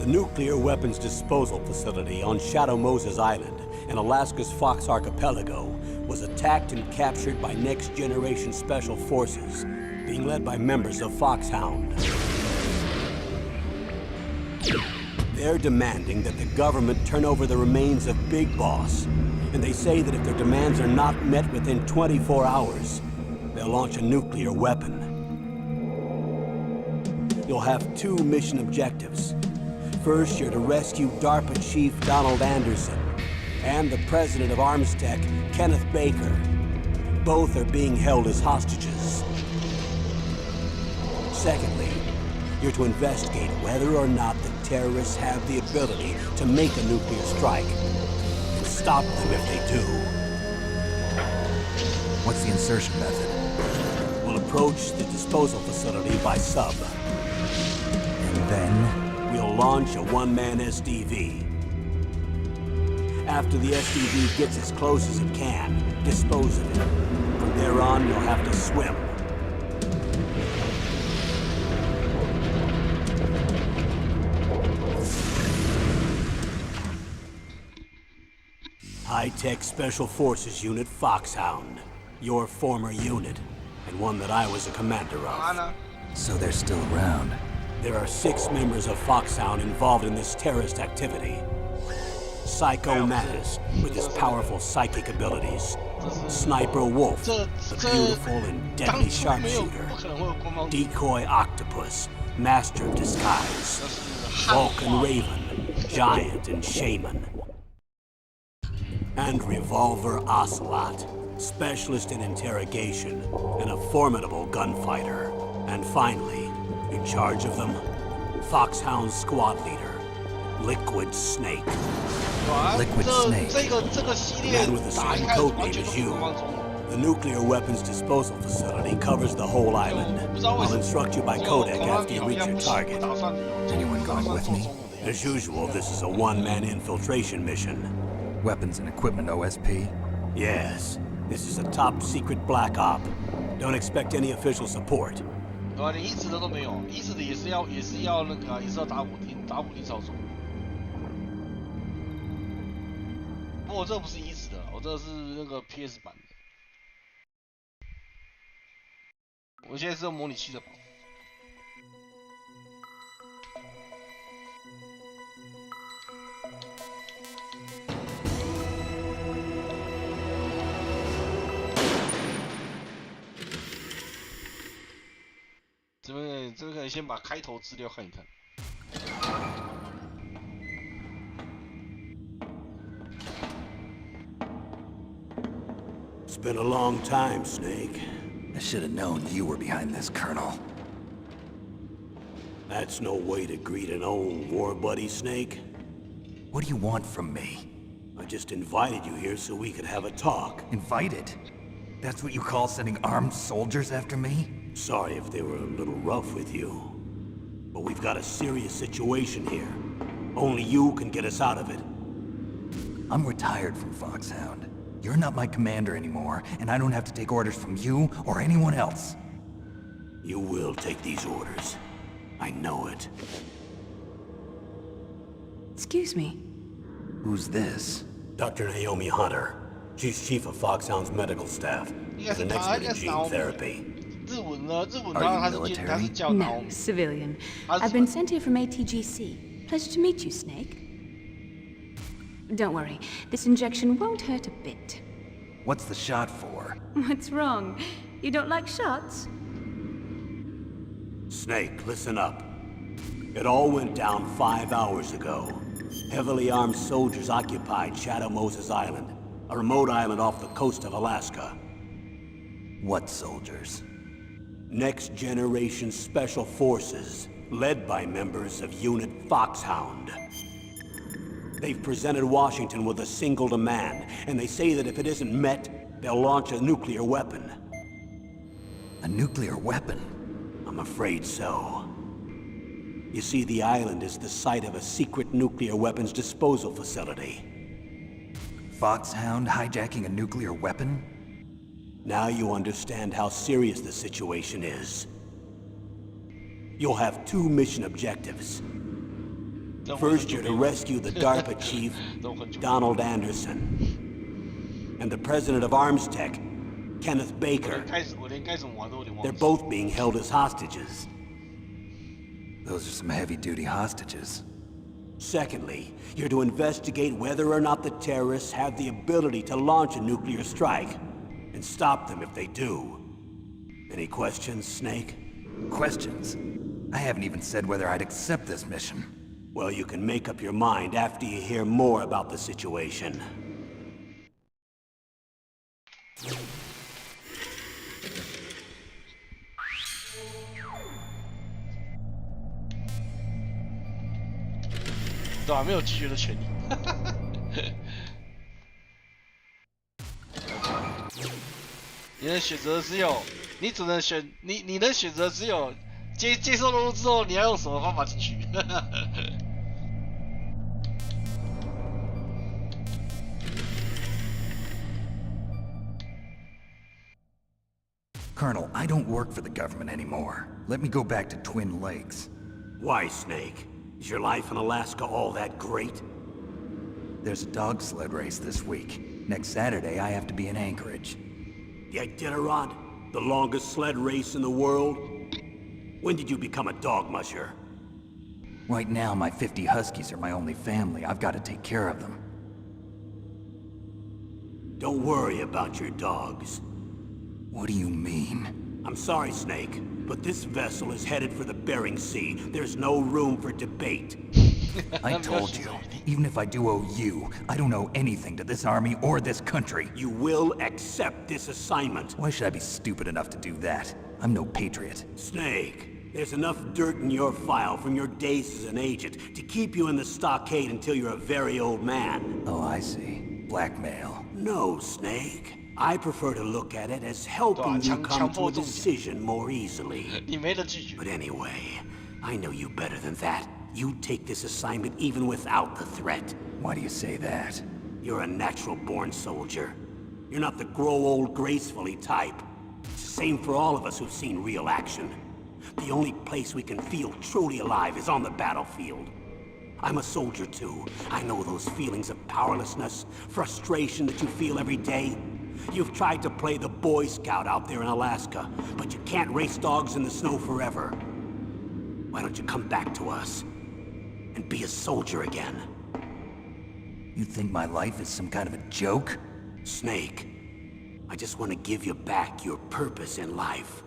The nuclear weapons disposal facility on Shadow Moses Island in Alaska's Fox Archipelago was attacked and captured by next-generation special forces, being led by members of Foxhound. They're demanding that the government turn over the remains of Big Boss, and they say that if their demands are not met within 24 hours, they'll launch a nuclear weapon. You'll have two mission objectives. First, you're to rescue DARPA Chief Donald Anderson and the president of Armstech, Kenneth Baker. Both are being held as hostages. Secondly, you're to investigate whether or not the terrorists have the ability to make a nuclear strike and stop them if they do. What's the insertion method? We'll approach the disposal facility by sub. And then? We'll launch a one-man SDV. After the SDV gets as close as it can, dispose of it. From there on, you'll have to swim. High-tech Special Forces Unit Foxhound. Your former unit, and one that I was a commander of. So they're still around. There are 6 members of Foxhound involved in this terrorist activity. Psycho Mattis, with his powerful psychic abilities. Sniper Wolf, a beautiful and deadly sharpshooter. Decoy Octopus, master of disguise. Vulcan Raven, giant and shaman. And Revolver Ocelot, specialist in interrogation and a formidable gunfighter. And finally, in charge of them, Foxhound squad leader, Liquid Snake. Liquid Snake. Man with the same code name as you. The nuclear weapons disposal facility covers the whole island. I'll instruct you by codec after you reach your target. Anyone going with me? As usual, this is a one-man infiltration mission. Weapons and equipment OSP? Yes, this is a top-secret black op. Don't expect any official support. 连一指的都没有，一指的也是要那个也是要打补丁操作。不过我这不是一指的，我这是那个 PS 版的。我现在是用模拟器的跑。这边可以先把开头资料看一看。It's been a long time, Snake. I should have known you were behind this, Colonel. That's no way to greet an old war buddy, Snake. What do you want from me? I just invited you here so we could have a talk. Invited? That's what you call sending armed soldiers after me? Sorry if they were a little rough with you. But we've got a serious situation here. Only you can get us out of it. I'm retired from Foxhound. You're not my commander anymore, and I don't have to take orders from you or anyone else. You will take these orders. I know it. Excuse me. Who's this? Dr. Naomi Hunter. She's chief of Foxhound's medical staff. She's an expert in gene therapy. No, civilian. I've been sent here from ATGC. Pleasure to meet you, Snake. Don't worry, this injection won't hurt a bit. What's the shot for? What's wrong? You don't like shots? Snake, listen up. It all went down 5 hours ago. Heavily armed soldiers occupied Shadow Moses Island, a remote island off the coast of Alaska. What soldiers? Next-generation special forces, led by members of Unit Foxhound. They've presented Washington with a single demand, and they say that if it isn't met, they'll launch a nuclear weapon. A nuclear weapon? I'm afraid so. You see, the island is the site of a secret nuclear weapons disposal facility. Foxhound hijacking a nuclear weapon? Now you understand how serious the situation is. You'll have 2 mission objectives. First, you're to rescue the DARPA chief, Donald Anderson, and the president of Arms Tech, Kenneth Baker. They're both being held as hostages. Those are some heavy-duty hostages. Secondly, you're to investigate whether or not the terrorists have the ability to launch a nuclear strike, and stop them if they do. Any questions, Snake? Questions? I haven't even said whether I'd accept this mission. Well, you can make up your mind after you hear more about the situation.对吧？没有拒绝的权利。你的选择只有，你只能选你的选择只有接受任务之后，你要用什么方法进去？Colonel, I don't work for the government anymore. Let me go back to Twin Lakes. Why, Snake? Is your life in Alaska all that great? There's a dog sled race this week. Next Saturday, I have to be in Anchorage. The Iditarod? The longest sled race in the world? When did you become a dog musher? Right now, my 50 huskies are my only family. I've got to take care of them. Don't worry about your dogs. What do you mean? I'm sorry, Snake, but this vessel is headed for the Bering Sea. There's no room for debate. I told you, even if I do owe you, I don't owe anything to this army or this country. You will accept this assignment. Why should I be stupid enough to do that? I'm no patriot. Snake, there's enough dirt in your file from your days as an agent to keep you in the stockade until you're a very old man. Oh, I see. Blackmail. No, Snake. I prefer to look at it as helping you come to a decision more easily. But anyway, I know you better than that. You'd take this assignment even without the threat. Why do you say that? You're a natural-born soldier. You're not the grow old gracefully type. It's the same for all of us who've seen real action. The only place we can feel truly alive is on the battlefield. I'm a soldier too. I know those feelings of powerlessness, frustration that you feel every day. You've tried to play the Boy Scout out there in Alaska, but you can't race dogs in the snow forever. Why don't you come back to us and be a soldier again? You think my life is some kind of a joke? Snake, I just want to give you back your purpose in life.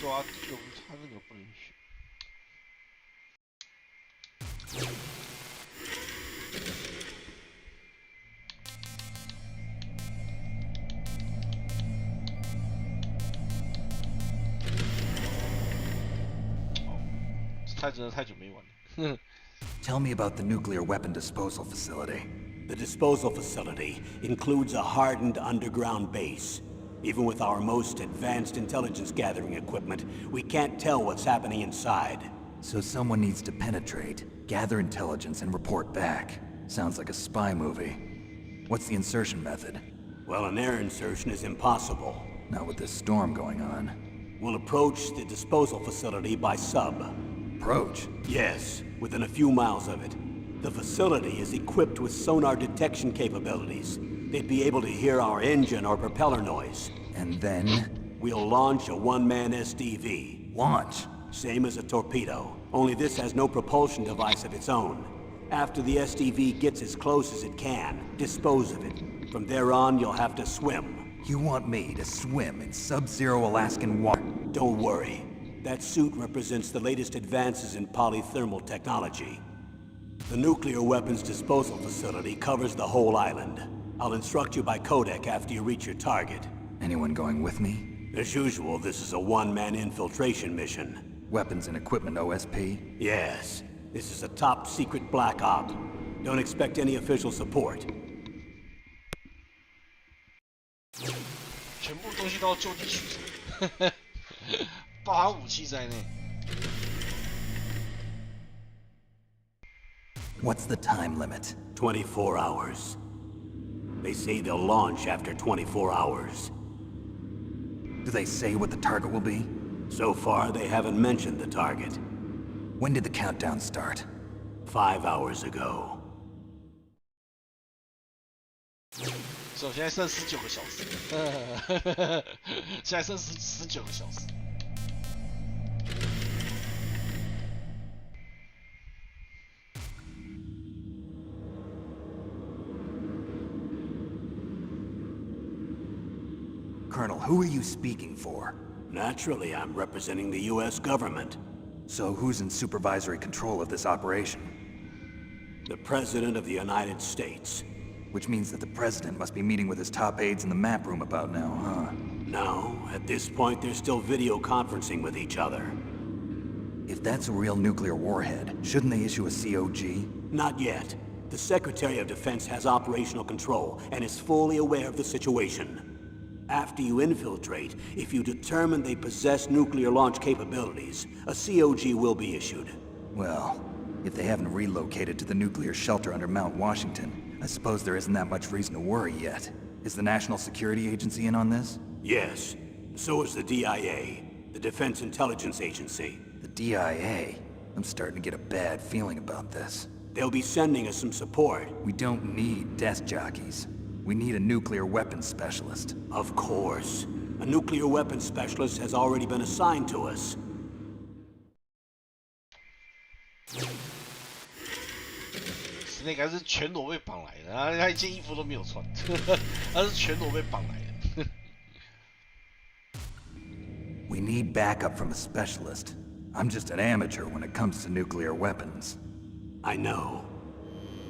对啊，他那个不能选。真的太久没玩了。Tell me about the nuclear weapon disposal facility. The disposal facility includes a hardened underground base. Even with our most advanced intelligence gathering equipment, we can't tell what's happening inside. So someone needs to penetrate, gather intelligence, and report back. Sounds like a spy movie. What's the insertion method? Well, an air insertion is impossible. Not with this storm going on. We'll approach the disposal facility by sub. Approach? Yes, within a few miles of it. The facility is equipped with sonar detection capabilities. They'd be able to hear our engine or propeller noise. And then? We'll launch a one-man SDV. Launch? Same as a torpedo, only this has no propulsion device of its own. After the SDV gets as close as it can, dispose of it. From there on, you'll have to swim. You want me to swim in sub-zero Alaskan water? Don't worry. That suit represents the latest advances in polythermal technology. The nuclear weapons disposal facility covers the whole island. I'll instruct you by codec after you reach your target. Anyone going with me? As usual, this is a one-man infiltration mission. Weapons and equipment OSP? Yes, this is a top-secret black op. Don't expect any official support. 全部东西都要就地取材，包含武器在内。What's the time limit? 24 hours. They say they'll launch after 24 hours. Do they say what the target will be? So far, they haven't mentioned the target. When did the countdown start? 5 hours ago. 所以现在剩19个小时，现在剩19个小时。Colonel, who are you speaking for? Naturally, I'm representing the U.S. government. So who's in supervisory control of this operation? The President of the United States. Which means that the President must be meeting with his top aides in the map room about now, huh? No, at this point they're still video conferencing with each other. If that's a real nuclear warhead, shouldn't they issue a COG? Not yet. The Secretary of Defense has operational control and is fully aware of the situation. After you infiltrate, if you determine they possess nuclear launch capabilities, a COG will be issued. Well, if they haven't relocated to the nuclear shelter under Mount Washington, I suppose there isn't that much reason to worry yet. Is the National Security Agency in on this? Yes. So is the DIA, the Defense Intelligence Agency. The DIA? I'm starting to get a bad feeling about this. They'll be sending us some support. We don't need desk jockeys. We need a nuclear weapons specialist. Of course. A nuclear weapons specialist has already been assigned to us.那个是全裸被绑来的，他一件衣服都没有穿，他是全裸被绑来的。We need backup from a specialist. I'm just an amateur when it comes to nuclear weapons. I know.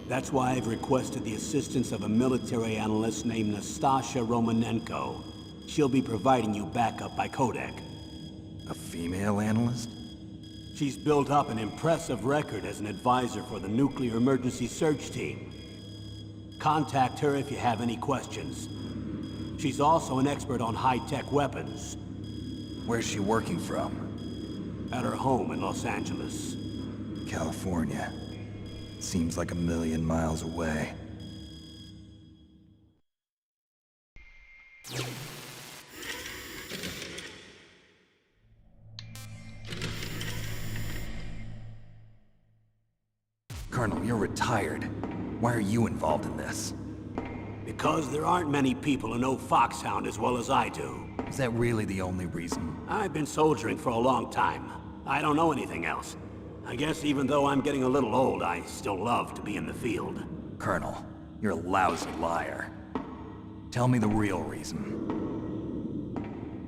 That's why I've requested the assistance of a military analyst named Nastasha Romanenko. She'll be providing you backup by codec. A female analyst? She's built up an impressive record as an advisor for the Nuclear Emergency Search Team. Contact her if you have any questions. She's also an expert on high-tech weapons. Where's she working from? At her home in Los Angeles. California. Seems like a million miles away. Colonel, you're retired. Why are you involved in this? Because there aren't many people who know Foxhound as well as I do. Is that really the only reason? I've been soldiering for a long time. I don't know anything else. I guess even though I'm getting a little old, I still love to be in the field. Colonel, you're a lousy liar. Tell me the real reason.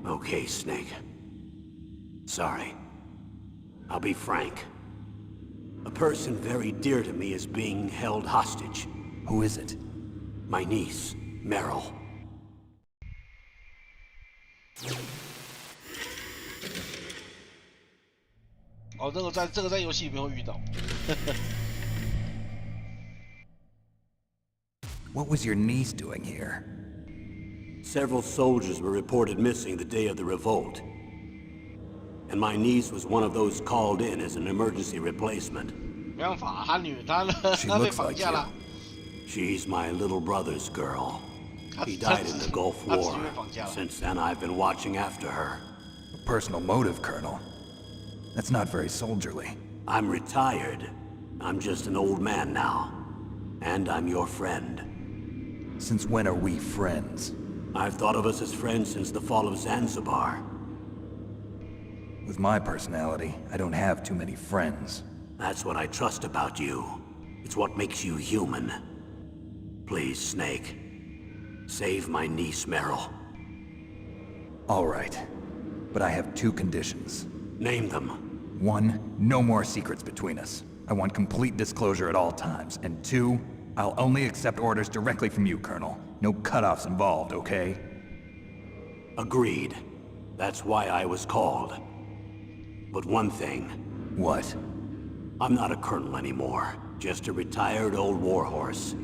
Okay, Snake. Sorry. I'll be frank. A person very dear to me is being held hostage. Who is it? My niece, Meryl.哦，这个在游戏里面会遇到。What was your niece doing here? Several soldiers were reported missing the day of the revolt. And my niece was one of those called in as an emergency replacement. 没办法，他被绑架了。She's my little brother's girl. He died in the Gulf War. Since then, I've been watching after her. A personal motive, Colonel. That's not very soldierly. I'm retired. I'm just an old man now. And I'm your friend. Since when are we friends? I've thought of us as friends since the fall of Zanzibar. With my personality, I don't have too many friends. That's what I trust about you. It's what makes you human. Please, Snake. Save my niece, Meryl. All right. But I have two conditions. Name them. One, no more secrets between us. I want complete disclosure at all times. And two, I'll only accept orders directly from you, Colonel. No cutoffs involved, okay? Agreed. That's why I was called. But one thing, What? I'm not a colonel anymore. Just a retired old warhorse.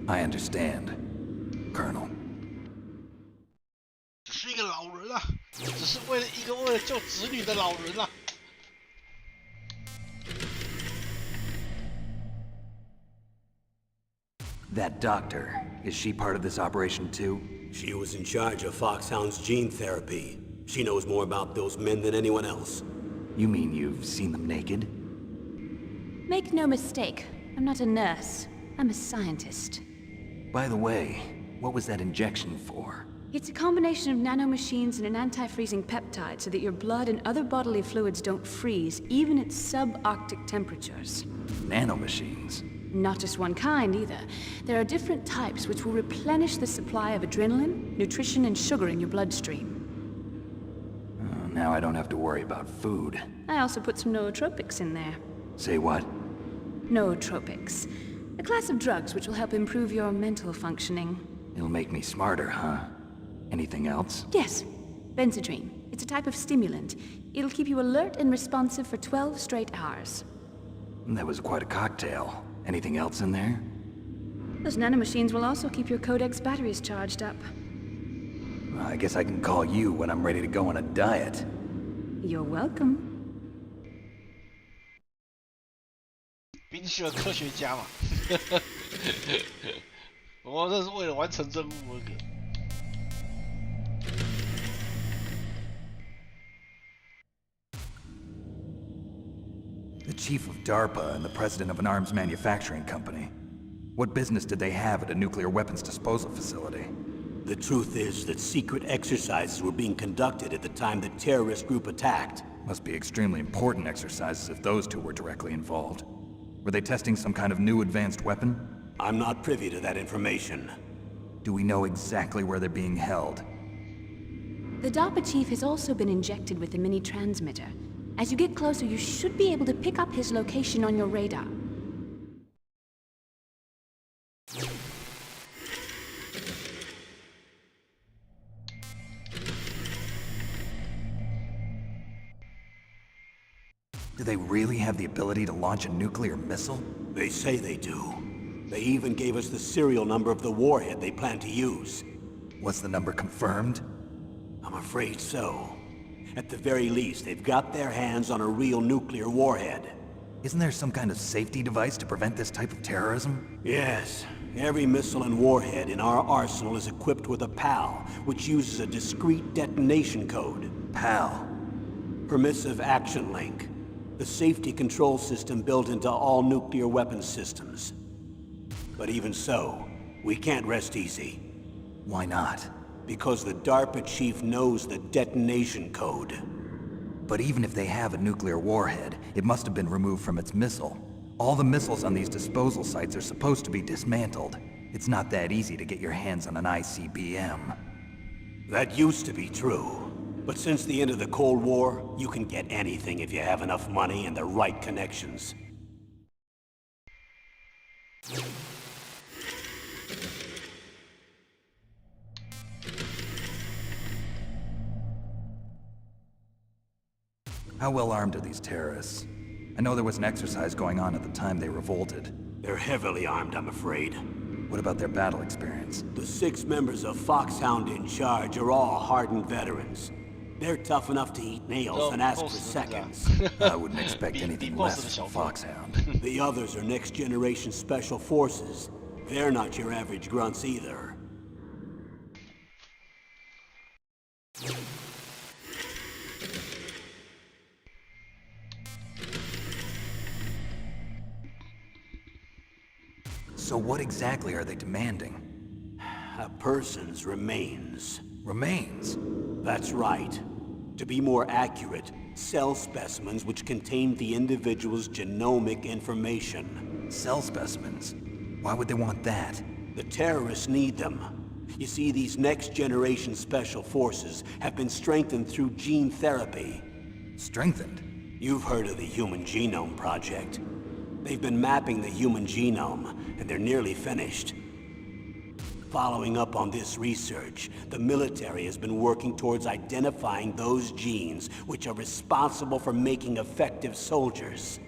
I understand, Colonel. 只是一个老人啊，只是为了救子女的老人啊。That doctor, is she part of this operation too? She was in charge of Foxhound's gene therapy. She knows more about those men than anyone else. You mean you've seen them naked? Make no mistake, I'm not a nurse. I'm a scientist. By the way, what was that injection for? It's a combination of nanomachines and an anti-freezing peptide so that your blood and other bodily fluids don't freeze, even at subarctic temperatures. Nanomachines? Not just one kind, either. There are different types which will replenish the supply of adrenaline, nutrition, and sugar in your bloodstream. Now I don't have to worry about food. I also put some nootropics in there. Say what? Nootropics. A class of drugs which will help improve your mental functioning. It'll make me smarter, huh? Anything else? Yes. Benzedrine. It's a type of stimulant. It'll keep you alert and responsive for 12 straight hours. That was quite a cocktail. Anything else in there? Those nanomachines will also keep your Codex batteries charged up. Well, I guess I can call you when I'm ready to go on a diet. You're welcome. 冰雪科学家嘛，我这是为了完成任务而已。The chief of DARPA and the president of an arms manufacturing company. What business did they have at a nuclear weapons disposal facility? The truth is that secret exercises were being conducted at the time the terrorist group attacked. Must be extremely important exercises if those two were directly involved. Were they testing some kind of new advanced weapon? I'm not privy to that information. Do we know exactly where they're being held? The DARPA chief has also been injected with a mini transmitter. As you get closer, you should be able to pick up his location on your radar. Do they really have the ability to launch a nuclear missile? They say they do. They even gave us the serial number of the warhead they plan to use. Was the number confirmed? I'm afraid so. At the very least, they've got their hands on a real nuclear warhead. Isn't there some kind of safety device to prevent this type of terrorism? Yes. Every missile and warhead in our arsenal is equipped with a PAL, which uses a discrete detonation code. PAL. Permissive Action Link. The safety control system built into all nuclear weapons systems. But even so, we can't rest easy. Why not? Because the DARPA chief knows the detonation code. But even if they have a nuclear warhead, it must have been removed from its missile. All the missiles on these disposal sites are supposed to be dismantled. It's not that easy to get your hands on an ICBM. That used to be true. But since the end of the Cold War, you can get anything if you have enough money and the right connections. How well armed are these terrorists? I know there was an exercise going on at the time they revolted. They're heavily armed, I'm afraid. What about their battle experience? The 6 members of Foxhound in charge are all hardened veterans. They're tough enough to eat nails and ask for seconds. I wouldn't expect anything less from Foxhound. The others are next-generation special forces. They're not your average grunts either. So what exactly are they demanding? A person's remains. Remains? That's right. To be more accurate, cell specimens which contain the individual's genomic information. Cell specimens? Why would they want that? The terrorists need them. You see, these next-generation special forces have been strengthened through gene therapy. Strengthened? You've heard of the Human Genome Project. They've been mapping the human genome, and they're nearly finished. Following up on this research, the military has been working towards identifying those genes which are responsible for making effective soldiers.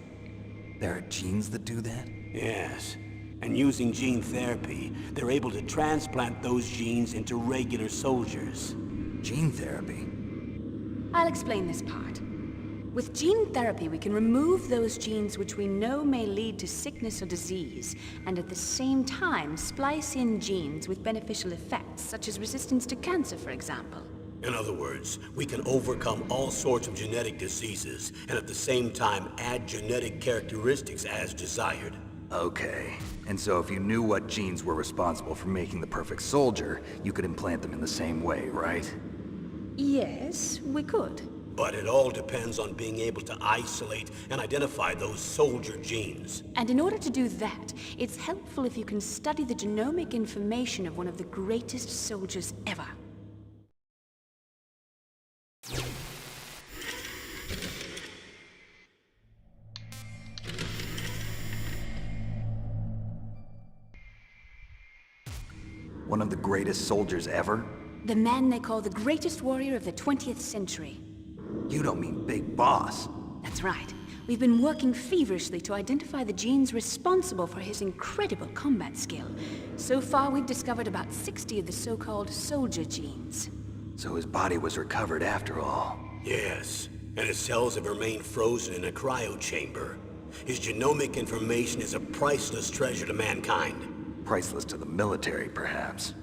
There are genes that do that? Yes. And using gene therapy, they're able to transplant those genes into regular soldiers. Gene therapy? I'll explain this part. With gene therapy, we can remove those genes which we know may lead to sickness or disease, and at the same time splice in genes with beneficial effects, such as resistance to cancer, for example. In other words, we can overcome all sorts of genetic diseases, and at the same time add genetic characteristics as desired. Okay. And so if you knew what genes were responsible for making the perfect soldier, you could implant them in the same way, right? Yes, we could. But it all depends on being able to isolate and identify those soldier genes. And in order to do that, it's helpful if you can study the genomic information of one of the greatest soldiers ever. One of the greatest soldiers ever? The man they call the greatest warrior of the 20th century. You don't mean Big Boss. That's right. We've been working feverishly to identify the genes responsible for his incredible combat skill. So far, we've discovered about 60 of the so-called soldier genes. So his body was recovered after all. Yes, and his cells have remained frozen in a cryo chamber. His genomic information is a priceless treasure to mankind. Priceless to the military, perhaps.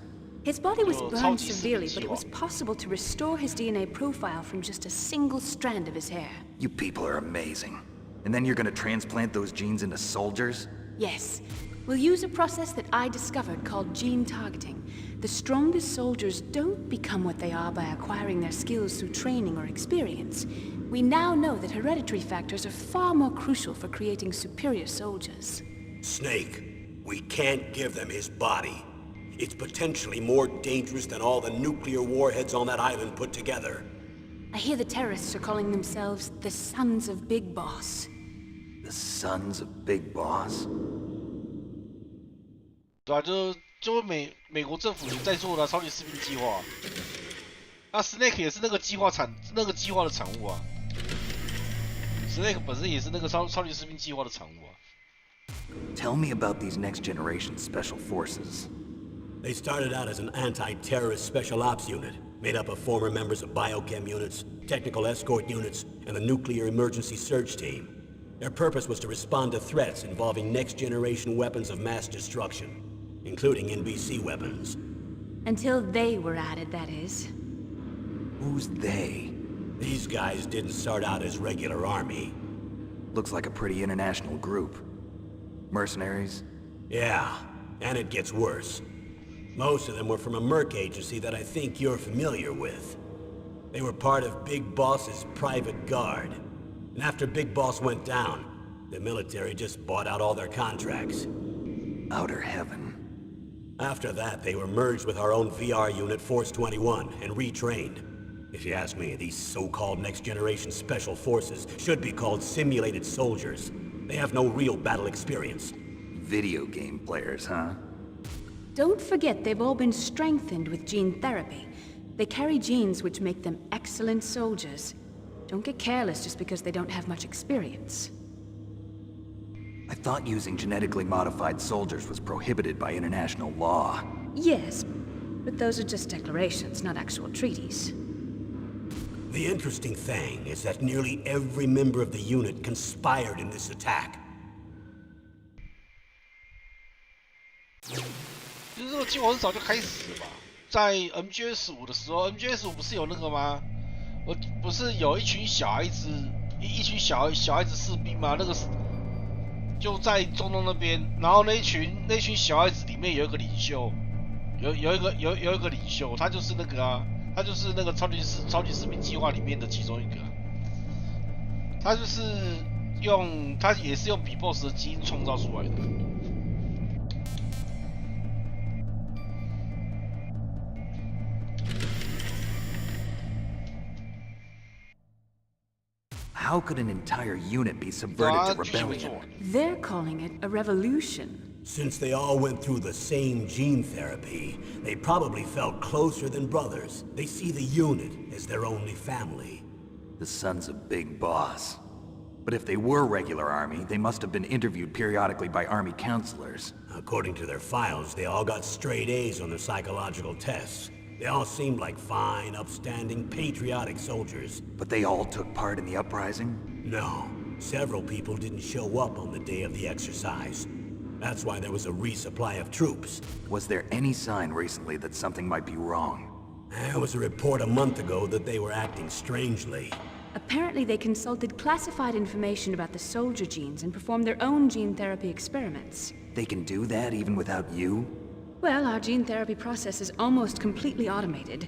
His body was Oh, burned Southeast severely, Asia. but it was possible to restore his DNA profile from just a single strand of his hair. You people are amazing. And then you're gonna transplant those genes into soldiers? Yes. We'll use a process that I discovered called gene targeting. The strongest soldiers don't become what they are by acquiring their skills through training or experience. We now know that hereditary factors are far more crucial for creating superior soldiers. Snake, we can't give them his body. It's potentially more dangerous than all the nuclear warheads on that island put together. I hear the terrorists are calling themselves the Sons of Big Boss. The sons of Big Boss? 对啊，就美国政府在做的超级士兵计划，那 Snake 也是那个计划的产物啊。Snake 本身也是那个超级士兵计划的产物啊。Tell me about these next generation special forces. They started out as an anti-terrorist special ops unit, made up of former members of biochem units, technical escort units, and the nuclear emergency surge team. Their purpose was to respond to threats involving next-generation weapons of mass destruction, including NBC weapons. Until they were added, that is. Who's they? These guys didn't start out as regular army. Looks like a pretty international group. Mercenaries? Yeah, and it gets worse. Most of them were from a merc agency that I think you're familiar with. They were part of Big Boss's private guard. And after Big Boss went down, the military just bought out all their contracts. Outer heaven. After that, they were merged with our own VR unit, Force 21, and retrained. If you ask me, these so-called next-generation special forces should be called simulated soldiers. They have no real battle experience. Video game players, huh? Don't forget they've all been strengthened with gene therapy. They carry genes which make them excellent soldiers. Don't get careless just because they don't have much experience. I thought using genetically modified soldiers was prohibited by international law. Yes, but those are just declarations, not actual treaties. The interesting thing is that nearly every member of the unit conspired in this attack. 其实这个计划很早就开始了吧，在 MGS5 的时候 ，MGS5 不是有那个吗？不是有一群小孩子，一群小孩子士兵吗？那个就在中东那边，然后那一群小孩子里面有一个领袖，有一个领袖，他就是那个啊，他就是那个超级士兵计划里面的其中一个，他也是用比 boss 的基因创造出来的。How could an entire unit be subverted to rebellion? They're calling it a revolution. Since they all went through the same gene therapy, they probably felt closer than brothers. They see the unit as their only family. The sons of Big Boss. But if they were regular Army, they must have been interviewed periodically by Army counselors. According to their files, they all got straight A's on their psychological tests. They all seemed like fine, upstanding, patriotic soldiers. But they all took part in the uprising? No, several people didn't show up on the day of the exercise. That's why there was a resupply of troops. Was there any sign recently that something might be wrong? There was a report a month ago that they were acting strangely. Apparently they consulted classified information about the soldier genes and performed their own gene therapy experiments. They can do that even without you? Well, our gene therapy process is almost completely automated.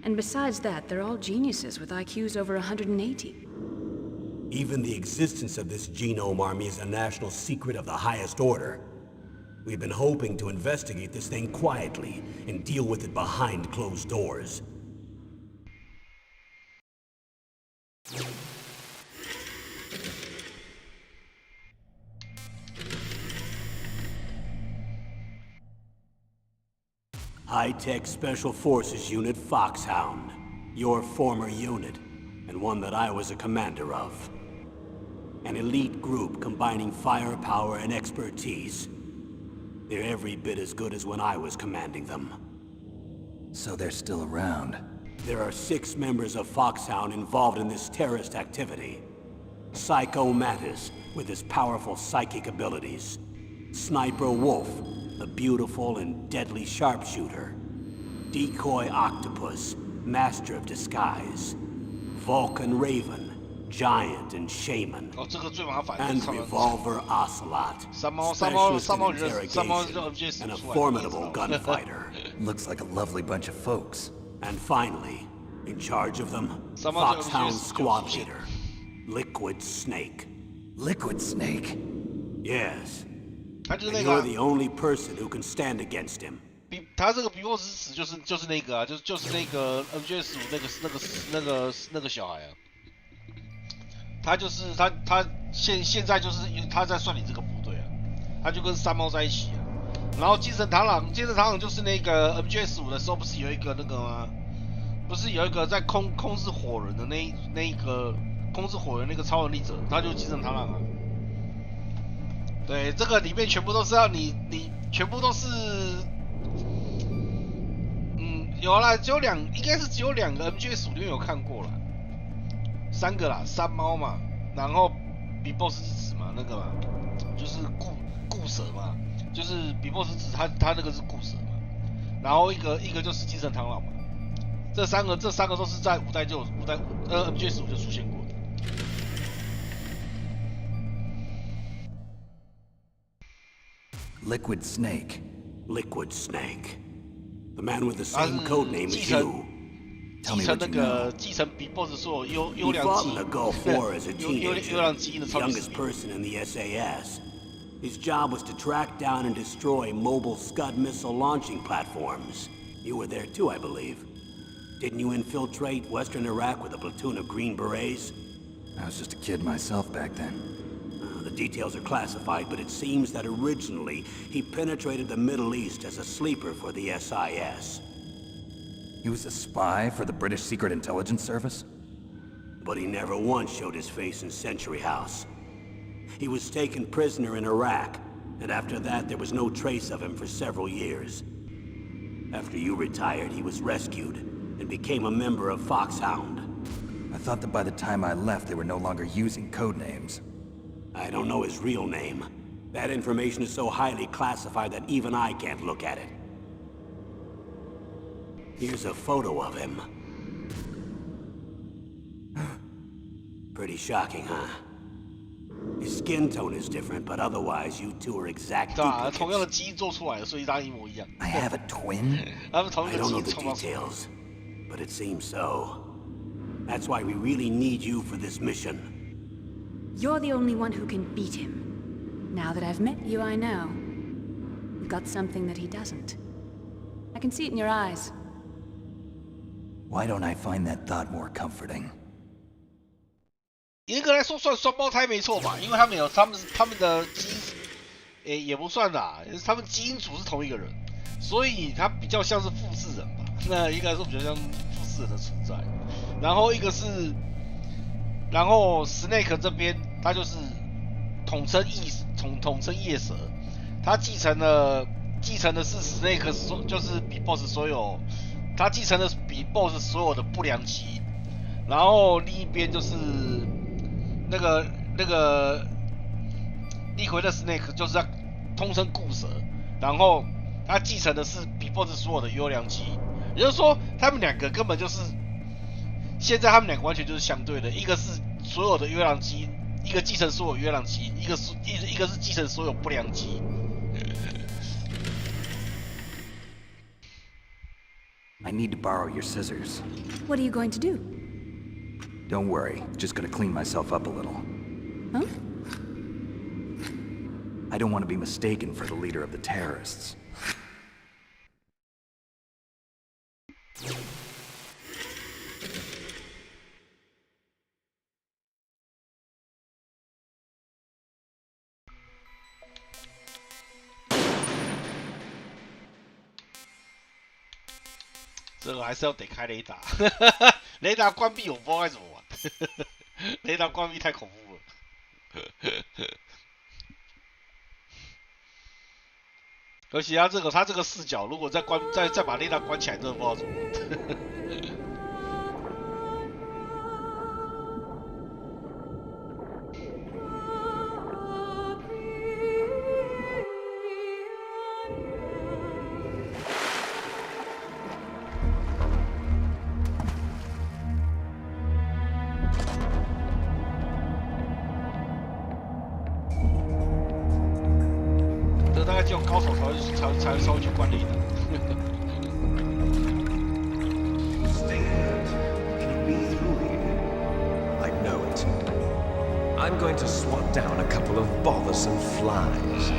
And besides that, they're all geniuses with IQs over 180. Even the existence of this genome army is a national secret of the highest order. We've been hoping to investigate this thing quietly and deal with it behind closed doors. High-Tech Special Forces Unit Foxhound. Your former unit, and one that I was a commander of. An elite group combining firepower and expertise. They're every bit as good as when I was commanding them. So they're still around. There are 6 members of Foxhound involved in this terrorist activity. Psycho Mantis, with his powerful psychic abilities. Sniper Wolf, the beautiful and deadly sharpshooter. Decoy Octopus, master of disguise. Vulcan Raven, giant and shaman. 哦，这个最麻烦。 And Revolver Ocelot, 三猫 specialist in 人，三猫 interrogation, and a formidable gunfighter. Looks like a lovely bunch of folks. And finally, in charge of them, Someone Foxhound just- Squad just- Leader, Liquid Snake. Liquid Snake? Yes, 他就是那 and 个 you're 啊、 the only person who can stand against him. 他这个比沃之子就是那个啊，就是那个 MGS 那个小孩啊，他就是他现在就是他在率领这个部队啊，他就跟三猫在一起啊。然后精神螳螂就是那个 MGS 的时候不是有一个那个吗？不是有一个在控制火人的那一个控制火人那个超能力者，他就是精神螳螂啊。对，这个里面全部都是要你全部都是。有啦，应该是只有2个 MGS 里面有看过了，3个啦，三猫嘛，然后比 BOSS 之子嘛，那个嘛，就是固蛇嘛，就是比 BOSS 之子他那个是固蛇嘛，然后一个就是精神螳螂嘛，这三个都是在5代MGS 5就出现过的。Liquid Snake. Liquid Snake. The man with the same code name as you. Tell 继 me 承 what 那 you 个 know. 继承比 BOSS 所有 He 优良 fought 基 in 因 the Gulf War as a 优 teenager, 良基因的 the 超级 youngest person in the SAS. His job was to track down and destroy mobile Scud missile launching platforms. You were there too, I believe. Didn't you infiltrate Western Iraq with a platoon of Green Berets? I was just a kid myself back then. The details are classified, but it seems that originally he penetrated the Middle East as a sleeper for the SIS. He was a spy for the British Secret Intelligence Service? But he never once showed his face in Century House. He was taken prisoner in Iraq, and after that there was no trace of him for several years. After you retired, he was rescued and became a member of Foxhound. I thought that by the time I left, they were no longer using code names. I don't know his real name. That information is so highly classified that even I can't look at it. Here's a photo of him. Pretty shocking, huh? His skin tone is different, but otherwise you two are exact 对啊，同样的 duplicates. 基因做出来的，所以大家一模一样。 I have a twin? 他们同一 I 个 don't 基 know 因 the 创造出来。 details, but it seems so. That's why we really need you for this mission. You're the only one who can beat him. Now that I've met you, I know. You've got something that he doesn't. I can see it in your eyes. Why don't I find that thought more comforting? 严格来说算双胞胎没错吧，因为他们的基因，也不算啦，他们基因组是同一个人，所以他比较像是复制人吧。那应该说比较像复制人的存在。然后Snake 这边他就是统称夜蛇，他继承的是 Snake 就是比 BOSS 所有，他继承的比 BOSS 所有的不良基因。然后另一边就是那个利奎的 Snake 就是他通称固蛇，然后他继承的是比 BOSS 所有的优良基因，也就是说他们两个根本就是现在他们两个完全就是相对的，一个是所有的优良基因，一个继承所有优良基因，一个是继承所有不良基因。I need to borrow your scissors. What are you going to do? Don't worry, just gonna clean myself up a little. Huh? I don't want to be mistaken for the leader of the terrorists. 这个还是要得开雷达，雷达关闭我不知道该怎么玩，雷达关闭太恐怖了。而且他这个视角，如果再把雷达关起来，真的不知道怎么玩。大概只有高手才会稍微去关雷达。I know it. I'm going to swat down a couple of bothersome flies.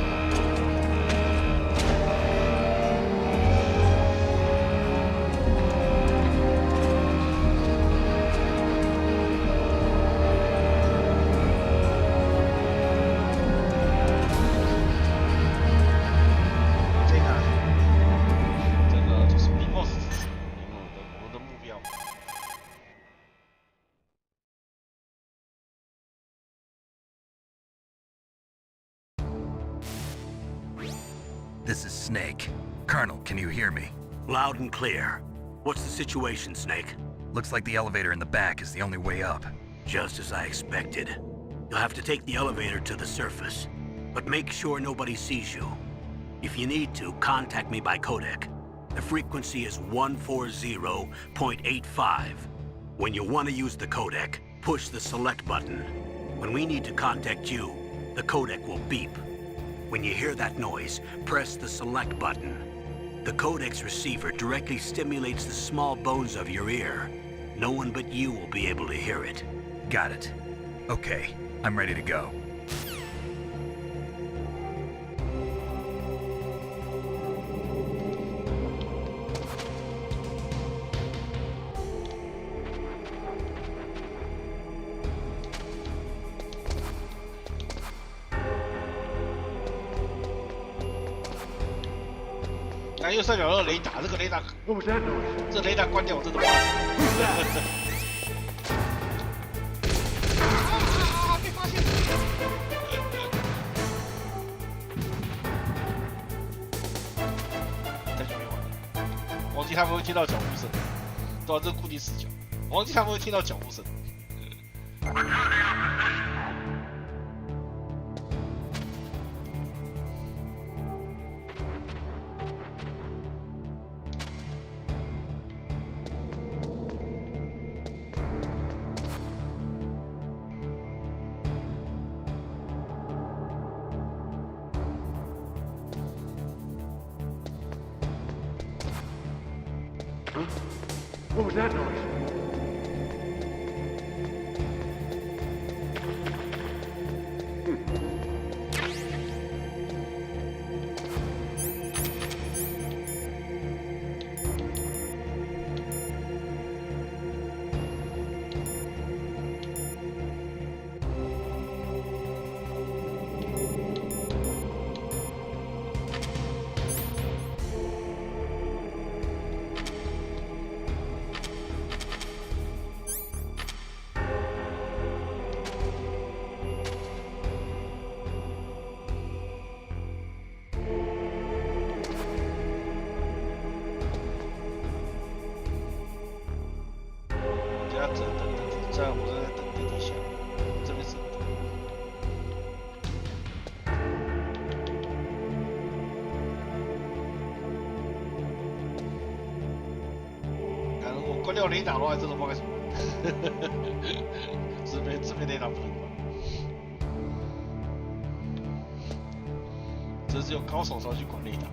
This is Snake. Colonel, can you hear me? Loud and clear. What's the situation, Snake? Looks like the elevator in the back is the only way up. Just as I expected. You'll have to take the elevator to the surface, but make sure nobody sees you. If you need to, contact me by codec. The frequency is 140.85. When you want to use the codec, push the select button. When we need to contact you, the codec will beep. When you hear that noise, press the select button. The codec's receiver directly stimulates the small bones of your ear. No one but you will be able to hear it. Got it. Okay, I'm ready to go. .右上角那个雷达，这个雷达，这雷达关掉我真的不好意思。被发现！太久没玩了，忘记他们会听到脚步声。对啊，这是固定视角，忘记他们会听到脚步声。What was that noise? 有雷达的话，真的不知道该什么。这边雷达不能管，这只有高手才会去管雷达。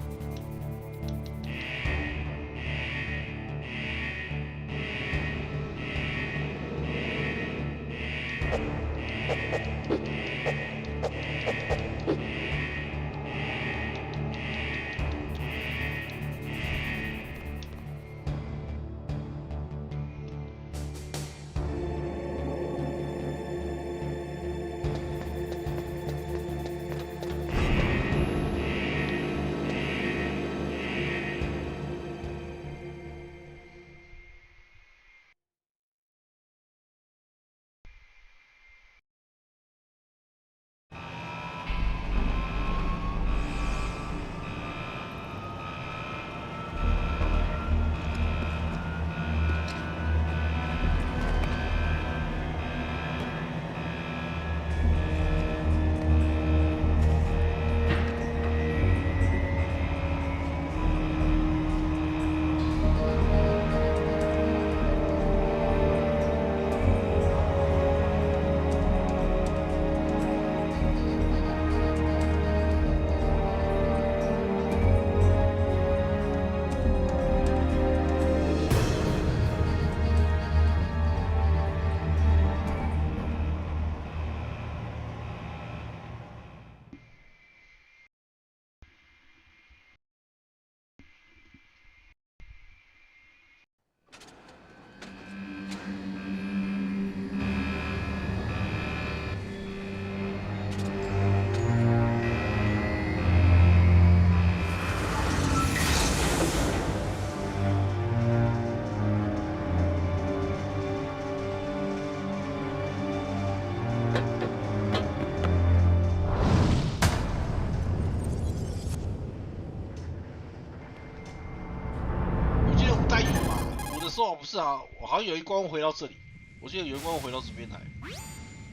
不是啊，我好像有一关回到这里，我记得有一关回到这边来。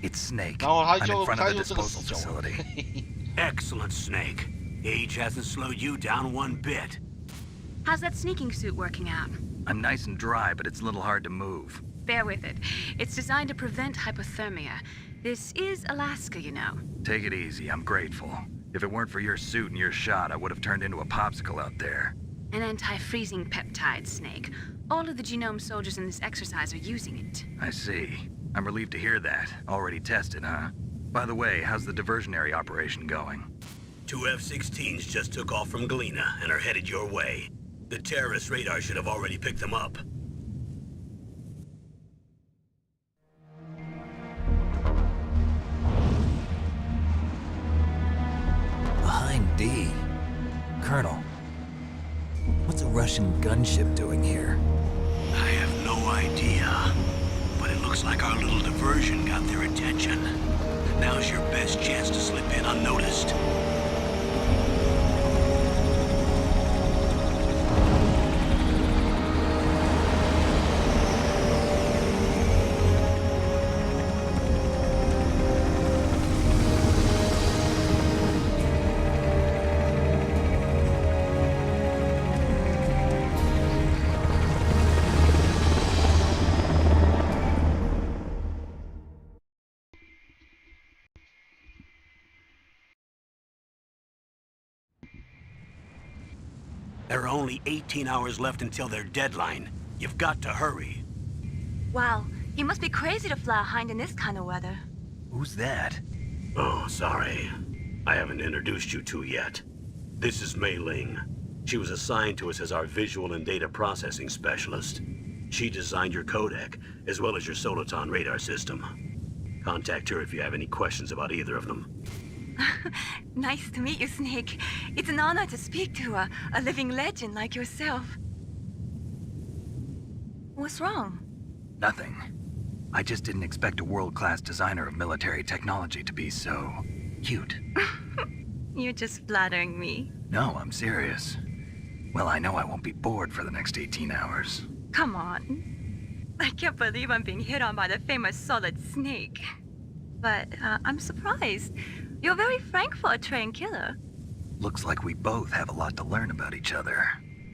It's Snake. 然后他 I'm 就 in front 他 of the 就这个 disposal 死角。 facility. Excellent, Snake. Age hasn't slowed you down one bit. How's that sneaking suit working out? I'm nice and dry, but it's a little hard to move. Bear with it. It's designed to prevent hypothermia. This is Alaska, you know. Take it easy, I'm grateful. If it weren't for your suit and your shot, I would have turned into a popsicle out there. An anti-freezing peptide, Snake. All of the genome soldiers in this exercise are using it. I see. I'm relieved to hear that. Already tested, huh? By the way, how's the diversionary operation going? 2 F-16s just took off from Galena and are headed your way. The terrorist radar should have already picked them up. Behind D. Colonel, what's a Russian gunship doing here? I have no idea. But it looks like our little diversion got their attention. Now's your best chance to slip in unnoticed. There are only 18 hours left until their deadline. You've got to hurry. Wow, you must be crazy to fly a hind in this kind of weather. Who's that? Oh, sorry. I haven't introduced you to yet. This is Mei Ling. She was assigned to us as our visual and data processing specialist. She designed your codec, as well as your Soliton radar system. Contact her if you have any questions about either of them. Nice to meet you, Snake. It's an honor to speak to a living legend like yourself. What's wrong? Nothing. I just didn't expect a world-class designer of military technology to be so cute. You're just flattering me. No, I'm serious. Well, I know I won't be bored for the next 18 hours. Come on. I can't believe I'm being hit on by the famous Solid Snake. But I'm surprised. You're very frank for a trained killer. Looks like we both have a lot to learn about each other.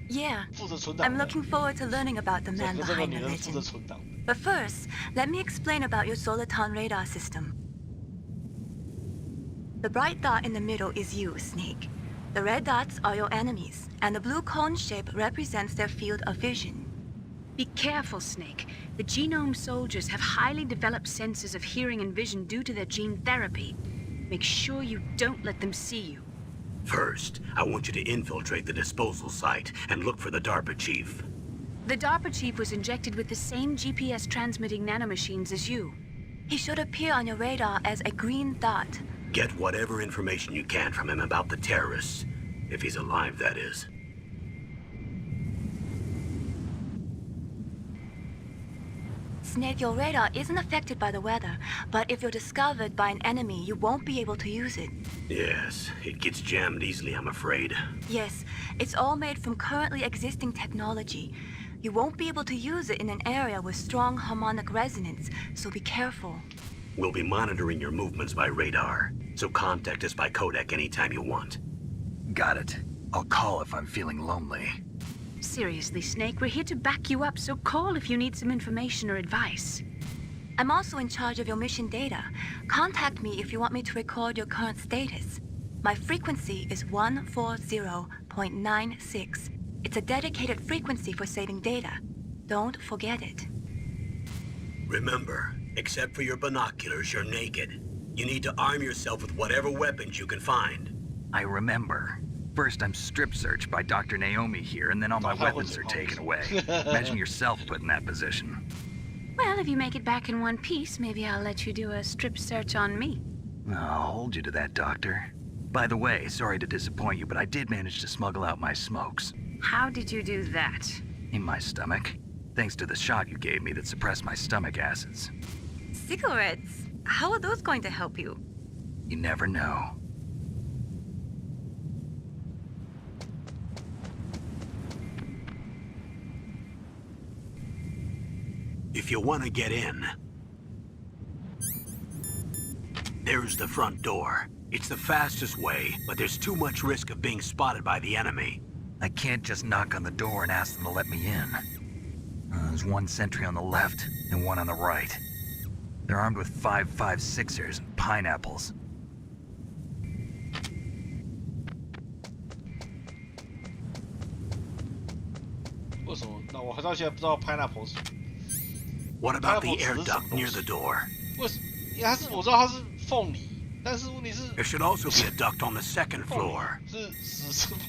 Yeah. 负责存档 I'm 的。 looking forward to learning about the 这 man 个这个 behind 女 the 人是负责 legend. 存档的。 But first, let me explain about your soliton radar system. The bright dot in the middle is you, Snake. The red dots are your enemies, and the blue cone shape represents their field of vision. Be careful, Snake. The genome soldiers have highly developed senses of hearing and vision due to their gene therapy. Make sure you don't let them see you. First, I want you to infiltrate the disposal site and look for the DARPA chief. The DARPA chief was injected with the same GPS transmitting nanomachines as you. He should appear on your radar as a green dot. Get whatever information you can from him about the terrorists. If he's alive, that is. Snake, your radar isn't affected by the weather, but if you're discovered by an enemy, you won't be able to use it. Yes, it gets jammed easily, I'm afraid. Yes, it's all made from currently existing technology. You won't be able to use it in an area with strong harmonic resonance, so be careful. We'll be monitoring your movements by radar, so contact us by codec anytime you want. Got it. I'll call if I'm feeling lonely. Seriously, Snake, we're here to back you up, so call if you need some information or advice. I'm also in charge of your mission data. Contact me if you want me to record your current status. My frequency is 140.96. It's a dedicated frequency for saving data. Don't forget it. Remember, except for your binoculars, you're naked. You need to arm yourself with whatever weapons you can find. I remember. First, I'm strip searched by Dr. Naomi here, and then all my weapons are taken away. Imagine yourself put in that position. Well, if you make it back in one piece, maybe I'll let you do a strip search on me. I'll hold you to that, Doctor. By the way, sorry to disappoint you, but I did manage to smuggle out my smokes. How did you do that? In my stomach. Thanks to the shot you gave me that suppressed my stomach acids. Cigarettes? How are those going to help you? You never know. If you want to get in, there's the front door. It's the fastest way, but there's too much risk of being spotted by the enemy. I can't just knock on the door and ask them to let me in. There's one sentry on the left and one on the right. They're armed with 5.56ers and pineapples. What about the air duct near the door? 为什么？因为它是我知道它是凤梨，但是问题是 There should also be a duct on the second floor. 是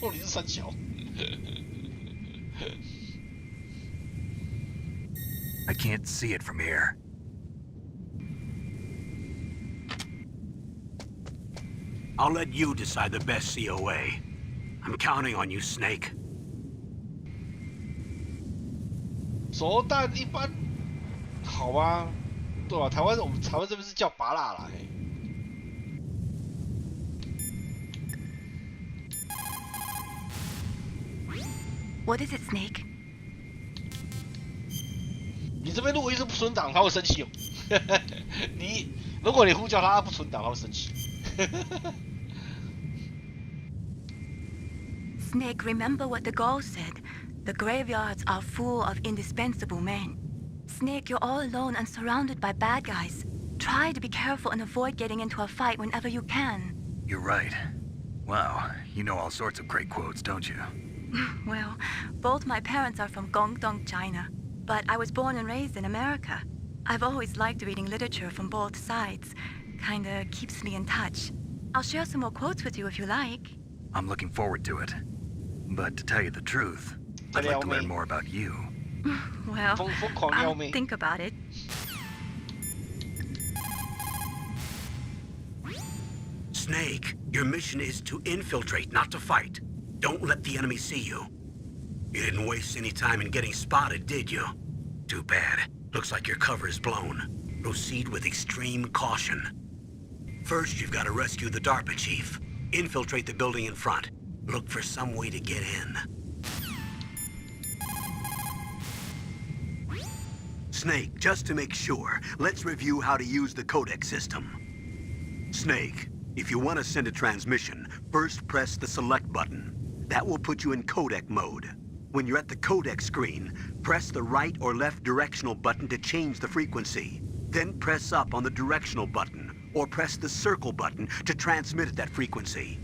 凤梨是三角。 I can't see it from here. I'll let you decide the best COA. I'm counting on you, Snake. 熟蛋一般，好吧，对吧？我们台湾这边是叫拔辣啦。嘿 What is it, Snake? 你这边如果一直不存档，他会生气哦。如果你呼叫他不存档，他会生气。 Snake, remember what the Gaul said. The graveyards are full of indispensable men. Snake, you're all alone and surrounded by bad guys. Try to be careful and avoid getting into a fight whenever you can. You're right. Wow, you know all sorts of great quotes, don't you? Well, both my parents are from Guangdong, China. But I was born and raised in America. I've always liked reading literature from both sides. Kinda keeps me in touch. I'll share some more quotes with you if you like. I'm looking forward to it. But to tell you the truth, I'd like to learn more about you. Well, 疯狂撩 I'll 妹。 think about it. Snake, your mission is to infiltrate, not to fight. Don't let the enemy see you. You didn't waste any time in getting spotted, did you? Too bad. Looks like your cover is blown. Proceed with extreme caution. First, you've got to rescue the DARPA chief. Infiltrate the building in front. Look for some way to get in. Snake, just to make sure, let's review how to use the codec system. Snake, if you want to send a transmission, first press the select button. That will put you in codec mode. When you're at the codec screen, press the right or left directional button to change the frequency. Then press up on the directional button, or press the circle button to transmit at that frequency.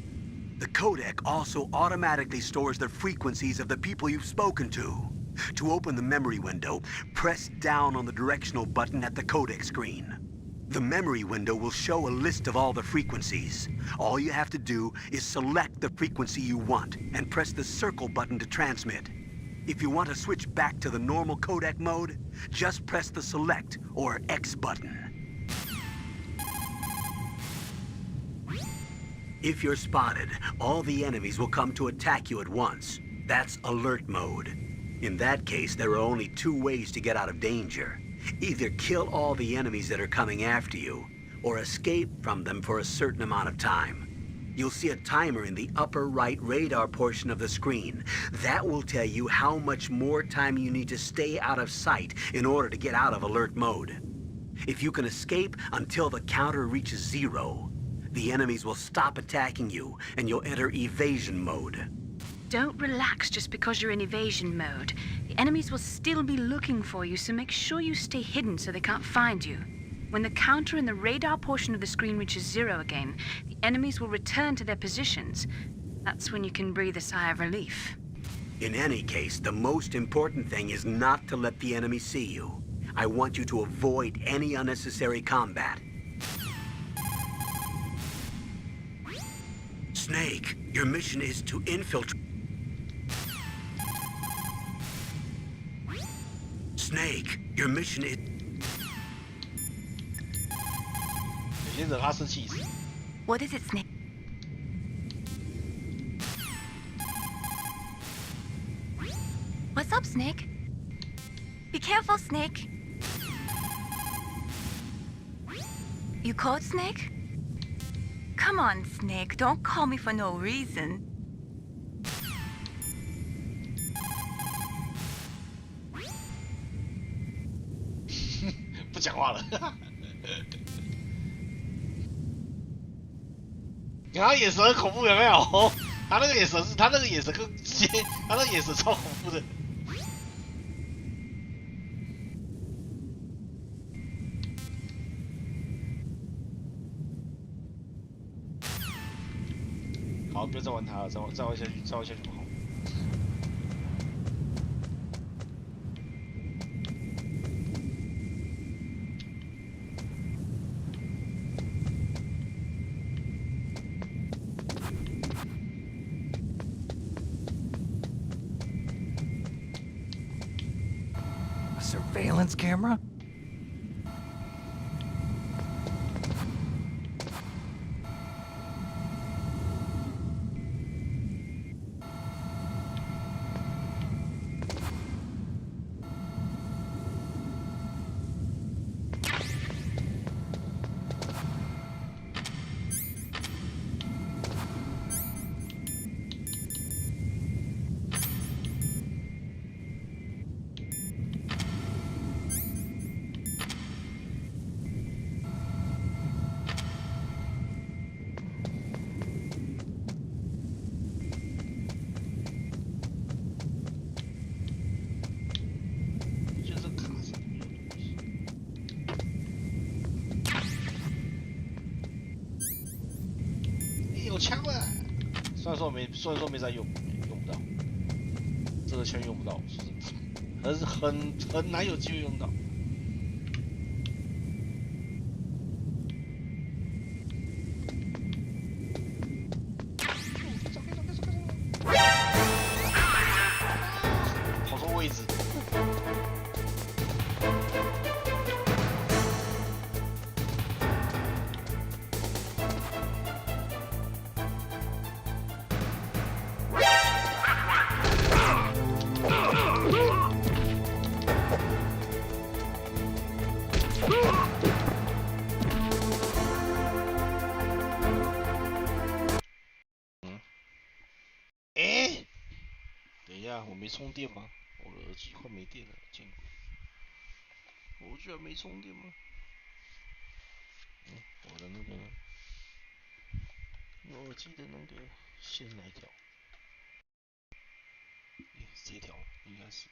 The codec also automatically stores the frequencies of the people you've spoken to. To open the memory window, press down on the directional button at the codec screen. The memory window will show a list of all the frequencies. All you have to do is select the frequency you want and press the circle button to transmit. If you want to switch back to the normal codec mode, just press the select or X button. If you're spotted, all the enemies will come to attack you at once. That's alert mode. In that case, there are only two ways to get out of danger. Either kill all the enemies that are coming after you, or escape from them for a certain amount of time. You'll see a timer in the upper right radar portion of the screen. That will tell you how much more time you need to stay out of sight in order to get out of alert mode. If you can escape until the counter reaches 0, the enemies will stop attacking you and you'll enter evasion mode. Don't relax just because you're in evasion mode. The enemies will still be looking for you, so make sure you stay hidden so they can't find you. When the counter in the radar portion of the screen reaches 0 again, the enemies will return to their positions. That's when you can breathe a sigh of relief. In any case, the most important thing is not to let the enemy see you. I want you to avoid any unnecessary combat. Snake, your mission is to infiltrate... Snake, your mission is...先惹他生气死。 What is it, Snake? What's up, Snake? Be careful, Snake. You caught Snake? Come on, Snake. Don't call me for no reason. 不讲话了。他眼神很恐怖，有没有？他那个眼神是，他那个眼神更直接，他那个眼神超恐怖的。好，不要再玩他了，再玩下去，再玩下去不好。 A surveillance camera?有枪了，虽然说没在用，用不到，这个枪用不到，很难有机会用到。跑错位置。 等一下，我没充电吗？我的耳机快没电了，见鬼！我居然没充电吗？我的那个，我耳机的那个线哪一条？ Yes。这一条，应该是。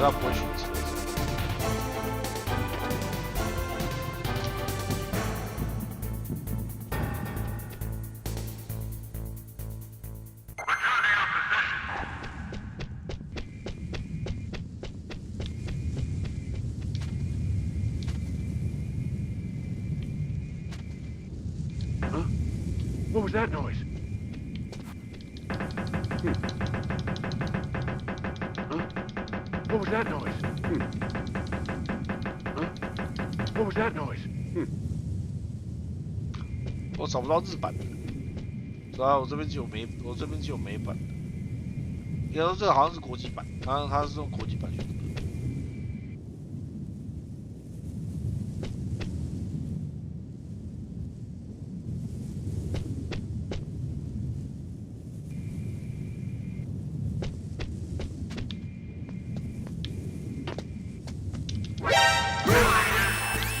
他不会选车子。What was that noise? What was that noise? What was that noise? 我找不到日版的，主要我这边就有美版的。应该说这个好像是国际版，它是用国际版去的。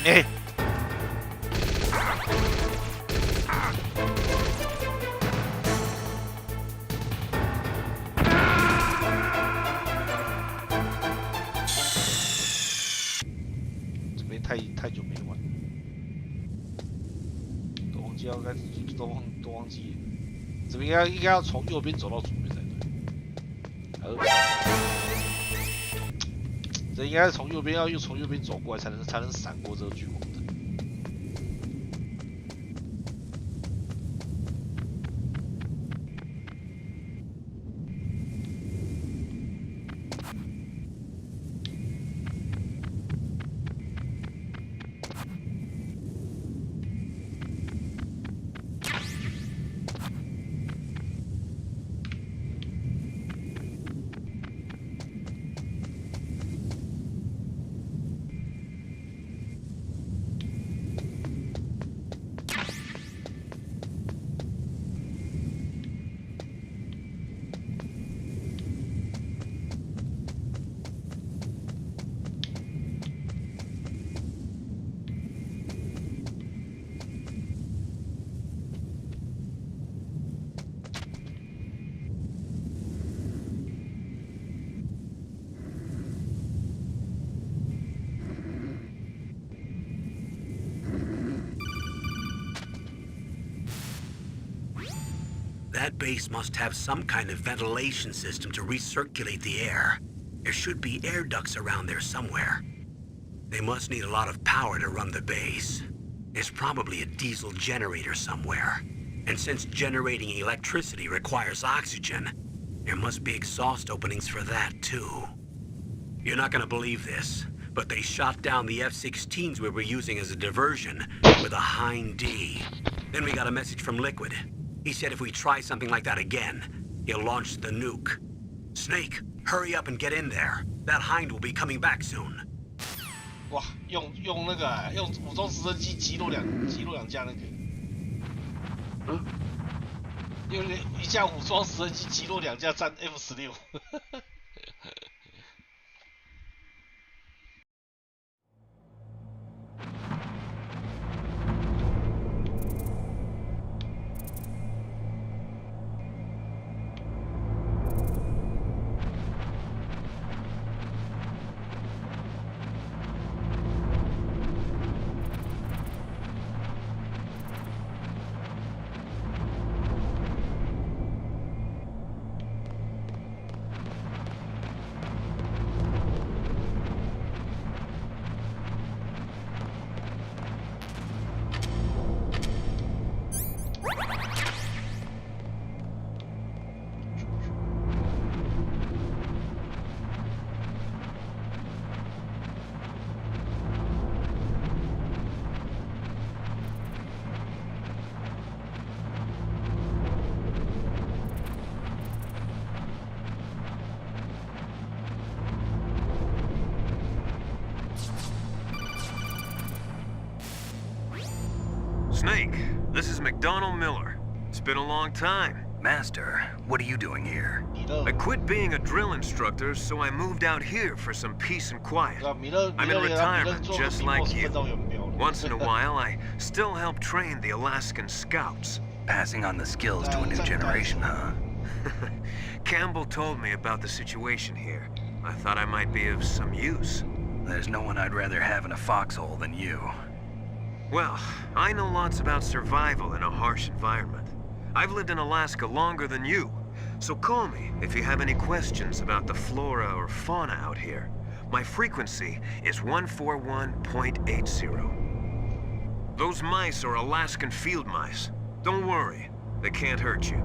哎，这边太久没玩，都忘记要该都忘记了。这边应该要从右边走到左边才对。这应该是从右边从右边走过来才能闪过这个聚光灯。That base must have some kind of ventilation system to recirculate the air. There should be air ducts around there somewhere. They must need a lot of power to run the base. There's probably a diesel generator somewhere. And since generating electricity requires oxygen, there must be exhaust openings for that too. You're not gonna believe this, but they shot down the F-16s we were using as a diversion with a Hind D. Then we got a message from Liquid. He said if we try something like that again, he'll launch the nuke. Snake, hurry up and get in there. That Hind will be coming back soon. 哇，用那个用武装直升机击落两架那个，用一架武装直升机击落2架战 F-16。Snake, this is McDonald Miller. It's been a long time. Master, what are you doing here? I quit being a drill instructor, so I moved out here for some peace and quiet. I'm in retirement, just like you. Once in a while, I still help train the Alaskan Scouts. Passing on the skills to a new generation, huh? Campbell told me about the situation here. I thought I might be of some use. There's no one I'd rather have in a foxhole than you. Well, I know lots about survival in a harsh environment. I've lived in Alaska longer than you, so call me if you have any questions about the flora or fauna out here. My frequency is 141.80. Those mice are Alaskan field mice. Don't worry, they can't hurt you.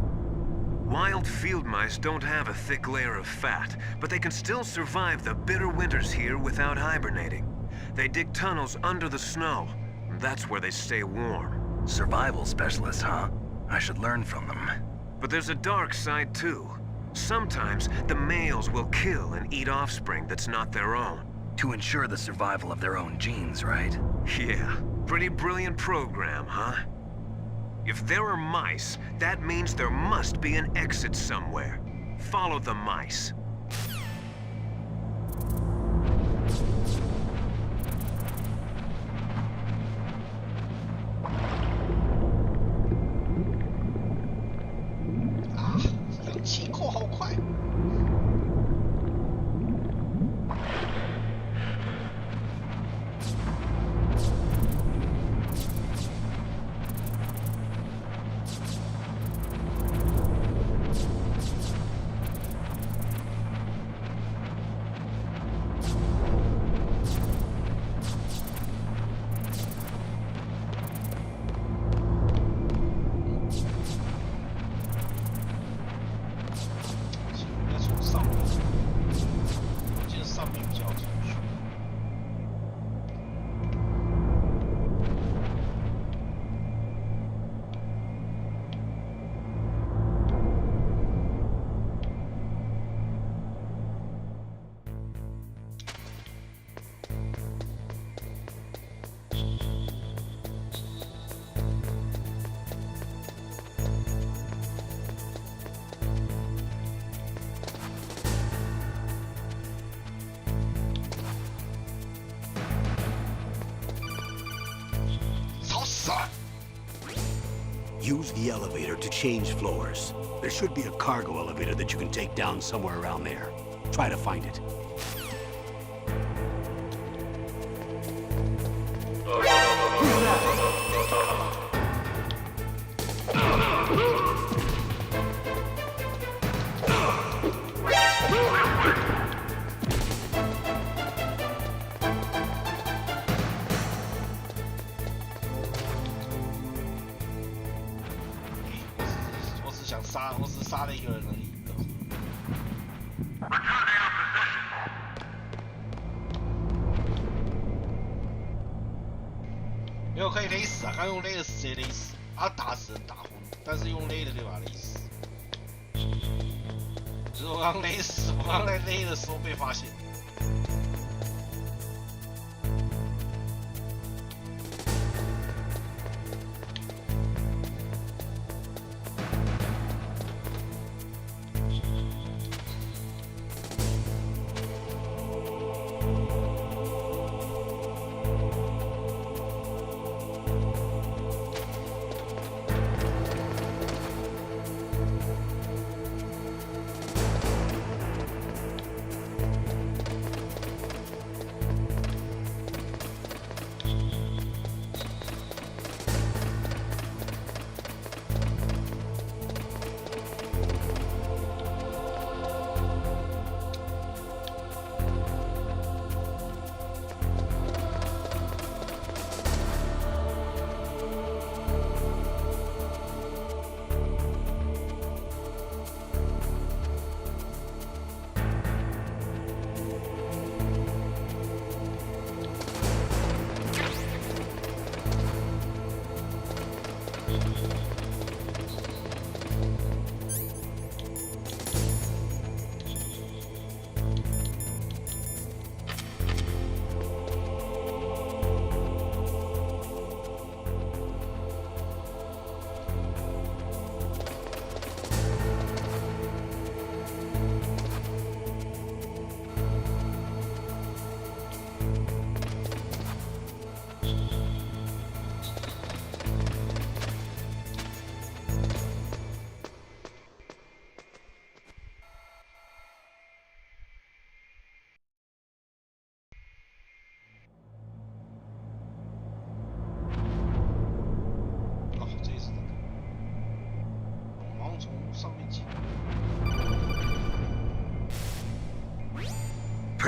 Wild field mice don't have a thick layer of fat, but they can still survive the bitter winters here without hibernating. They dig tunnels under the snow. That's where they stay warm. Survival specialists, huh? I should learn from them. But there's a dark side too. Sometimes the males will kill and eat offspring that's not their own. To ensure the survival of their own genes, right? Yeah, pretty brilliant program, huh? If there are mice, that means there must be an exit somewhere. Follow the mice. Use the elevator to change floors. There should be a cargo elevator that you can take down somewhere around there. Try to find it.我只杀了一个人而已。没有可以勒死啊！刚用勒的直接勒死，啊打死人打昏，但是用勒的可以把他勒死。只是我刚勒死，我刚在勒的时候被发现。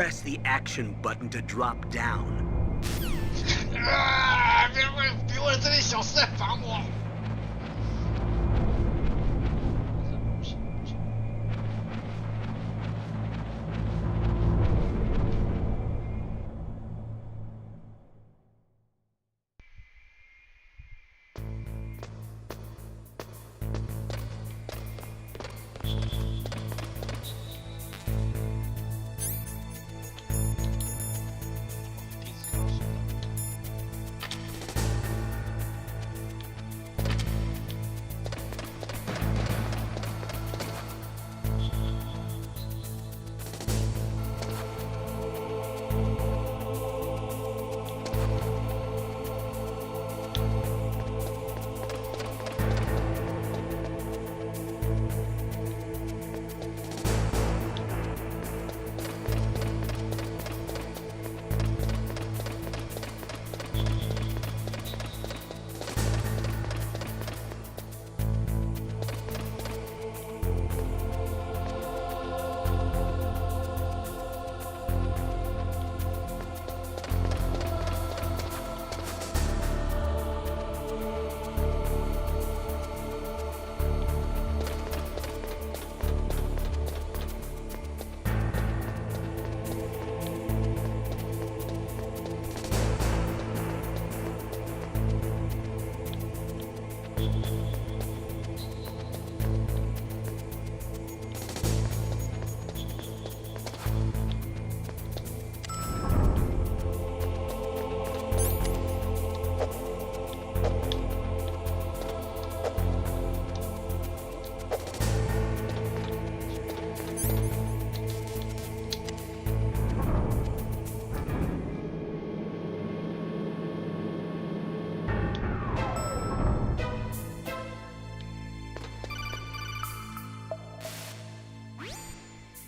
press the action button to drop down. 啊！别为了这点小事来烦我。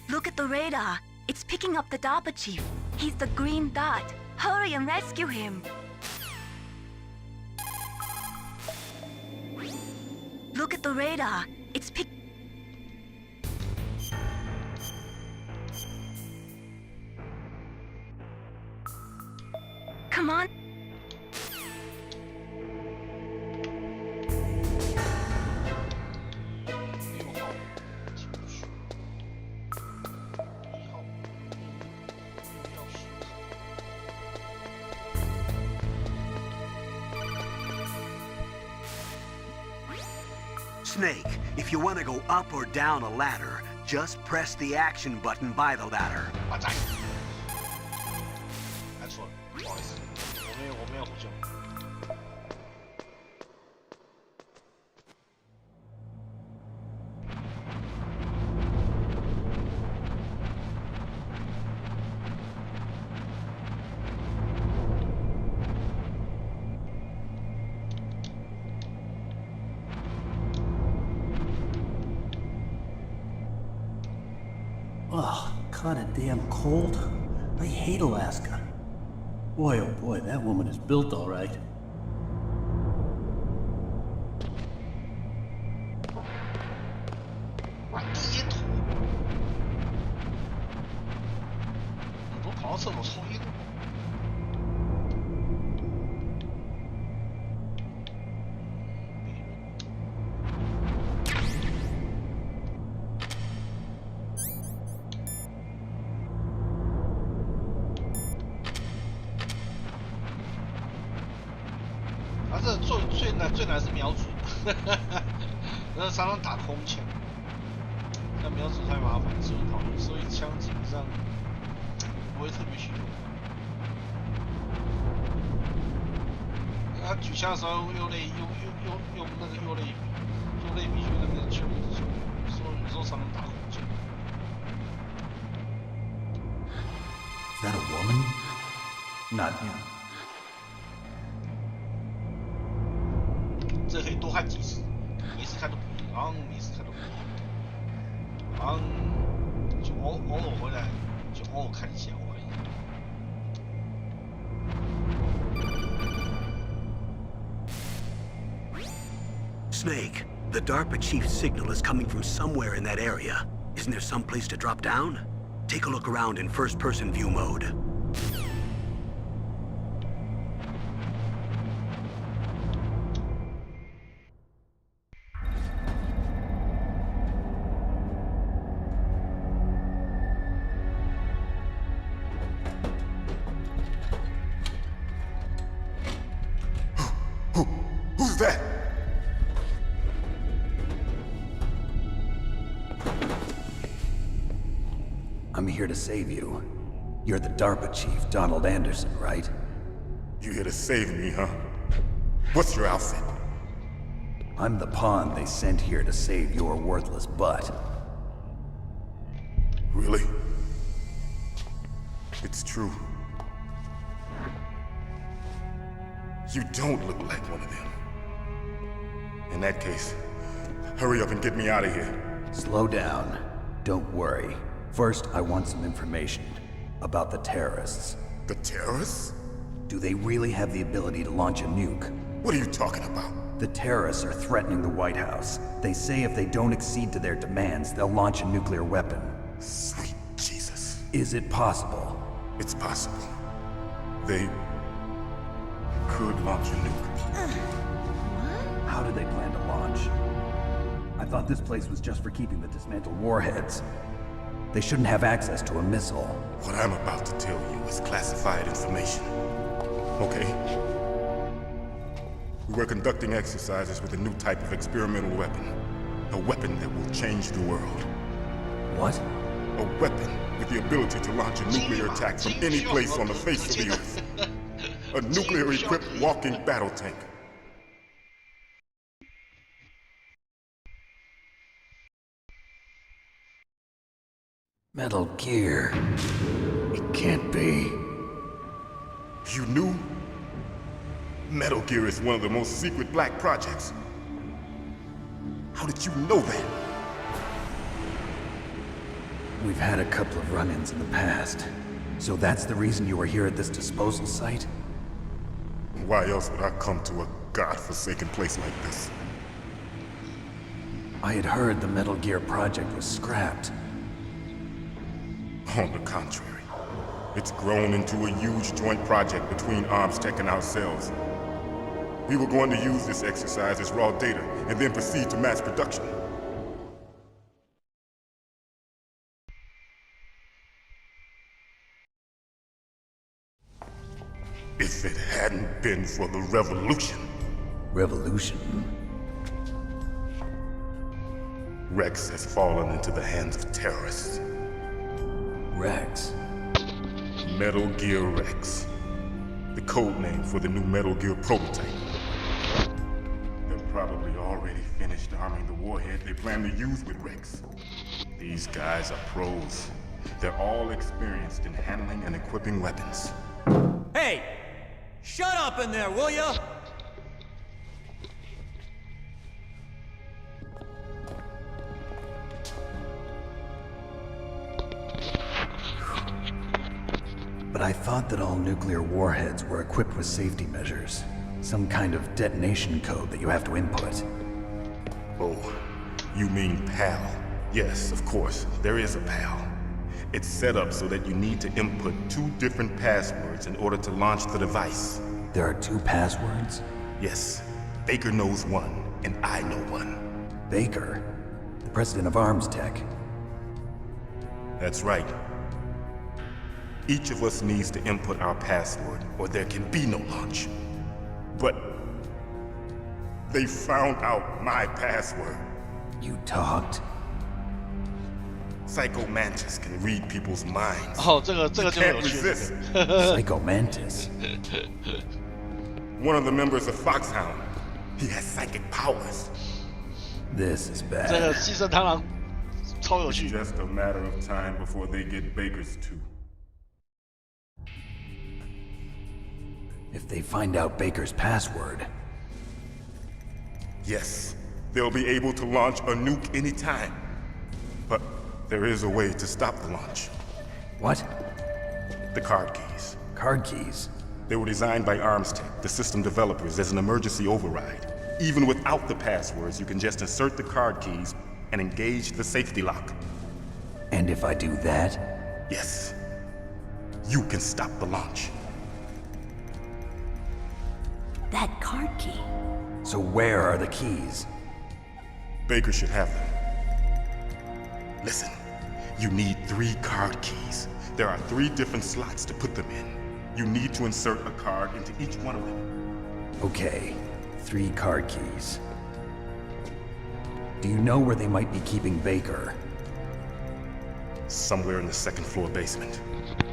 Look at the radar. It's picking up the DARPA chief. He's the green dot. Hurry and rescue him. Look at the radar. It's pick... Come on. Snake, if you want to go up or down a ladder, just press the action button by the ladder. 我在。按错了，不好意思，我没有呼救。Ugh, kinda damn cold. I hate Alaska. Boy, oh boy, that woman is built all right. 玩地烟土，你不跑到厕所抽烟？反正最难是瞄准，然后常常打空枪。 但瞄准太麻烦，所以讨厌，所以枪基本上不会特别去用。他举枪的时候用那个右类比去那个球，所以有时候常常打空枪。Is that a woman? Not him. 这可以多看几次，每次看都不一样，每次看都不一样。 好像就偶尔回来，就偶尔看一下而已。Snake, the DARPA chief's signal is coming from somewhere in that area. Isn't there some place to drop down? Take a look around in first-person view mode. Who's that? I'm here to save you. You're the DARPA chief, Donald Anderson, right? You here to save me, huh? What's your outfit? I'm the pawn they sent here to save your worthless butt. Really? It's true. You don't look like one of them. In that case, hurry up and get me out of here. Slow down. Don't worry. First, I want some information about the terrorists. The terrorists? Do they really have the ability to launch a nuke? What are you talking about? The terrorists are threatening the White House. They say if they don't accede to their demands, they'll launch a nuclear weapon. Sweet Jesus. Is it possible? It's possible. They could launch a nuke. How do they plan to launch? I thought this place was just for keeping the dismantled warheads. They shouldn't have access to a missile. What I'm about to tell you is classified information. Okay? We were conducting exercises with a new type of experimental weapon. A weapon that will change the world. What? A weapon with the ability to launch a nuclear attack from any place on the face of the earth. A nuclear-equipped walking battle tank. Metal Gear. It can't be. You knew? Metal Gear is one of the most secret black projects. How did you know that? We've had a couple of run-ins in the past. So that's the reason you were here at this disposal site? Why else would I come to a godforsaken place like this? I had heard the Metal Gear project was scrapped. On the contrary, it's grown into a huge joint project between ArmsTech and ourselves. We were going to use this exercise as raw data and then proceed to mass production. If it hadn't been for the revolution. Revolution? Rex has fallen into the hands of terrorists. Rex? Metal Gear Rex. The code name for the new Metal Gear prototype. They're probably already finished arming the warhead they plan to use with Rex. These guys are pros. They're all experienced in handling and equipping weapons. Hey! Shut up in there, will ya? But I thought that all nuclear warheads were equipped with safety measures. Some kind of detonation code that you have to input. Oh, you mean PAL? Yes, of course, there is a PAL. It's set up so that you need to input 2 different passwords in order to launch the device. There are 2 passwords? Yes, Baker knows one, and I know one. Baker? The president of ArmsTech? That's right. Each of us needs to input our password, or there can be no launch. But they found out my password. You talked? Psycho Mantis can read people's minds. 哦，这个就有 Can't 趣。 resist. Psycho Mantis? One of the members of Foxhound. He has psychic powers. This is 这个 bad. 寄生螳螂超有 It's 趣。 just a matter of time before they get Baker's too. If they find out Baker's password... Yes, they'll be able to launch a nuke anytime. But there is a way to stop the launch. What? The card keys. Card keys? They were designed by ArmsTech, the system developers, as an emergency override. Even without the passwords, you can just insert the card keys and engage the safety lock. And if I do that? Yes. You can stop the launch. That card key. So where are the keys? Baker should have them. Listen, you need 3 card keys. There are 3 different slots to put them in. You need to insert a card into each one of them. Okay, 3 card keys. Do you know where they might be keeping Baker? Somewhere in the 2nd floor basement.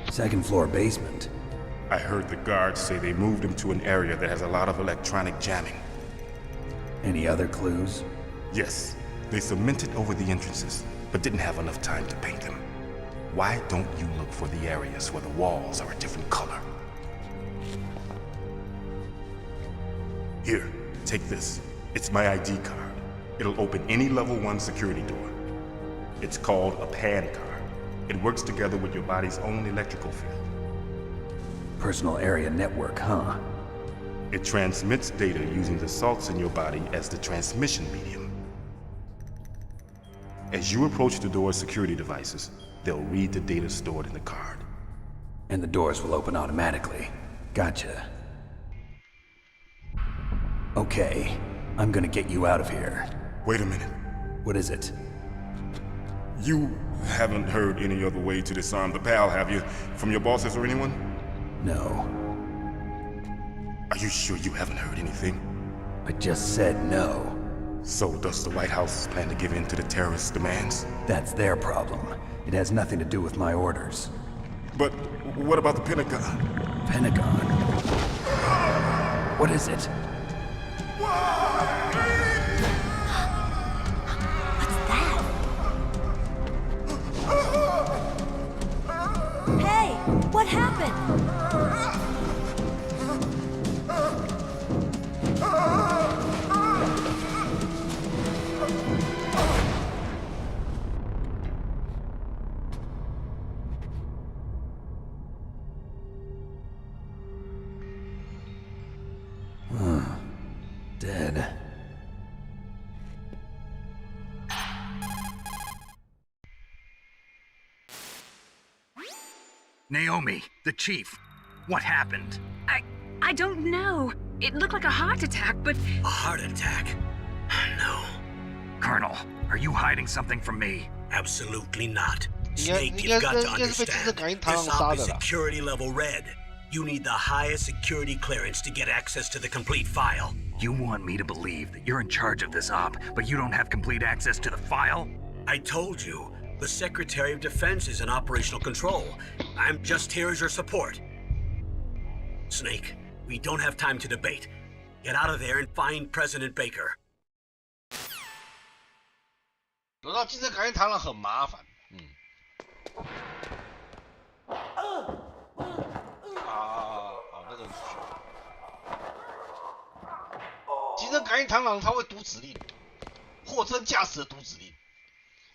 2nd floor basement? I heard the guards say they moved him to an area that has a lot of electronic jamming. Any other clues? Yes, they cemented over the entrances, but didn't have enough time to paint them. Why don't you look for the areas where the walls are a different color? Here, take this. It's my ID card. It'll open any level 1 security door. It's called a PAN card. It works together with your body's own electrical field. Personal area network, huh? It transmits data using the salts in your body as the transmission medium. As you approach the door's security devices, they'll read the data stored in the card. And the doors will open automatically. Gotcha. Okay, I'm gonna get you out of here. Wait a minute. What is it? You haven't heard any other way to disarm the PAL, have you? From your bosses or anyone? No. Are you sure you haven't heard anything? I just said no. So does the White House plan to give in to the terrorists' demands? That's their problem. It has nothing to do with my orders. But what about the Pentagon? Pentagon? What is it? Hey, what happened? Dead. Naomi, the chief. What happened? I don't know. It looked like a heart attack, but... A heart attack? No, Colonel, are you hiding something from me? absolutely not. Snake, Snake, you've you've got got to to understand, understand. this This op op is is security level red. You need the highest security clearance to get access to the complete file. You want me to believe that you're in charge of this op, but you don't have complete access to the file? I told you, the Secretary of Defense is in operational control. I'm just here as your support. Snake, we don't have time to debate. Get out of there and find President Baker. 躲到精神感应堂了很麻烦。那个精神感应螳螂它会读指令，货真价实的读指令。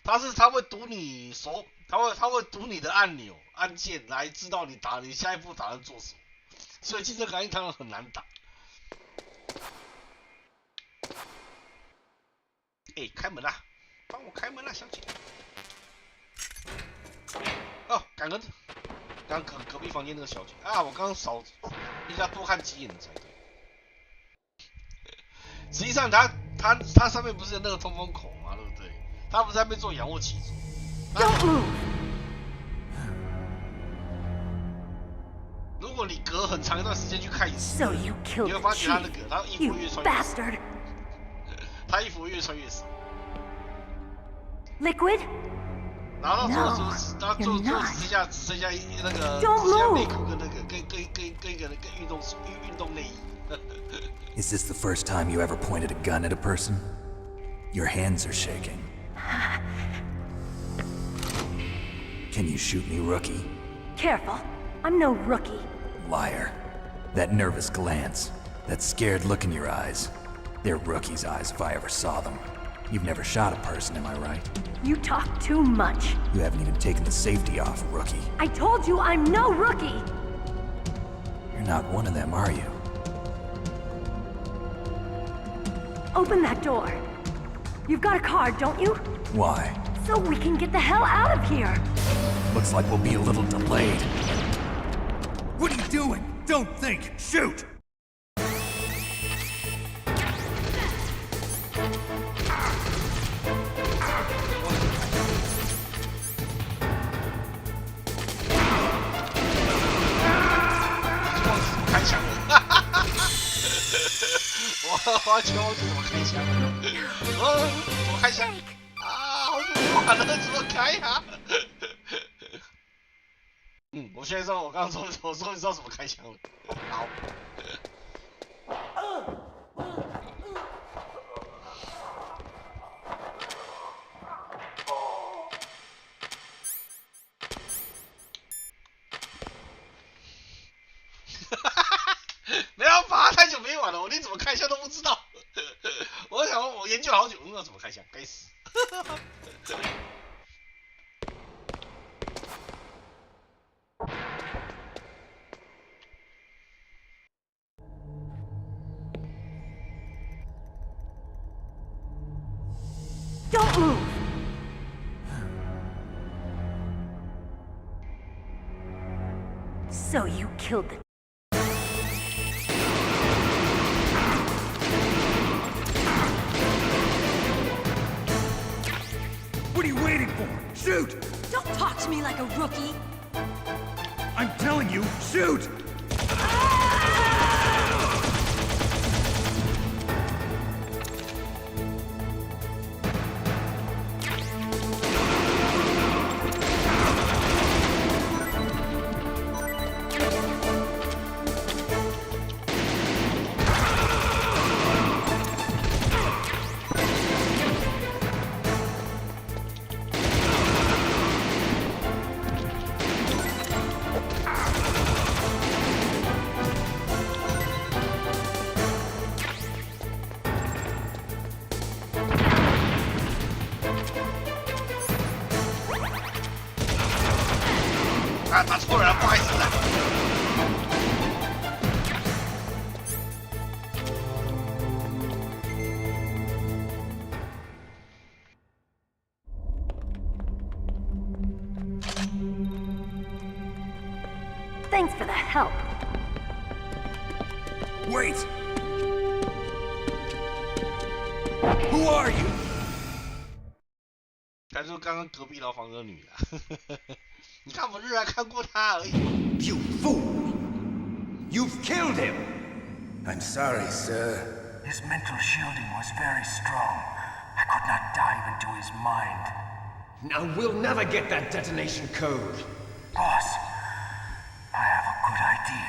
它会读你手，它会读你的按钮按键来知道你下一步打算做什么，所以精神感应螳螂很难打。哎，开门啦！帮我开门啦，小姐。哦，感恩。刚隔壁房间那个小姐啊，我刚刚少应该多看几眼才对。实际上它上面不是有那个通风口吗？对不对？它不是在那边做仰卧起坐。如果你隔很长一段时间去看影视，你会发觉他衣服越穿越少。他衣服越穿越少。Liquid? 然后到最后只剩下那个内裤跟那个跟一个运动内衣。Is this the first time you ever pointed a gun at a person? Your hands are shaking. Can you shoot me, rookie? Careful. I'm no rookie. Liar. That nervous glance, that scared look in your eyes. They're rookie's eyes if I ever saw them. You've never shot a person, am I right? You talk too much. You haven't even taken the safety off, rookie. I told you I'm no rookie! You're not one of them, are you? Open that door. You've got a card, don't you? Why? So we can get the hell out of here! Looks like we'll be a little delayed. What are you doing? Don't think! Shoot!我要求我怎么开枪？怎么开枪？啊，好不管了，怎么开啊？我现在知道我刚刚说，我终于知道怎么开枪了。好。没办法，太久没玩了，我连怎么开枪都不知道。我想我研究好久，不知道怎么开枪，该死。Don't move! So you killed the... What are you waiting for? Shoot! Don't talk to me like a rookie! I'm telling you, shoot!打错人了，不好意思啊。Thanks for the help. Wait! Who are you? 他说刚刚隔壁牢房的女啊。你看我日然看过他而已。You fool! You've killed him! I'm sorry, sir. His mental shielding was very strong. I could not dive into his mind. Now we'll never get that detonation code. Boss, I have a good idea.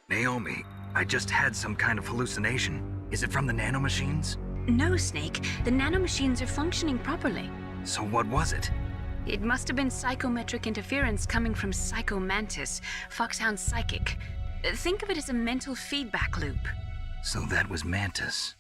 Naomi, I just had some kind of hallucination. Is it from the nanomachines? No, Snake. The nanomachines are functioning properly. So what was it? It must have been psychometric interference coming from Psycho Mantis, Foxhound's psychic. Think of it as a mental feedback loop. So that was Mantis.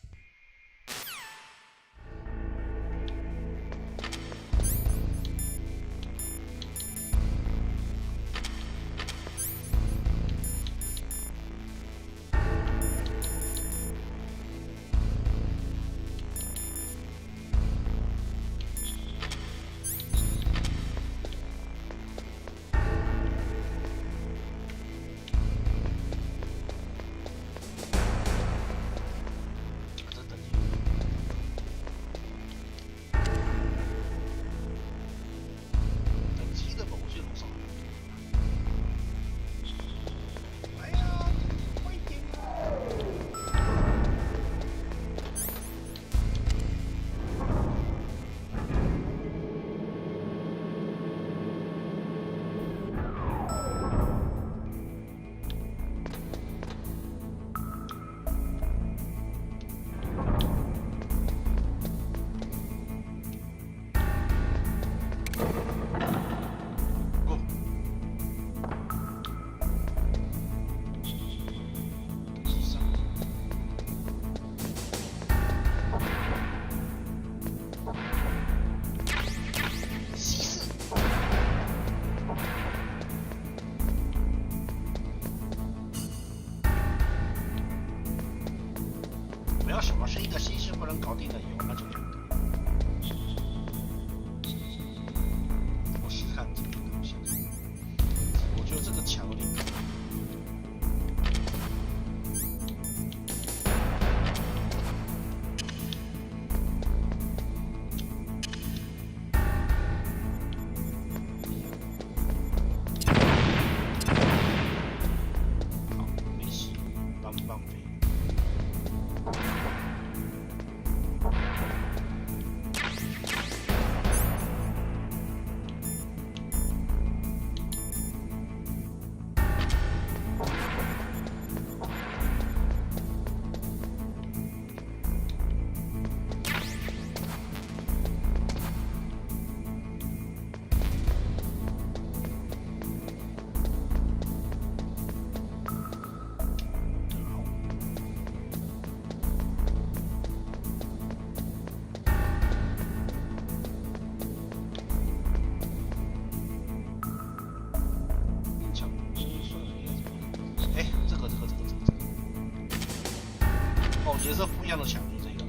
一样的强，就这个。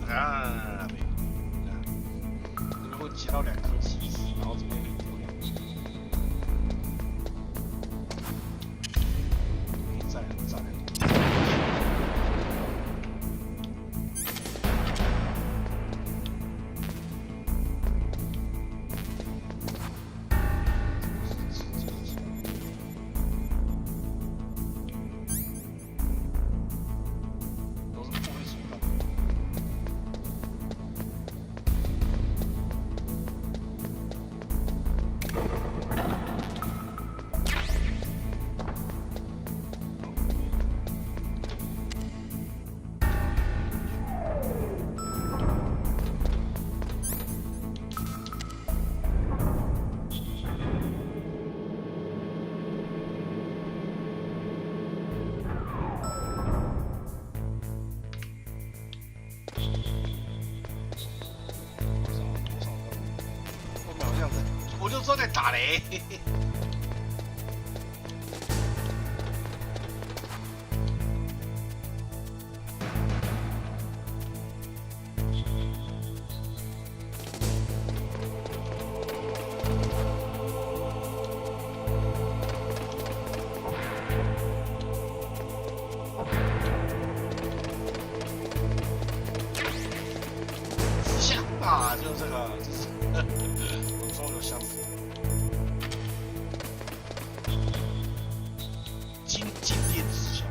啊，没有，你们会接到2颗棋子，然后这边多2颗。再来。都是不会输的。我就知道在打雷。像啊，就这个，就是我终于有相似。经典之效。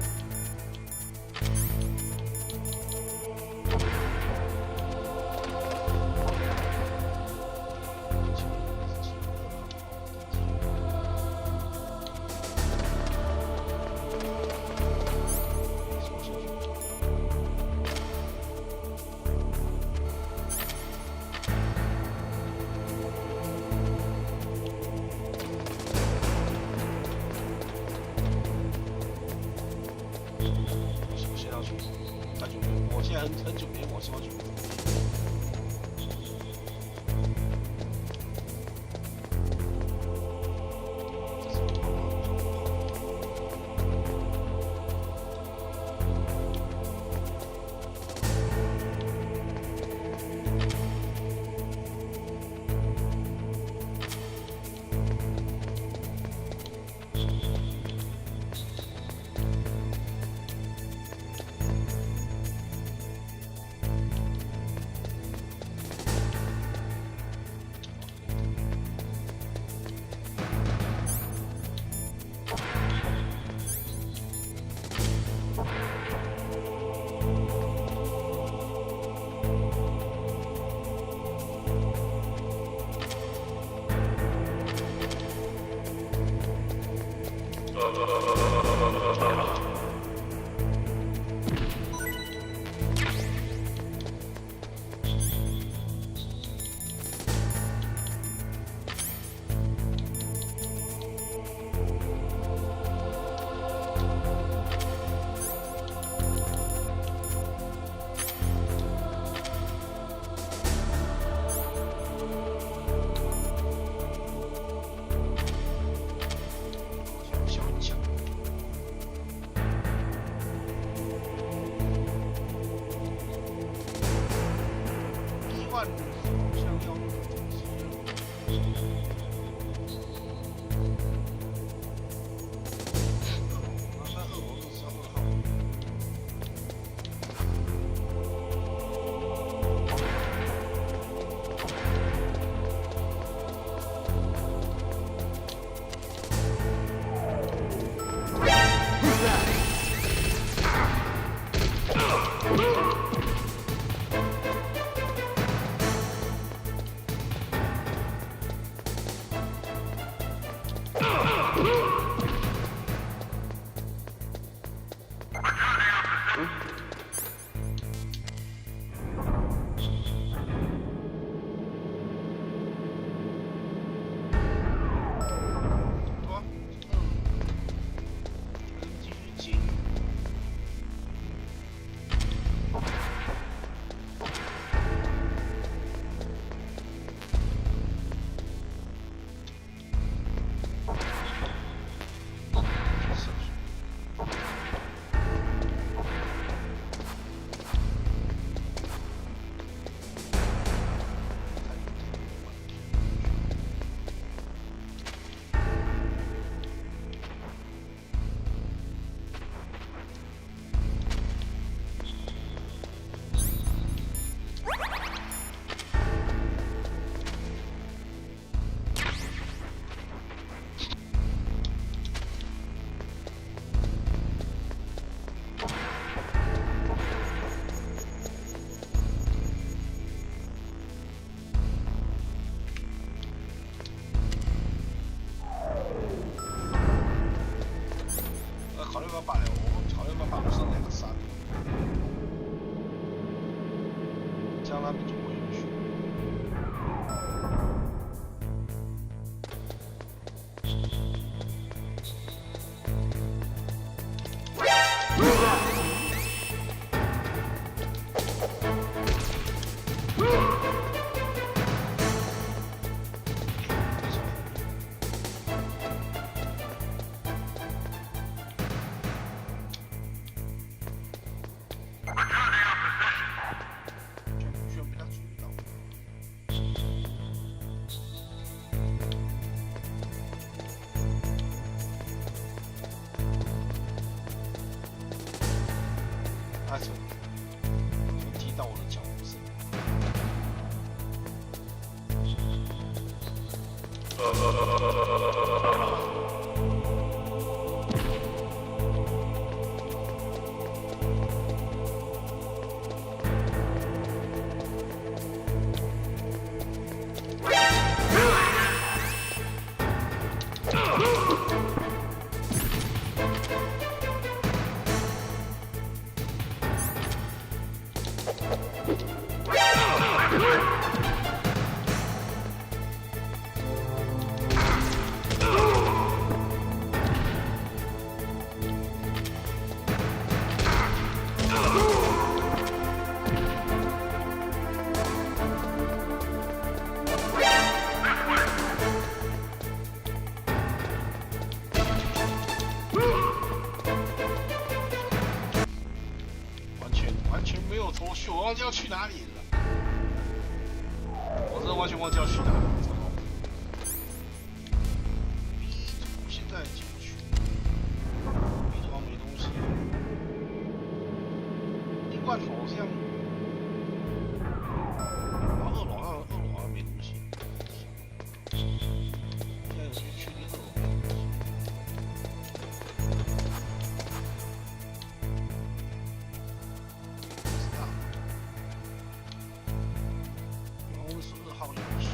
我现在很久没往上去。要把我好像要把楼上2个删了，这样他们就不会有去。踢到我的脚步声。完全没有头绪，我忘记要去哪里了。我真的完全忘记要去哪里了。B 图现在进不去，B 图好像没东西。另外好像，然后二楼好像没东西。现在有没有确定2楼没东西？然后是2号钥匙。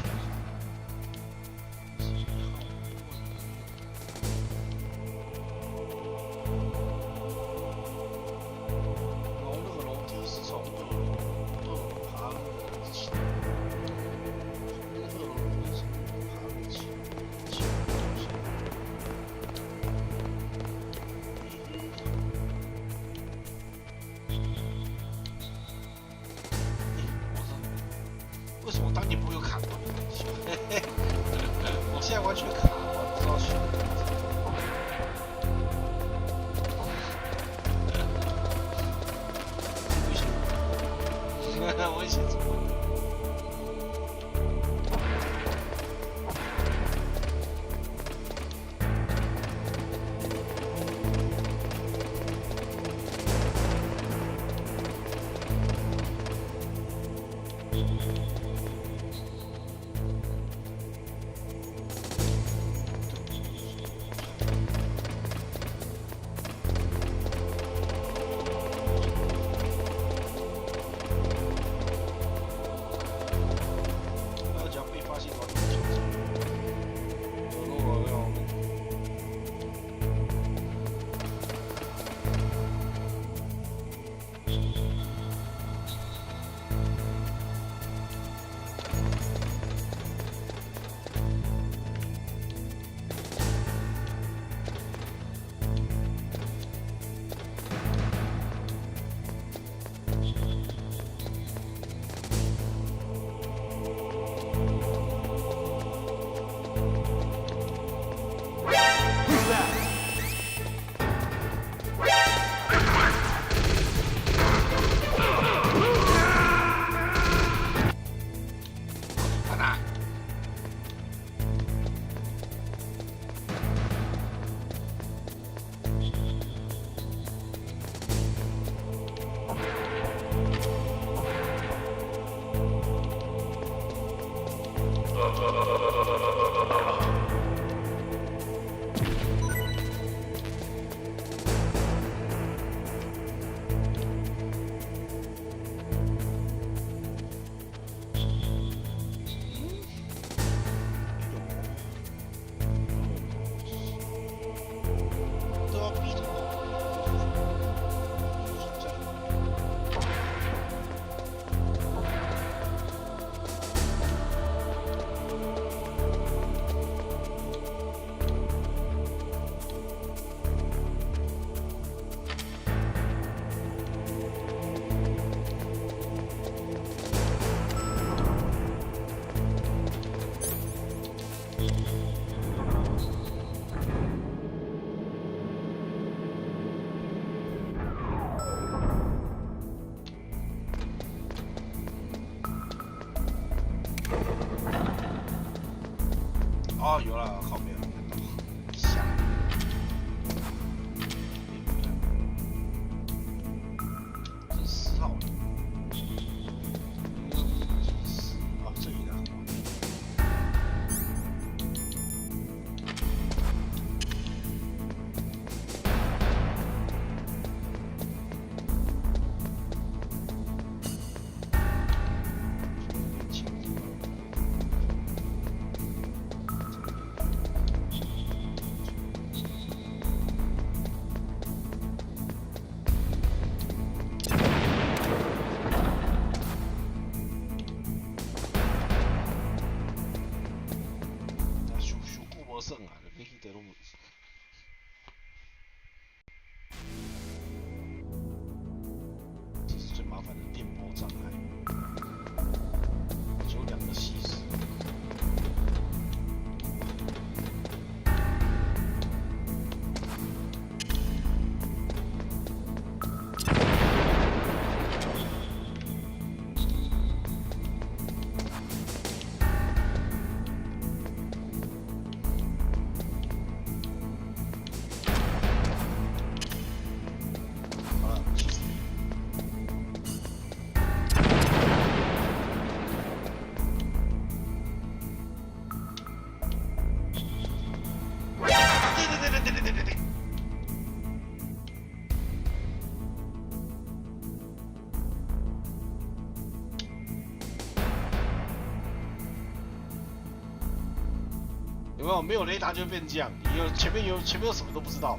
没有雷达就会变这样，前面有什么都不知道，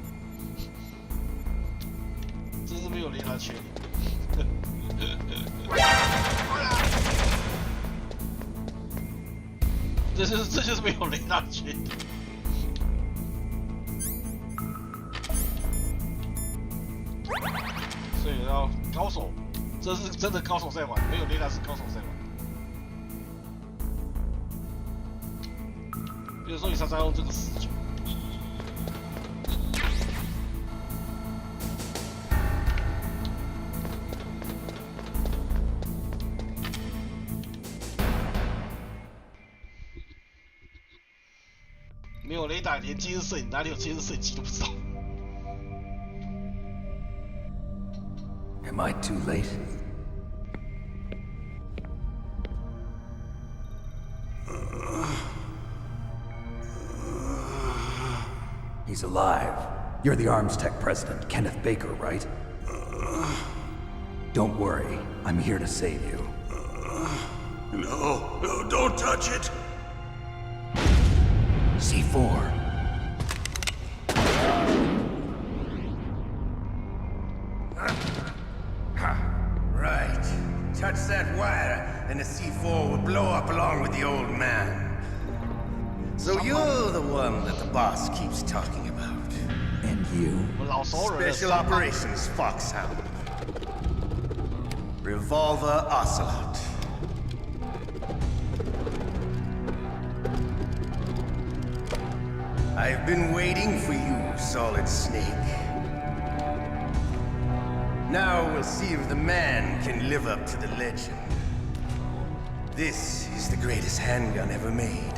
真是没有雷达缺点。这就是没有雷达的缺点。所以要高手，这是真的高手在玩，没有雷达是高手在玩。比如说你常常用这个视角。没有雷达，连监视摄影哪里有监视摄影机都不知道。Am I too late? He's alive. You're the Arms Tech president, Kenneth Baker, right? Don't worry. I'm here to save you. No, don't touch it! C4. Right. Touch that wire, and the C4 will blow up along with the old man. So you're the one that the boss keeps talking about. And you? Special Operations Foxhound. Revolver Ocelot. I've been waiting for you, Solid Snake. Now we'll see if the man can live up to the legend. This is the greatest handgun ever made.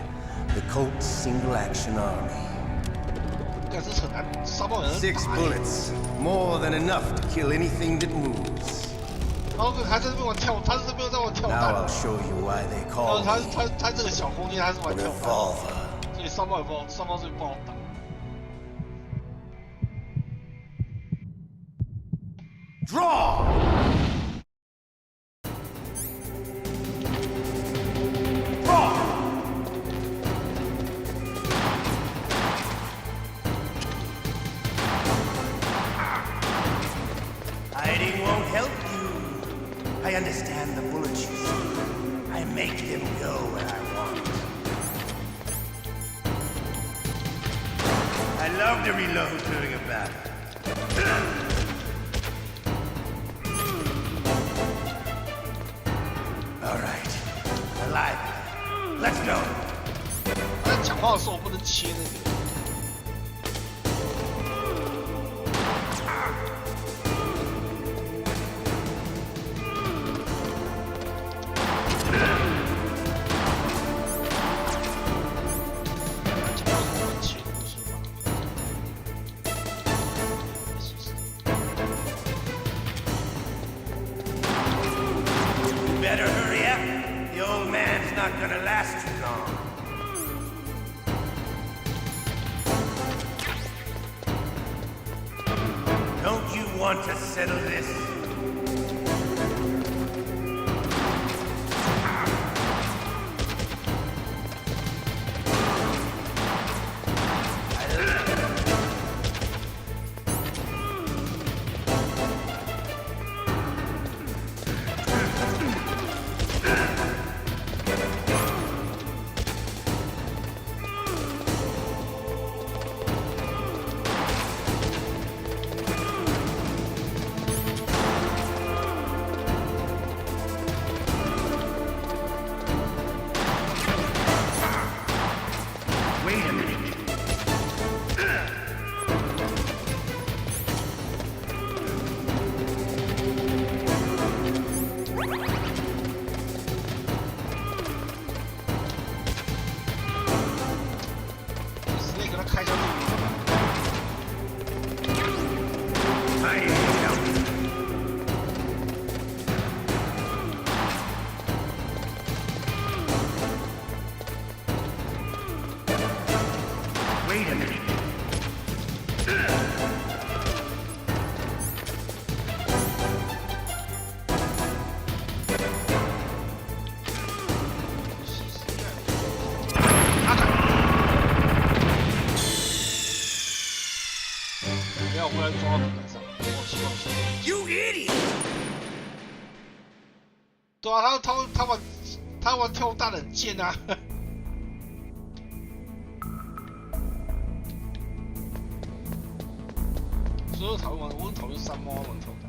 The Colt Single Action Army. 6 bullets, more than enough to kill anything that moves. Now I'll show you why they call me Revolver. 所以上包最不好打。Draw! Hiding won't help you. I understand the bullets you see. I make them go where I want. I love to reload during a battle. All right, alive. Let's go. 他讲话的时候我不能切那个。Better hurry up. The old man's not gonna last too long. Don't you want to settle this? Wait a minute. Snake 给他开枪就赢了。Wait a minute. 没有，我要抓到地板上，抱歉。You idiot！ 对啊，他玩跳弹很贱啊。所以我很讨厌山猫玩跳弹。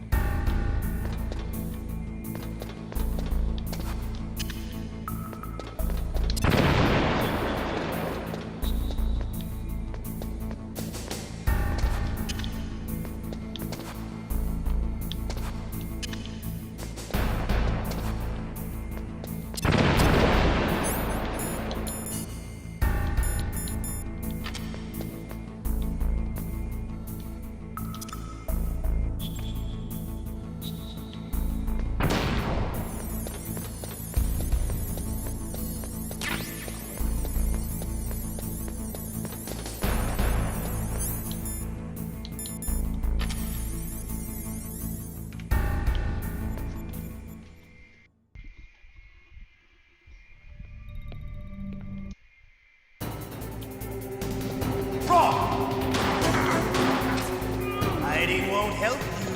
Hiding won't help you.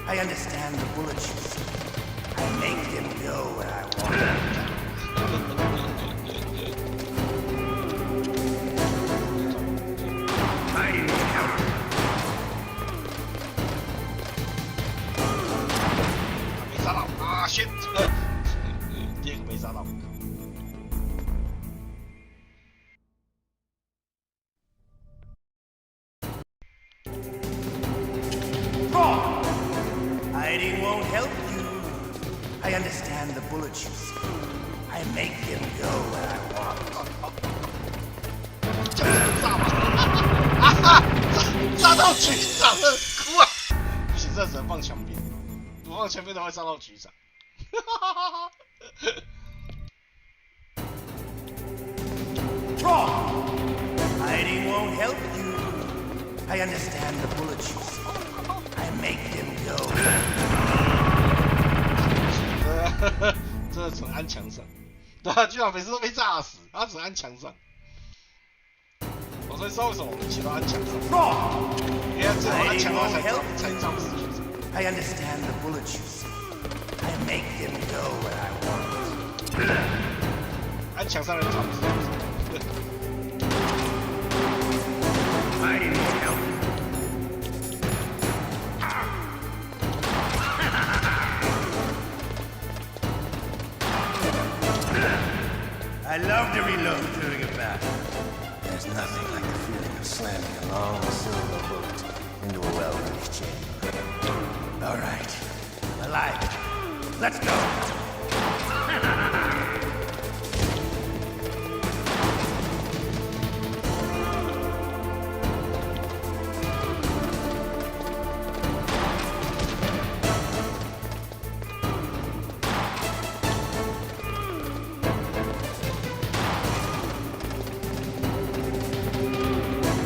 I understand the bullets you see. I make them go where I want them. Hiding won't help you. 没杀到啊！先第二个没杀到。Hiding won't help you. I understand the bullets you see. I make them go where I want. 炸嘛！啊哈！炸到局长了，哭啊！不行，这只能放墙边，不放墙边的会炸到局长。Hiding won't help you. I understand the bullets you see. I make them go. 这只能按墙上，对啊，局长每次都被炸死，他只能按墙上。我所以知道为什么我们一起都按墙上，因为只有按墙上才炸不死局长。I understand the bullets you see. I make them go where I want. 按墙上的炸不死局长。Hiding won't help you. I love to reload during a battle. There's nothing like the feeling of slamming a long silver bullet into a well-finished chamber. All right, alive. Let's go.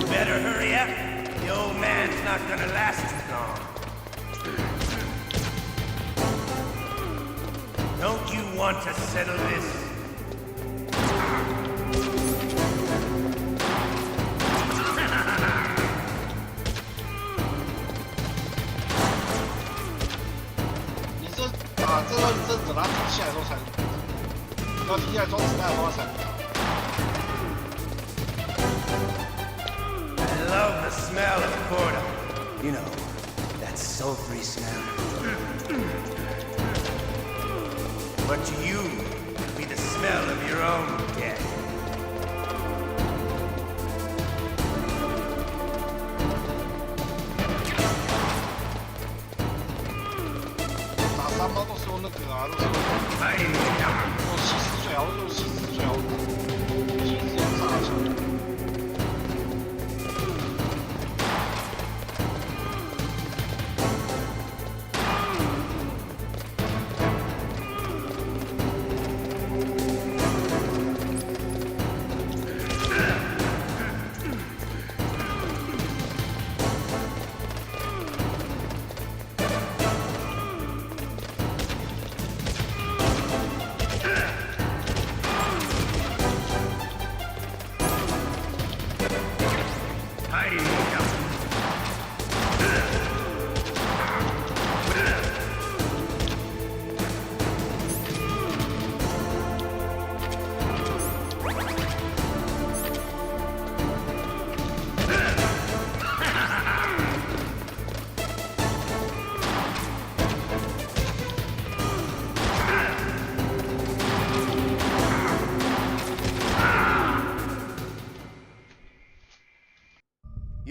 Better hurry up. The old man's not gonna last too long. Don't you want to settle this?你这打这个，你这等他停下来的时候才能，要停下来装子弹的话才能打。I love the smell of corda. You know, that sulfury smell. But to you, it'll be the smell of your own death. 打三包都是用那个啊，都是用西施最好，用西施最好打，西施用炸枪。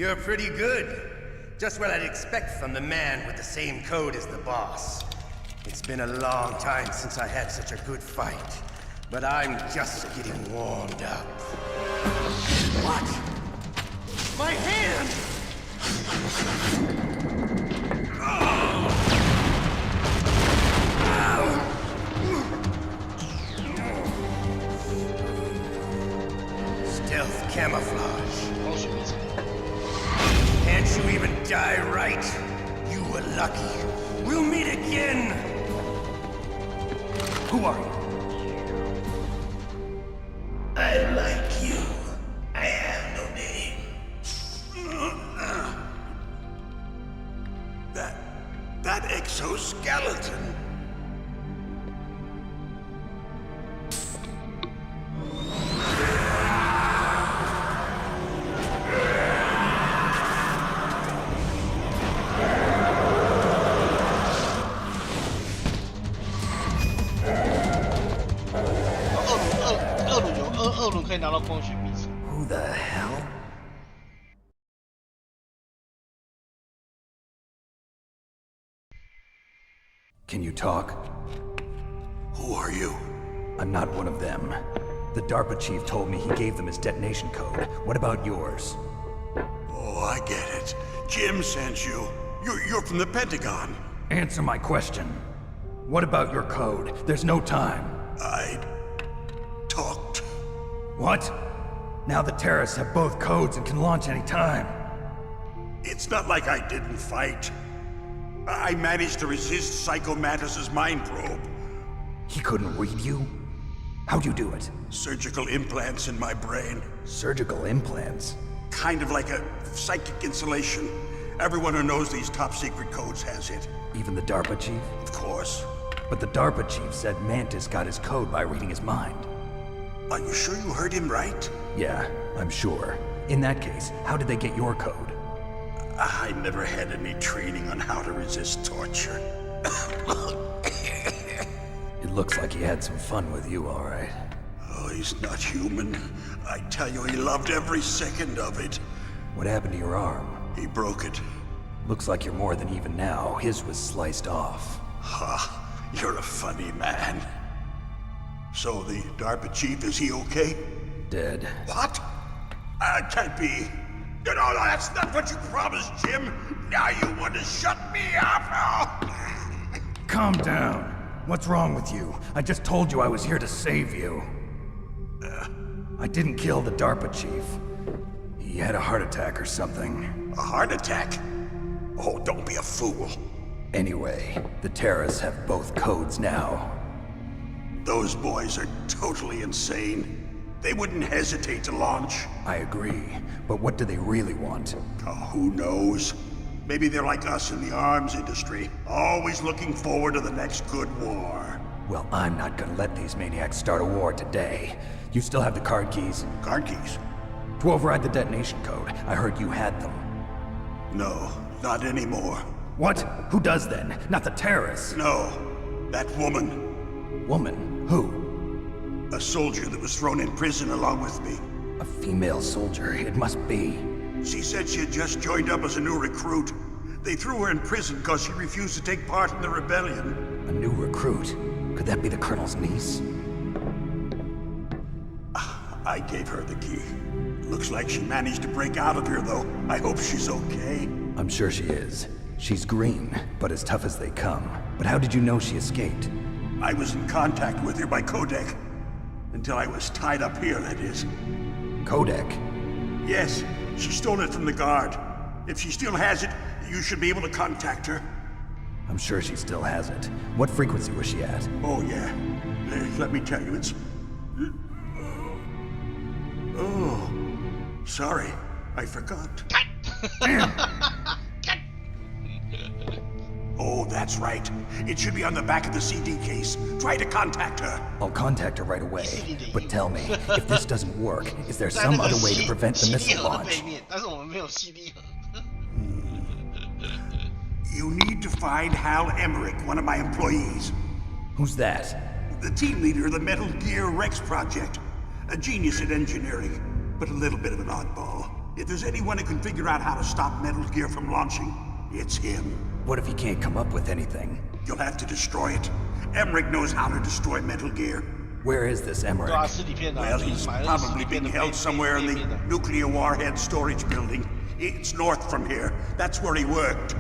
You're pretty good. Just what I'd expect from the man with the same code as the boss. It's been a long time since I had such a good fight, but I'm just getting warmed up. What? My hand! Stealth camouflage. Can't you even die right? You were lucky. We'll meet again! Who are you? I like you. I have no name. That exoskeleton. Who the hell? Can you talk? Who are you? I'm not one of them. The DARPA chief told me he gave them his detonation code. What about yours? Oh, I get it. Jim sent you. You're from the Pentagon. Answer my question. What about your code? There's no time. I talked. What? Now the terrorists have both codes and can launch any time. It's not like I didn't fight. I managed to resist Psycho Mantis's mind probe. He couldn't read you? How'd you do it? Surgical implants in my brain. Surgical implants? Kind of like a psychic insulation. Everyone who knows these top secret codes has it. Even the DARPA chief? Of course. But the DARPA chief said Mantis got his code by reading his mind. Are you sure you heard him right? Yeah, I'm sure. In that case, how did they get your code? I never had any training on how to resist torture. It looks like he had some fun with you, all right. Oh, he's not human. I tell you, he loved every second of it. What happened to your arm? He broke it. Looks like you're more than even now. His was sliced off. Ha, you're a funny man. So the DARPA chief, is he okay? Dead. What? Can't be. No, that's not what you promised, Jim. Now you want to shut me up? Calm down. What's wrong with you? I just told you I was here to save you. I didn't kill the DARPA chief. He had a heart attack or something. A heart attack? Oh, don't be a fool. Anyway, the terrorists have both codes now. Those boys are totally insane. They wouldn't hesitate to launch. I agree, but what do they really want? Oh, who knows? Maybe they're like us in the arms industry, always looking forward to the next good war. Well, I'm not gonna let these maniacs start a war today. You still have the card keys? Card keys? To override the detonation code. I heard you had them. No, not anymore. What? Who does then? Not the terrorists? No, that woman. Woman? Who? A soldier that was thrown in prison along with me. A female soldier, it must be. She said she had just joined up as a new recruit. They threw her in prison because she refused to take part in the rebellion. A new recruit? Could that be the Colonel's niece? I gave her the key. Looks like she managed to break out of here, though. I hope she's okay. I'm sure she is. She's green, but as tough as they come. But how did you know she escaped? I was in contact with her by codec. Until I was tied up here, that is. Codec? Yes, she stole it from the guard. If she still has it, you should be able to contact her. I'm sure she still has it. What frequency was she at? Oh, yeah. Let me tell you, it's... Oh, sorry. I forgot. Oh, that's right. It should be on the back of the CD case. Try to contact her. I'll contact her right away. But tell me, if this doesn't work, is there some other way to prevent the missile launch? You need to find Hal Emmerich, one of my employees. Who's that? The team leader of the Metal Gear Rex project. A genius at engineering, but a little bit of an oddball. If there's anyone who can figure out how to stop Metal Gear from launching, it's him. What if he can't come up with anything? You'll have to destroy it. Emmerich knows how to destroy Metal Gear. Where is this Emmerich? Well, he's probably being held somewhere in the nuclear warhead storage building. It's north from here. That's where he worked.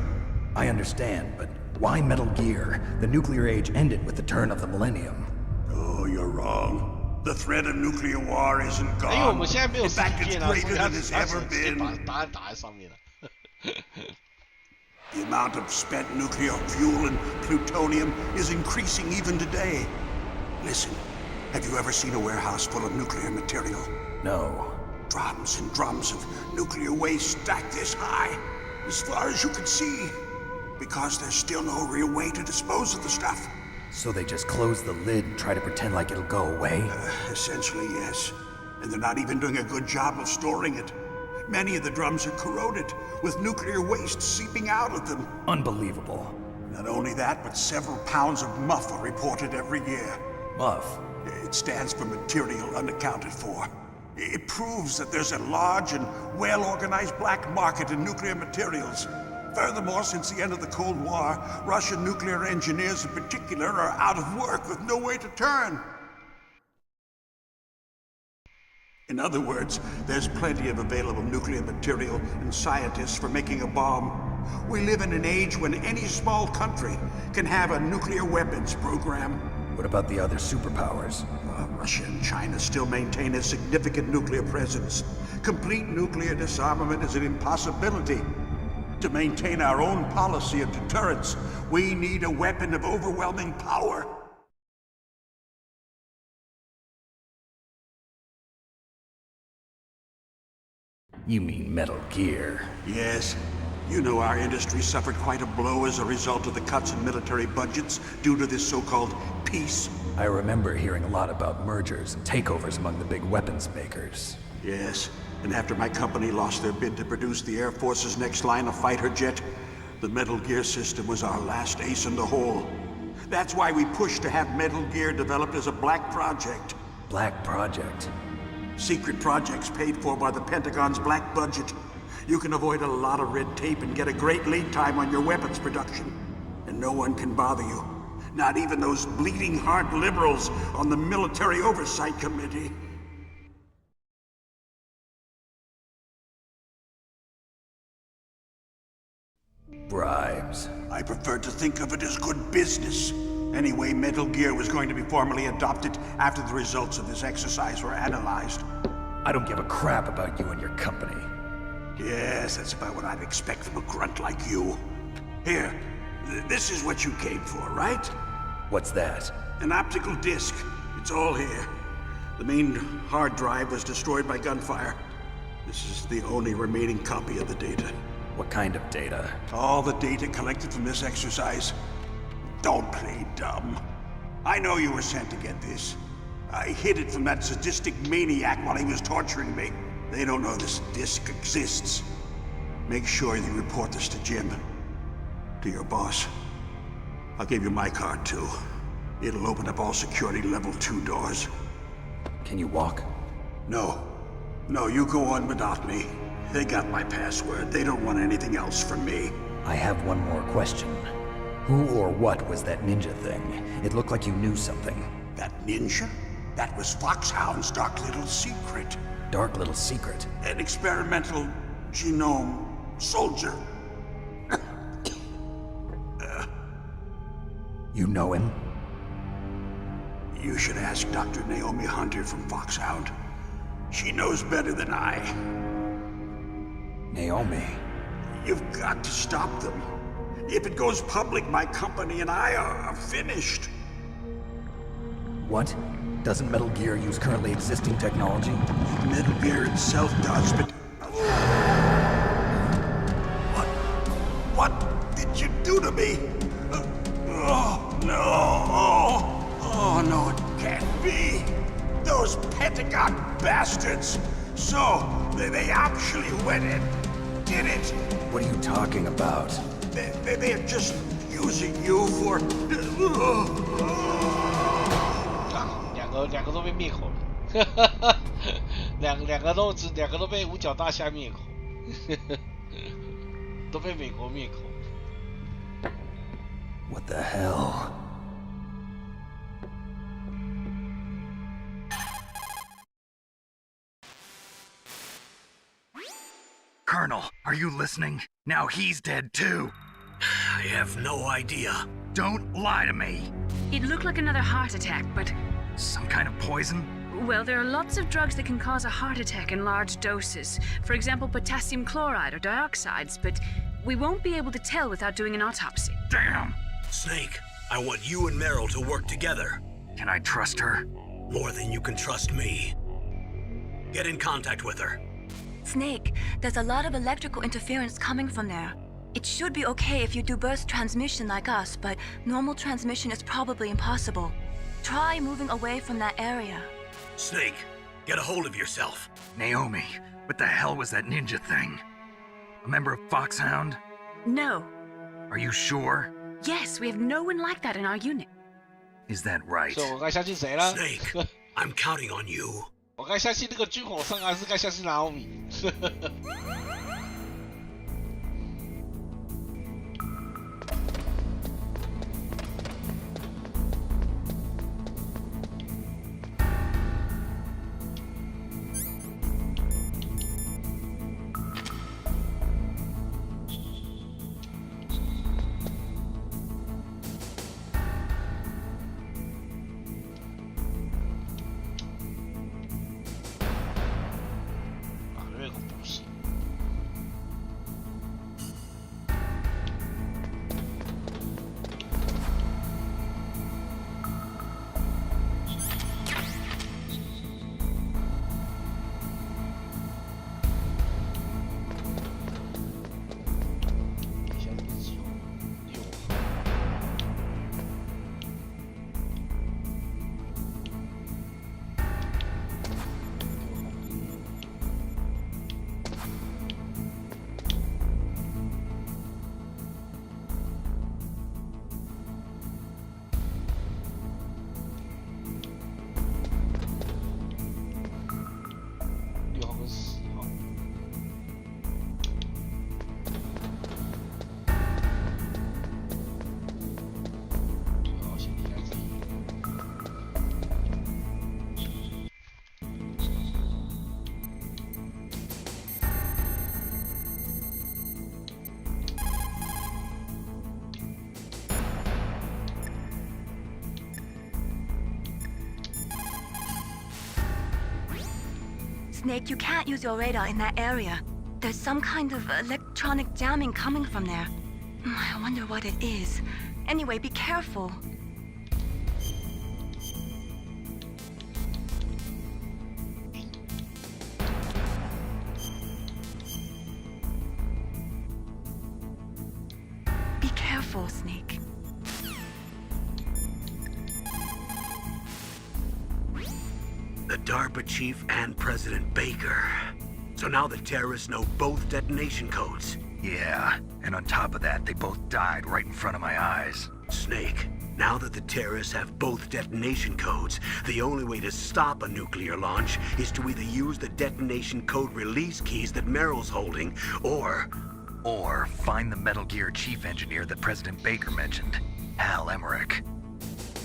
I understand, but why Metal Gear? The nuclear age ended with the turn of the millennium. Oh, you're wrong. The threat of nuclear war isn't gone. 因为我们现在没有 In 实体 fact, it's 片啊，所 greater 以他 than it's 他 ever 直接 been. 把答案打在上面了。 The amount of spent nuclear fuel and plutonium is increasing even today. Listen, have you ever seen a warehouse full of nuclear material? No. Drums and drums of nuclear waste stacked this high, as far as you can see, because there's still no real way to dispose of the stuff. So they just close the lid and try to pretend like it'll go away? Essentially, yes. And they're not even doing a good job of storing it. Many of the drums are corroded, with nuclear waste seeping out of them. Unbelievable. Not only that, but several pounds of MUF are reported every year. MUF? It stands for material unaccounted for. It proves that there's a large and well-organized black market in nuclear materials. Furthermore, since the end of the Cold War, Russian nuclear engineers in particular are out of work with no way to turn. In other words, there's plenty of available nuclear material and scientists for making a bomb. We live in an age when any small country can have a nuclear weapons program. What about the other superpowers? Russia and China still maintain a significant nuclear presence. Complete nuclear disarmament is an impossibility. To maintain our own policy of deterrence, we need a weapon of overwhelming power. You mean Metal Gear? Yes. You know our industry suffered quite a blow as a result of the cuts in military budgets due to this so-called peace. I remember hearing a lot about mergers and takeovers among the big weapons makers. Yes, and after my company lost their bid to produce the Air Force's next line of fighter jet, the Metal Gear system was our last ace in the hole. That's why we pushed to have Metal Gear developed as a black project. Black project? Secret projects paid for by the Pentagon's black budget. You can avoid a lot of red tape and get a great lead time on your weapons production. And no one can bother you. Not even those bleeding heart liberals on the Military Oversight Committee. Bribes. I prefer to think of it as good business. Anyway, Metal Gear was going to be formally adopted after the results of this exercise were analyzed. I don't give a crap about you and your company. Yes, that's about what I'd expect from a grunt like you. Here, this is what you came for, right? What's that? An optical disc. It's all here. The main hard drive was destroyed by gunfire. This is the only remaining copy of the data. What kind of data? All the data collected from this exercise. Don't play dumb. I know you were sent to get this. I hid it from that sadistic maniac while he was torturing me. They don't know this disc exists. Make sure you report this to Jim. To your boss. I'll give you my card too. It'll open up all security level 2 doors. Can you walk? No. No, you go on without me. They got my password. They don't want anything else from me. I have one more question. Who or what was that ninja thing? It looked like you knew something. That ninja? That was Foxhound's dark little secret. Dark little secret? An experimental genome soldier. You know him? You should ask Dr. Naomi Hunter from Foxhound. She knows better than I. Naomi? You've got to stop them. If it goes public, my company and I are finished. What? Doesn't Metal Gear use currently existing technology? Metal Gear itself does, but... What did you do to me? Oh, no. Oh, no, it can't be. Those Pentagon bastards. So, they actually went and did it. What are you talking about? They're just using you for... 两个都被灭口了，两个都被五角大虾灭口。都被美国灭口。 What the hell? Colonel, are you listening? Now he's dead too. I have no idea. Don't lie to me. It looked like another heart attack, but... Some kind of poison? Well, there are lots of drugs that can cause a heart attack in large doses. For example, potassium chloride or dioxides, but we won't be able to tell without doing an autopsy. Damn! Snake, I want you and Meryl to work together. Can I trust her? More than you can trust me. Get in contact with her. Snake, there's a lot of electrical interference coming from there. It should be okay if you do burst transmission like us, but normal transmission is probably impossible. Try moving away from that area. Snake, get a hold of yourself. Naomi, what the hell was that ninja thing? A member of Foxhound? No. Are you sure? Yes, we have no one like that in our unit. Is that right? 所以我该相信谁了 Snake, I'm counting on you. 我该相信那个军火商，还是该相信拿欧米？Snake, you can't use your radar in that area. There's some kind of electronic jamming coming from there. I wonder what it is. Anyway, be careful. Be careful, Snake. The DARPA chief and President Baker. So now the terrorists know both detonation codes. Yeah, and on top of that, they both died right in front of my eyes. Snake, now that the terrorists have both detonation codes, the only way to stop a nuclear launch is to either use the detonation code release keys that Meryl's holding, or find the Metal Gear chief engineer that President Baker mentioned, Hal Emmerich.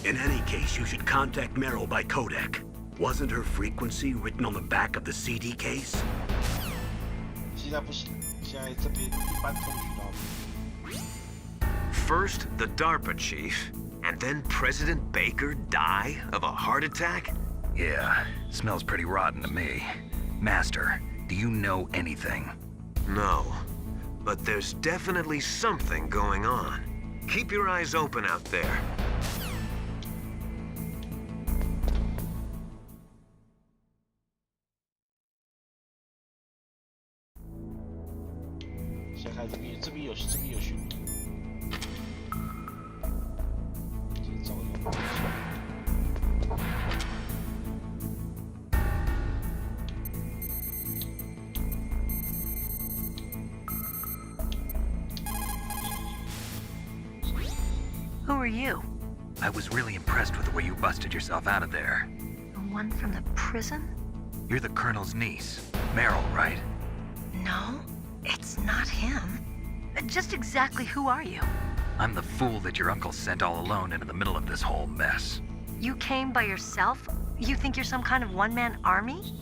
In any case, you should contact Meryl by codec. Wasn't her frequency written on the back of the CD case? 现在不行，现在这边一般通讯到。 First, the DARPA chief, and then President Baker die of a heart attack? Yeah, smells pretty rotten to me. Master, do you know anything? No, but there's definitely something going on. Keep your eyes open out there. 先看这边有巡逻，先找个东西。 Who are you? I was really impressed with the way you busted yourself out of there. The one from the prison? You're the Colonel's niece, Meryl, right? No. It's not him. Just exactly who are you? I'm the fool that your uncle sent all alone into the middle of this whole mess. You came by yourself? You think you're some kind of one-man army?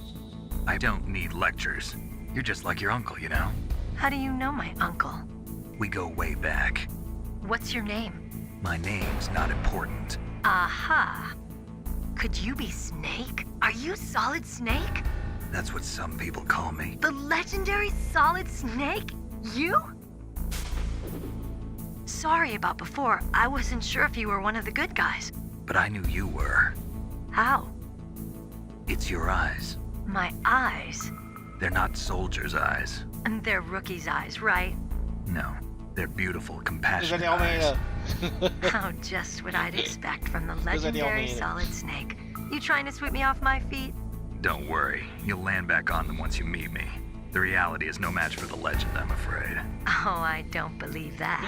I don't need lectures. You're just like your uncle, you know? How do you know my uncle? We go way back. What's your name? My name's not important. Aha. Could you be Snake? Are you Solid Snake? That's what some people call me. The legendary Solid Snake? You? Sorry about before. I wasn't sure if you were one of the good guys. But I knew you were. How? It's your eyes. My eyes? They're not soldiers' eyes. And they're rookies' eyes, right? No, they're beautiful, compassionate eyes. How just what I'd expect from the legendary Solid Snake. You trying to sweep me off my feet? Don't worry, you'll land back on them once you meet me. The reality is no match for the legend, I'm afraid. Oh, I don't believe that.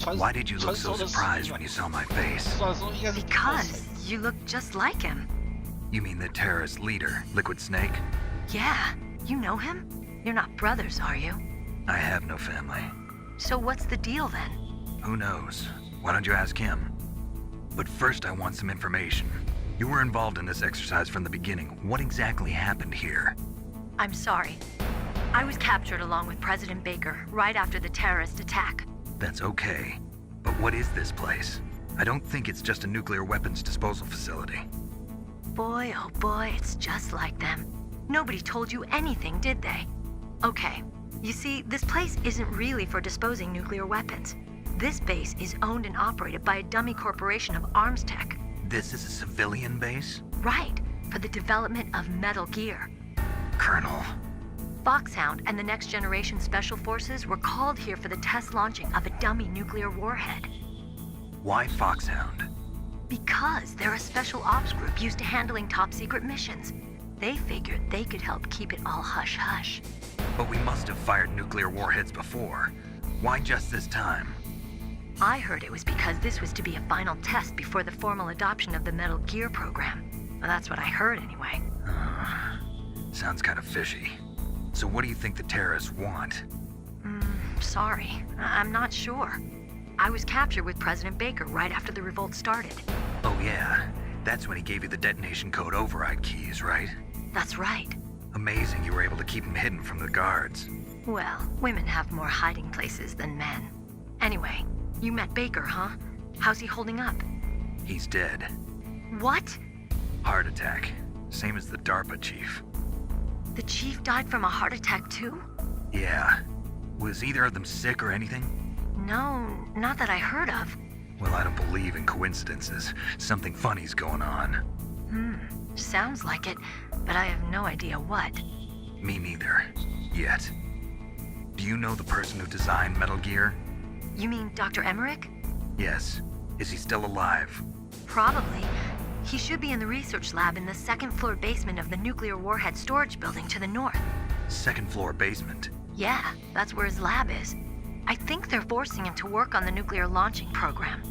Why did you look so surprised when you saw my face? Because you look just like him. You mean the terrorist leader, Liquid Snake? Yeah, you know him? You're not brothers, are you? I have no family. So what's the deal then? Who knows? Why don't you ask him? But first I want some information. You were involved in this exercise from the beginning. What exactly happened here? I'm sorry. I was captured along with President Baker right after the terrorist attack. That's okay. But what is this place? I don't think it's just a nuclear weapons disposal facility. Boy, oh boy, it's just like them. Nobody told you anything, did they? Okay, you see, this place isn't really for disposing nuclear weapons. This base is owned and operated by a dummy corporation of arms tech. This is a civilian base? Right, for the development of Metal Gear. Colonel. Foxhound and the Next Generation Special Forces were called here for the test launching of a dummy nuclear warhead. Why Foxhound? Because they're a special ops group used to handling top-secret missions. They figured they could help keep it all hush-hush. But we must have fired nuclear warheads before. Why just this time? I heard it was because this was to be a final test before the formal adoption of the Metal Gear program. Well, that's what I heard anyway. Sounds kind of fishy. So what do you think the terrorists want? Sorry, I'm not sure. I was captured with President Baker right after the revolt started. Oh yeah, that's when he gave you the detonation code override keys, right? That's right. Amazing you were able to keep him hidden from the guards. Well, women have more hiding places than men. Anyway, you met Baker, huh? How's he holding up? He's dead. What? Heart attack. Same as the DARPA chief. The chief died from a heart attack too? Yeah. Was either of them sick or anything? No, not that I heard of. Well, I don't believe in coincidences. Something funny's going on. Sounds like it, but I have no idea what. Me neither. Yet. Do you know the person who designed Metal Gear? You mean Dr. Emmerich? Yes. Is he still alive? Probably. He should be in the research lab in the second-floor basement of the nuclear warhead storage building to the north. Second-floor basement? Yeah, that's where his lab is. I think they're forcing him to work on the nuclear launching program.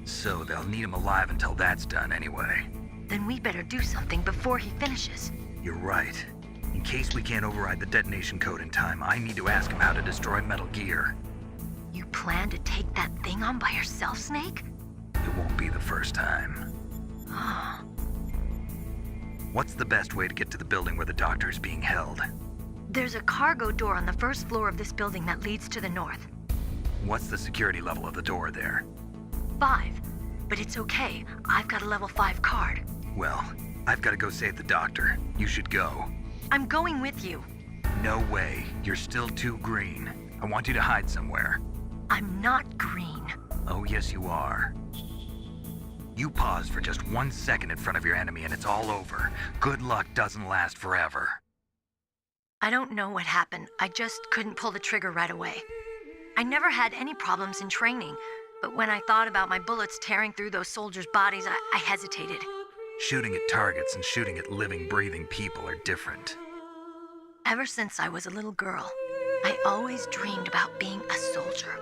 So they'll need him alive until that's done anyway. Then we better do something before he finishes. You're right. In case we can't override the detonation code in time, I need to ask him how to destroy Metal Gear. You plan to take that thing on by yourself, Snake? It won't be the first time. Oh. What's the best way to get to the building where the doctor is being held? There's a cargo door on the first floor of this building that leads to the north. What's the security level of the door there? 5. But it's okay. I've got a level 5 card. Well, I've got to go save the doctor. You should go. I'm going with you. No way. You're still too green. I want you to hide somewhere. I'm not green. Oh, yes, you are. You pause for just 1 second in front of your enemy and it's all over. Good luck doesn't last forever. I don't know what happened. I just couldn't pull the trigger right away. I never had any problems in training, but when I thought about my bullets tearing through those soldiers' bodies, I hesitated. Shooting at targets and shooting at living, breathing people are different. Ever since I was a little girl, I always dreamed about being a soldier.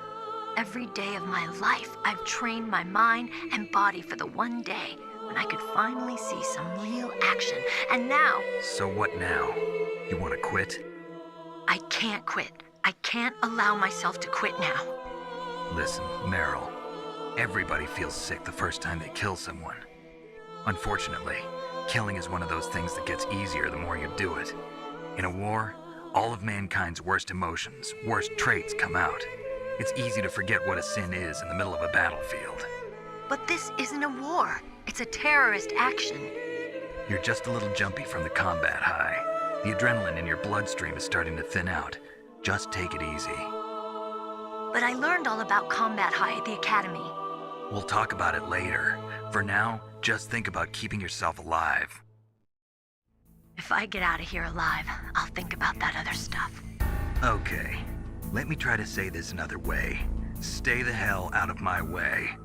Every day of my life, I've trained my mind and body for the one day when I could finally see some real action, and now... So what now? You want to quit? I can't quit. I can't allow myself to quit now. Listen, Meryl, everybody feels sick the first time they kill someone. Unfortunately, killing is one of those things that gets easier the more you do it. In a war, all of mankind's worst emotions, worst traits come out. It's easy to forget what a sin is in the middle of a battlefield. But this isn't a war. It's a terrorist action. You're just a little jumpy from the combat high. The adrenaline in your bloodstream is starting to thin out. Just take it easy. But I learned all about combat high at the academy. We'll talk about it later. For now, just think about keeping yourself alive. If I get out of here alive, I'll think about that other stuff. Okay, let me try to say this another way. Stay the hell out of my way.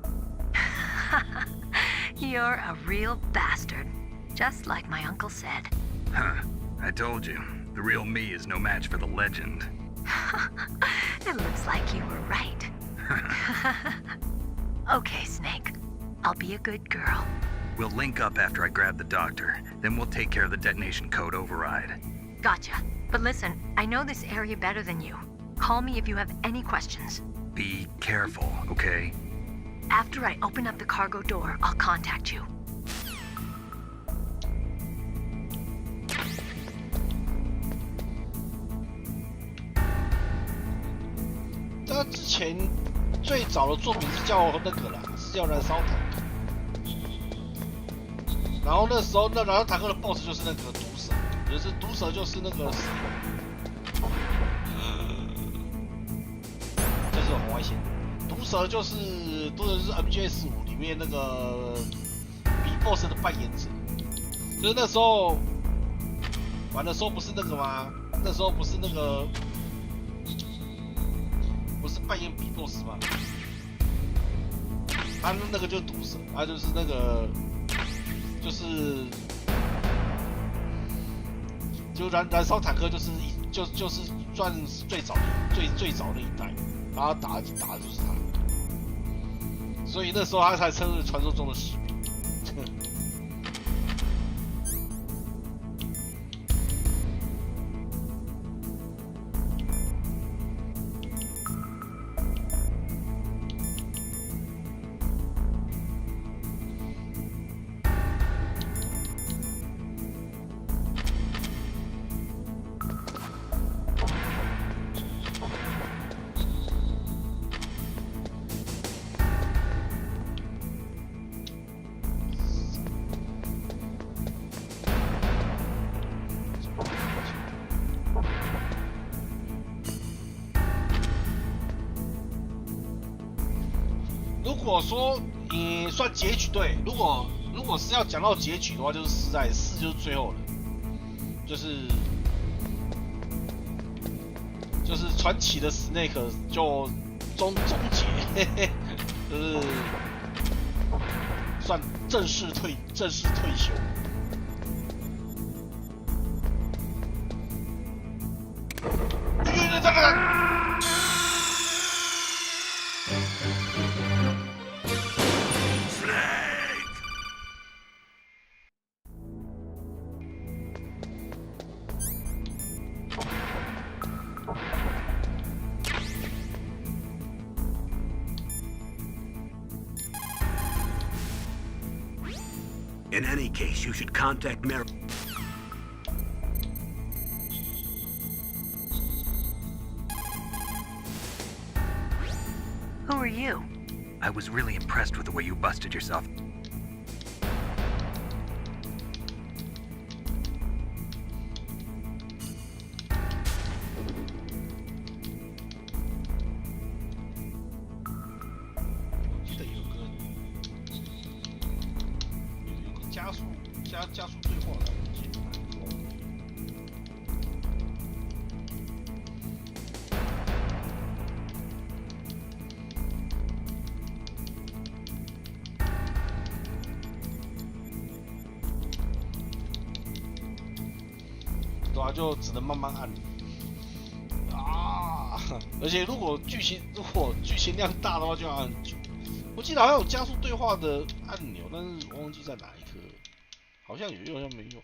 You're a real bastard, just like my uncle said. Huh, I told you, the real me is no match for the legend. It looks like you were right. Okay, Snake. I'll be a good girl. We'll link up after I grab the doctor, then we'll take care of the detonation code override. Gotcha. But listen, I know this area better than you. Call me if you have any questions. Be careful, okay? After I open up the cargo door, I'll contact you. 他之前最早的作品是叫那个啦，是叫燃烧坦克。然后那时候那燃烧坦克的 BOSS 就是那个毒蛇，就是毒蛇就是那个，就是红外线。毒蛇就是MGS5里面那个比 BOSS 的扮演者，就是那时候玩的时候不是那个吗？那时候不是那个。 不是扮演比 BOSS 吗？他那个就是毒蛇，他就是那个，就燃烧坦克就是算最早的一代，然后打的就是他，所以那时候他才称为传说中的士兵。如果说你算结局，对，如果是要讲到结局的话，就是4就是最后了，就是传奇的 Snake 就终结，就是算正式退休。In any case, you should contact Mary. Who are you? I was really impressed with the way you busted yourself.对啊，就只能慢慢按啊！而且如果剧情量大的话，就要按很久。我记得好像有加速对话的按钮，但是我忘记在哪一颗，好像有，好像没有。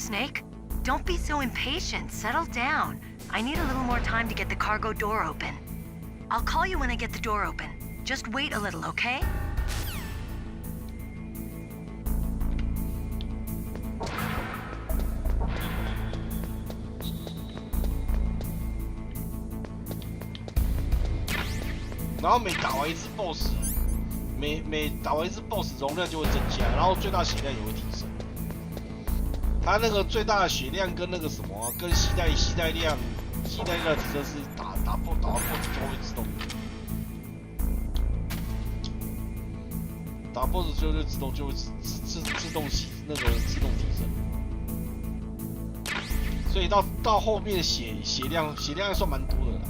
Snake. Don't be so impatient. Settle down. I need a little more time to get the cargo door open. I'll call you when I get the door open. Just wait a little, okay?然后每打完一次 BOSS， 每打完一次 BOSS 容量就会增加，然后最大血量也会提升。它那个最大的血量跟那个什么，跟携带量提升是打 BOSS 就会自动，打 BOSS 就会自动那个自动提升。所以到后面血量算蛮多的啦。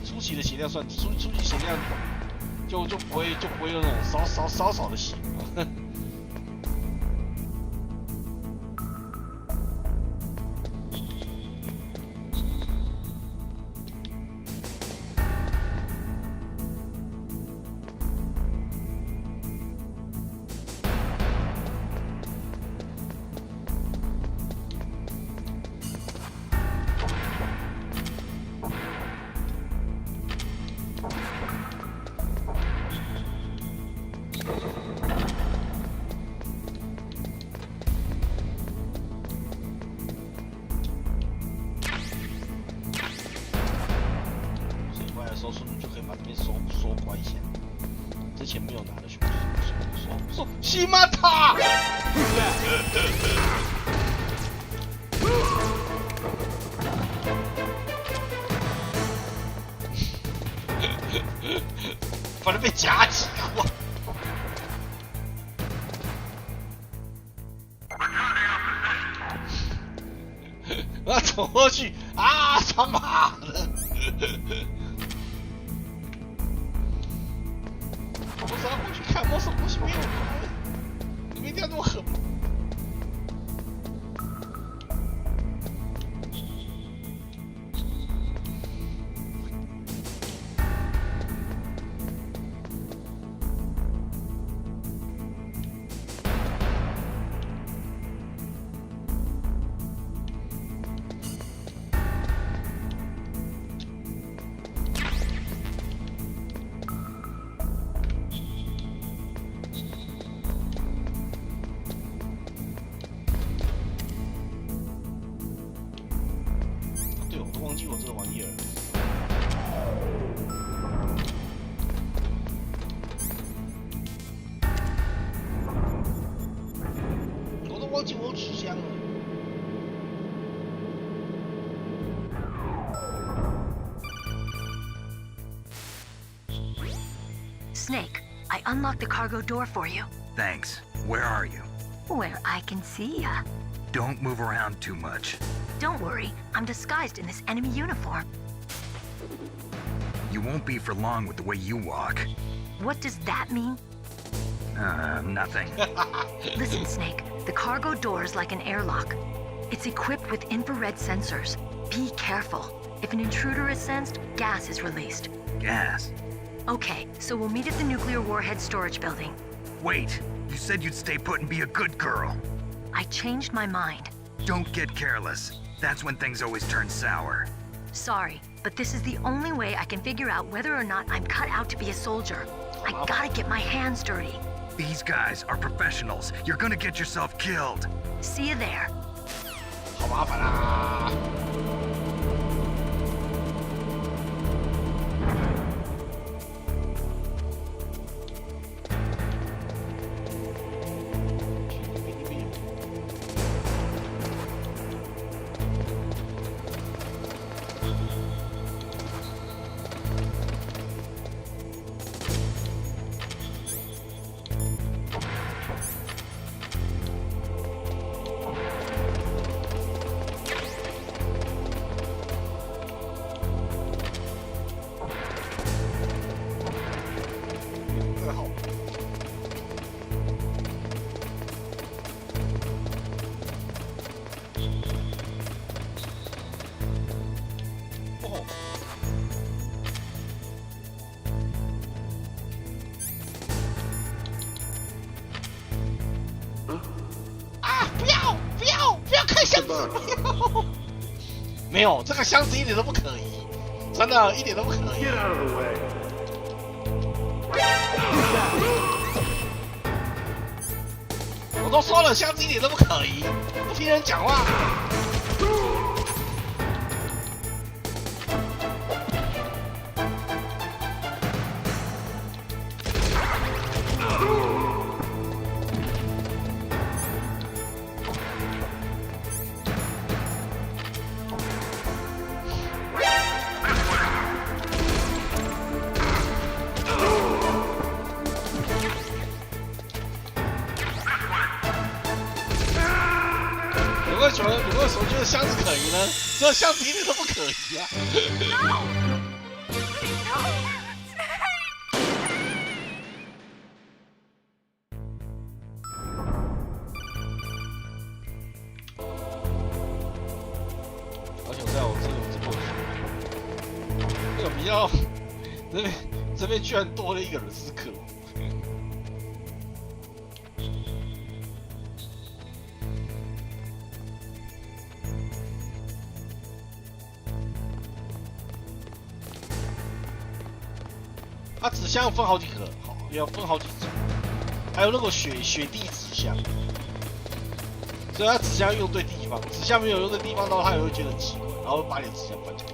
初期的血量算初期血量就不会有那种少的血。西马塔！反正被夹击了，我走过去啊！他妈的！我只要过去看，我什么东西没有开？你们一定要这么狠吗？忘记我这个玩意儿，我都忘记我有纸箱了。Snake, I unlocked the cargo door for you. Thanks. Where are you? Where I can see ya. Don't move around too much. Don't worry, I'm disguised in this enemy uniform. You won't be for long with the way you walk. What does that mean? Nothing. Listen, Snake, the cargo door is like an airlock. It's equipped with infrared sensors. Be careful. If an intruder is sensed, gas is released. Gas? Okay, so we'll meet at the nuclear warhead storage building. Wait, you said you'd stay put and be a good girl. I changed my mind. Don't get careless. That's when things always turn sour. Sorry, but this is the only way I can figure out whether or not I'm cut out to be a soldier. I gotta get my hands dirty. These guys are professionals. You're gonna get yourself killed. See you there. 好麻烦啊！箱子掉，没有，这个箱子一点都不可疑，真的一点都不可疑。 Get out of the way. 我都说了，箱子一点都不可疑，不听人讲话。你为什么觉得箱子可疑呢？这箱子一点都不可疑啊！好想在我这个比较，这边居然多了一个人是克。 它纸箱分好几个，好，要分好几种，还有那个雪地纸箱，所以它纸箱用对地方，纸箱没有用对地方的话，它也会觉得很奇怪，然后把你的纸箱搬起来。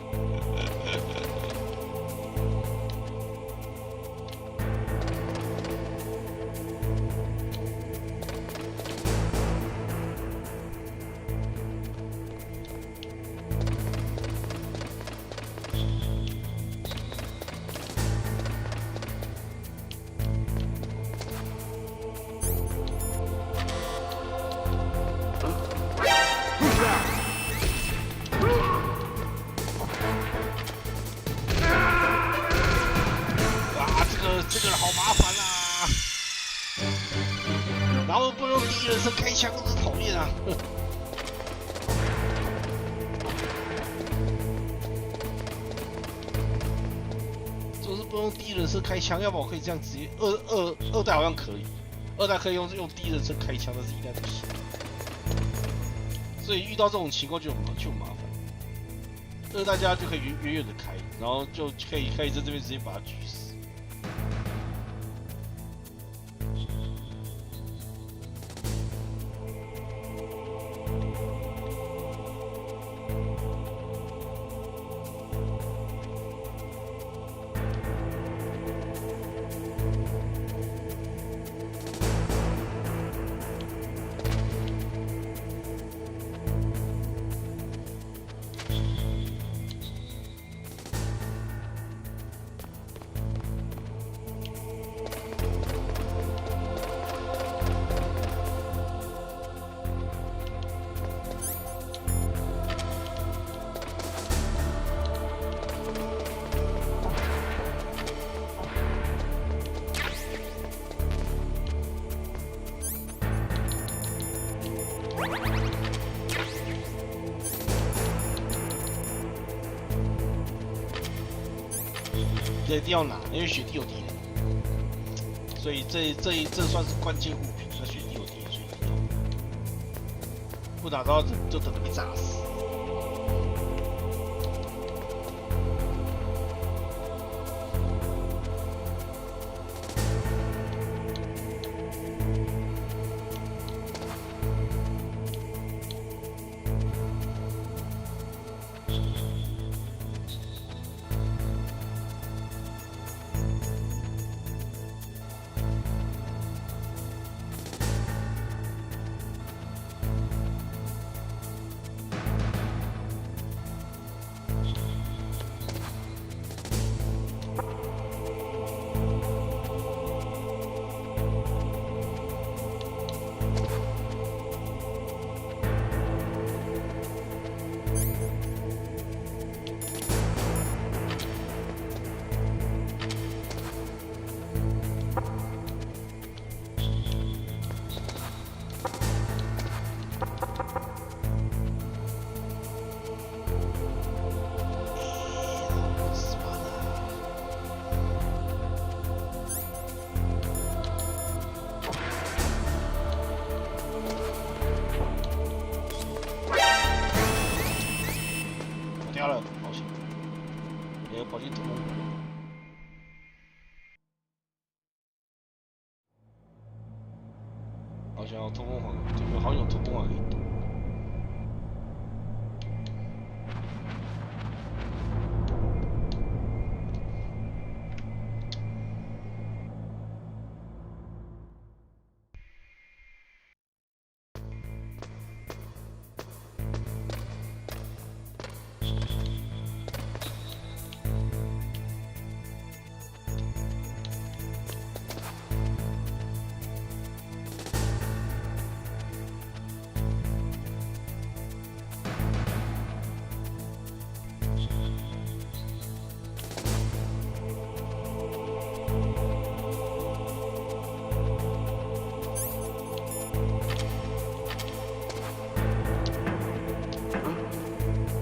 这个人好麻烦啊！然后不能用第一人称开枪，真是讨厌啊！就是不能用第一人称开枪，要不然我可以这样直接二代好像可以，二代可以用第一人称开枪，但是一代不行。所以遇到这种情况就麻烦。二代家就可以远远的开，然后就可以在这边直接把它狙死。 这一定要拿，因为雪地有敌人，所以这算是关键物品。那雪地有敌人，所以一定要拿，不拿到就等着被炸死。像有通风环，这边好像有通风环可以躲。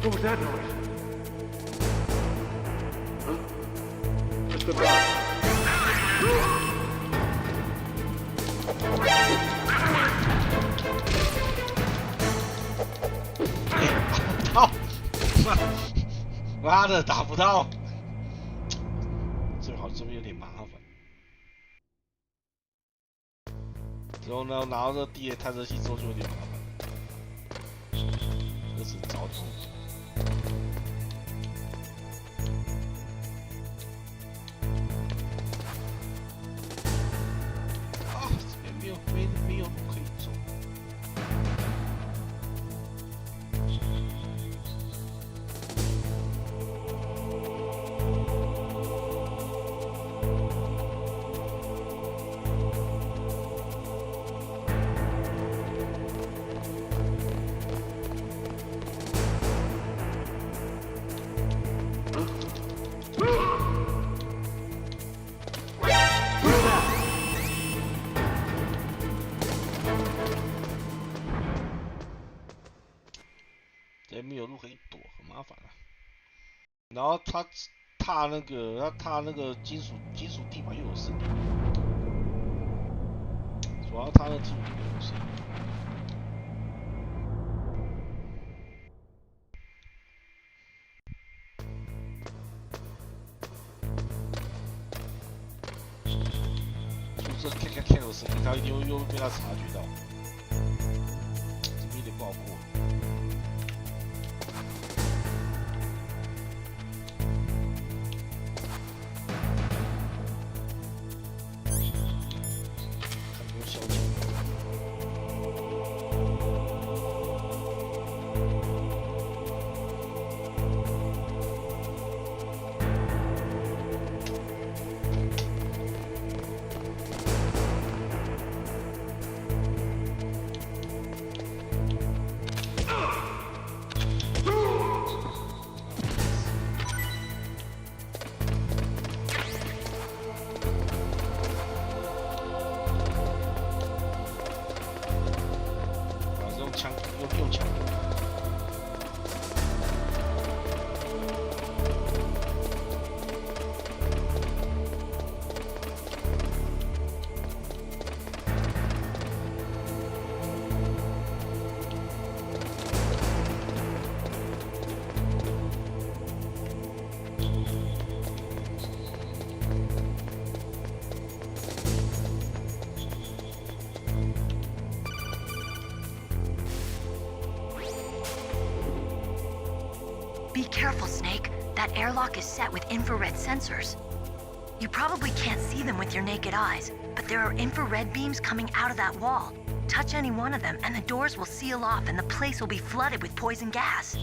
What was that noise? Huh? That's the boss. 到，妈的打不到，这好这边有点麻烦。之后呢，拿到这地雷探测器之后就有点麻烦，这是着急。啊，这边没有路可以走。这没有路可以躲，很麻烦啊。然后他踏那个金属地板又有声音，主要他的金属地板有声音。就这咔咔咔的声音，他一定又被他察觉到，这边有点不好过。用枪。Be careful, Snake. That airlock is set with infrared sensors. You probably can't see them with your naked eyes, but there are infrared beams coming out of that wall. Touch any one of them and the doors will seal off and the place will be flooded with poison gas.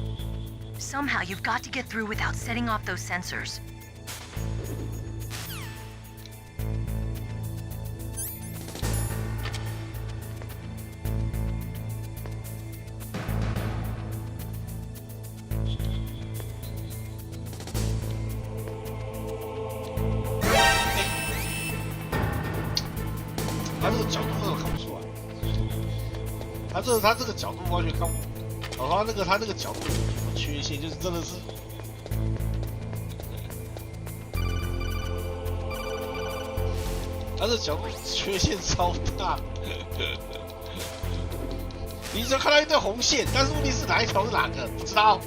Somehow you've got to get through without setting off those sensors.他这个角度完全看不，他那个角度有缺陷，就是真的是，他这角度缺陷超大。你只要看到一条红线，但是问题是哪一条是哪个，不知道。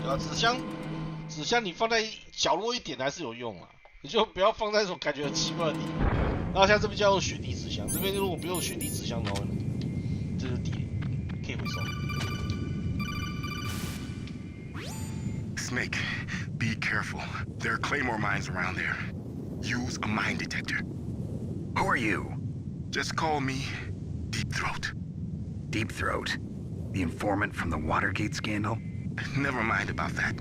对啊，纸箱你放在角落一点还是有用啊，你就不要放在那种感觉很奇怪的地方。然后像这边就要用雪地纸箱，这边如果不用雪地纸箱的话，这是地雷，可以回收。Snake, be careful. There are claymore mines around there. Use a mine detector. Who are you? Just call me Deep Throat. Deep Throat? The informant from the Watergate scandal? Never mind about that.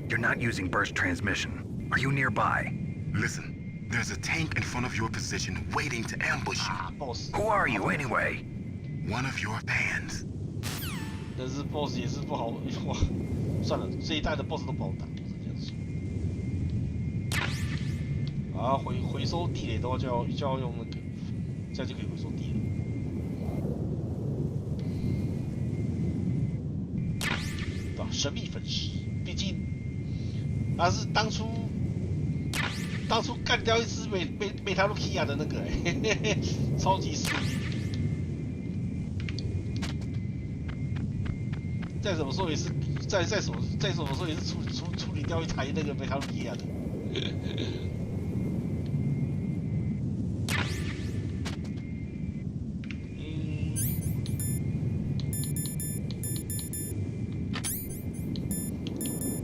You're not using burst transmission. Are you nearby? Listen, there's a tank in front of your position waiting to ambush you. Boss. Who are you anyway? One of your fans. 但是 boss 也是不好哇，算了，这一代的 boss 都不好打，这样说。啊，回收地雷的话就要用那个，这样就可以回收地雷。对吧？神秘粉饰，毕竟他是当初干掉一只美塔鲁基亚的那个超级势力。再怎么说也是，再怎么说也是处理掉一台那个美塔鲁基亚的。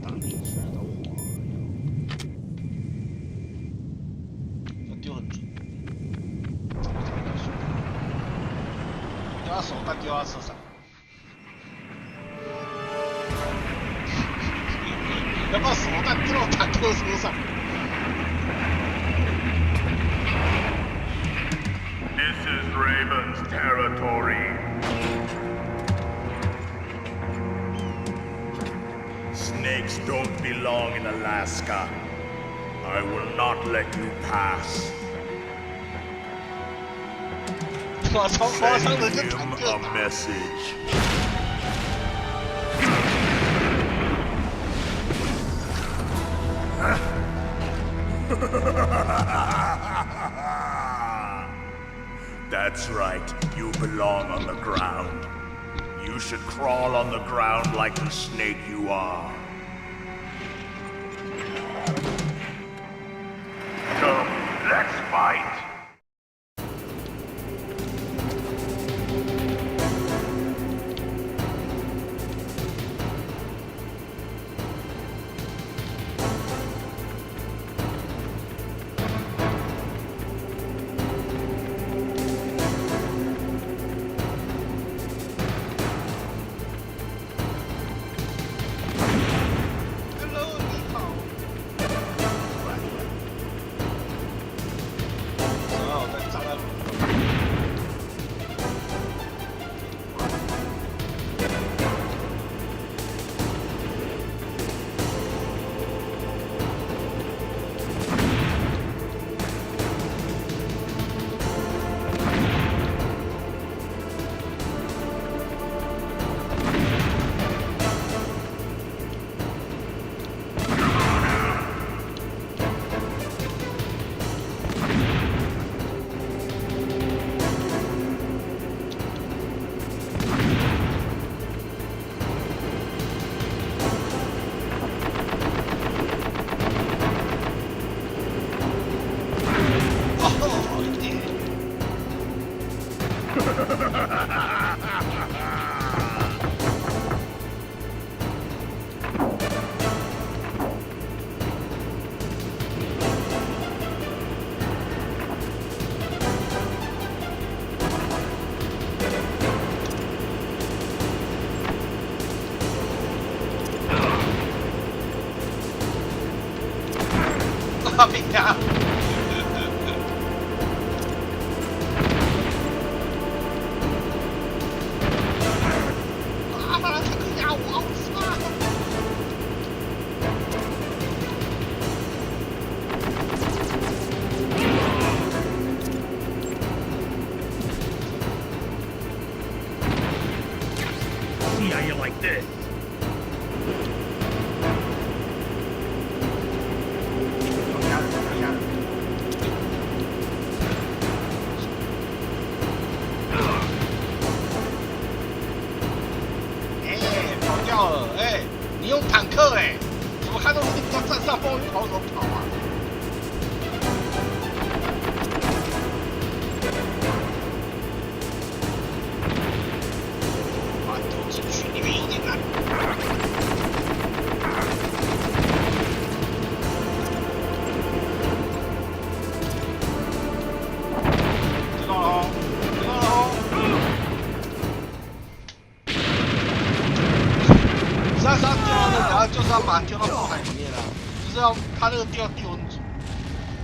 打进去的话，要丢很准，丢他手弹，丢他车上。要把手弹丢到坦克车上。This is Raven's territory. Snakes don't belong in Alaska. I will not let you pass. 哇，超夸张的，跟 Send 坦 him 克 a 打。 message. That's right, you belong on the ground. You should crawl on the ground like the snake you are. Come, let's fight. Hello， 你好。然后再站在路上。大饼呀！啊，他这个家伙好帅！See how you like this? 你用坦克哎，怎么看到你要站上风云跑怎么跑啊？把丢进去里面有点难。知道了哦，知道了哦。实际上丢到那，然后就是要把它丢到炮台里面了，就是要他那个丢很准，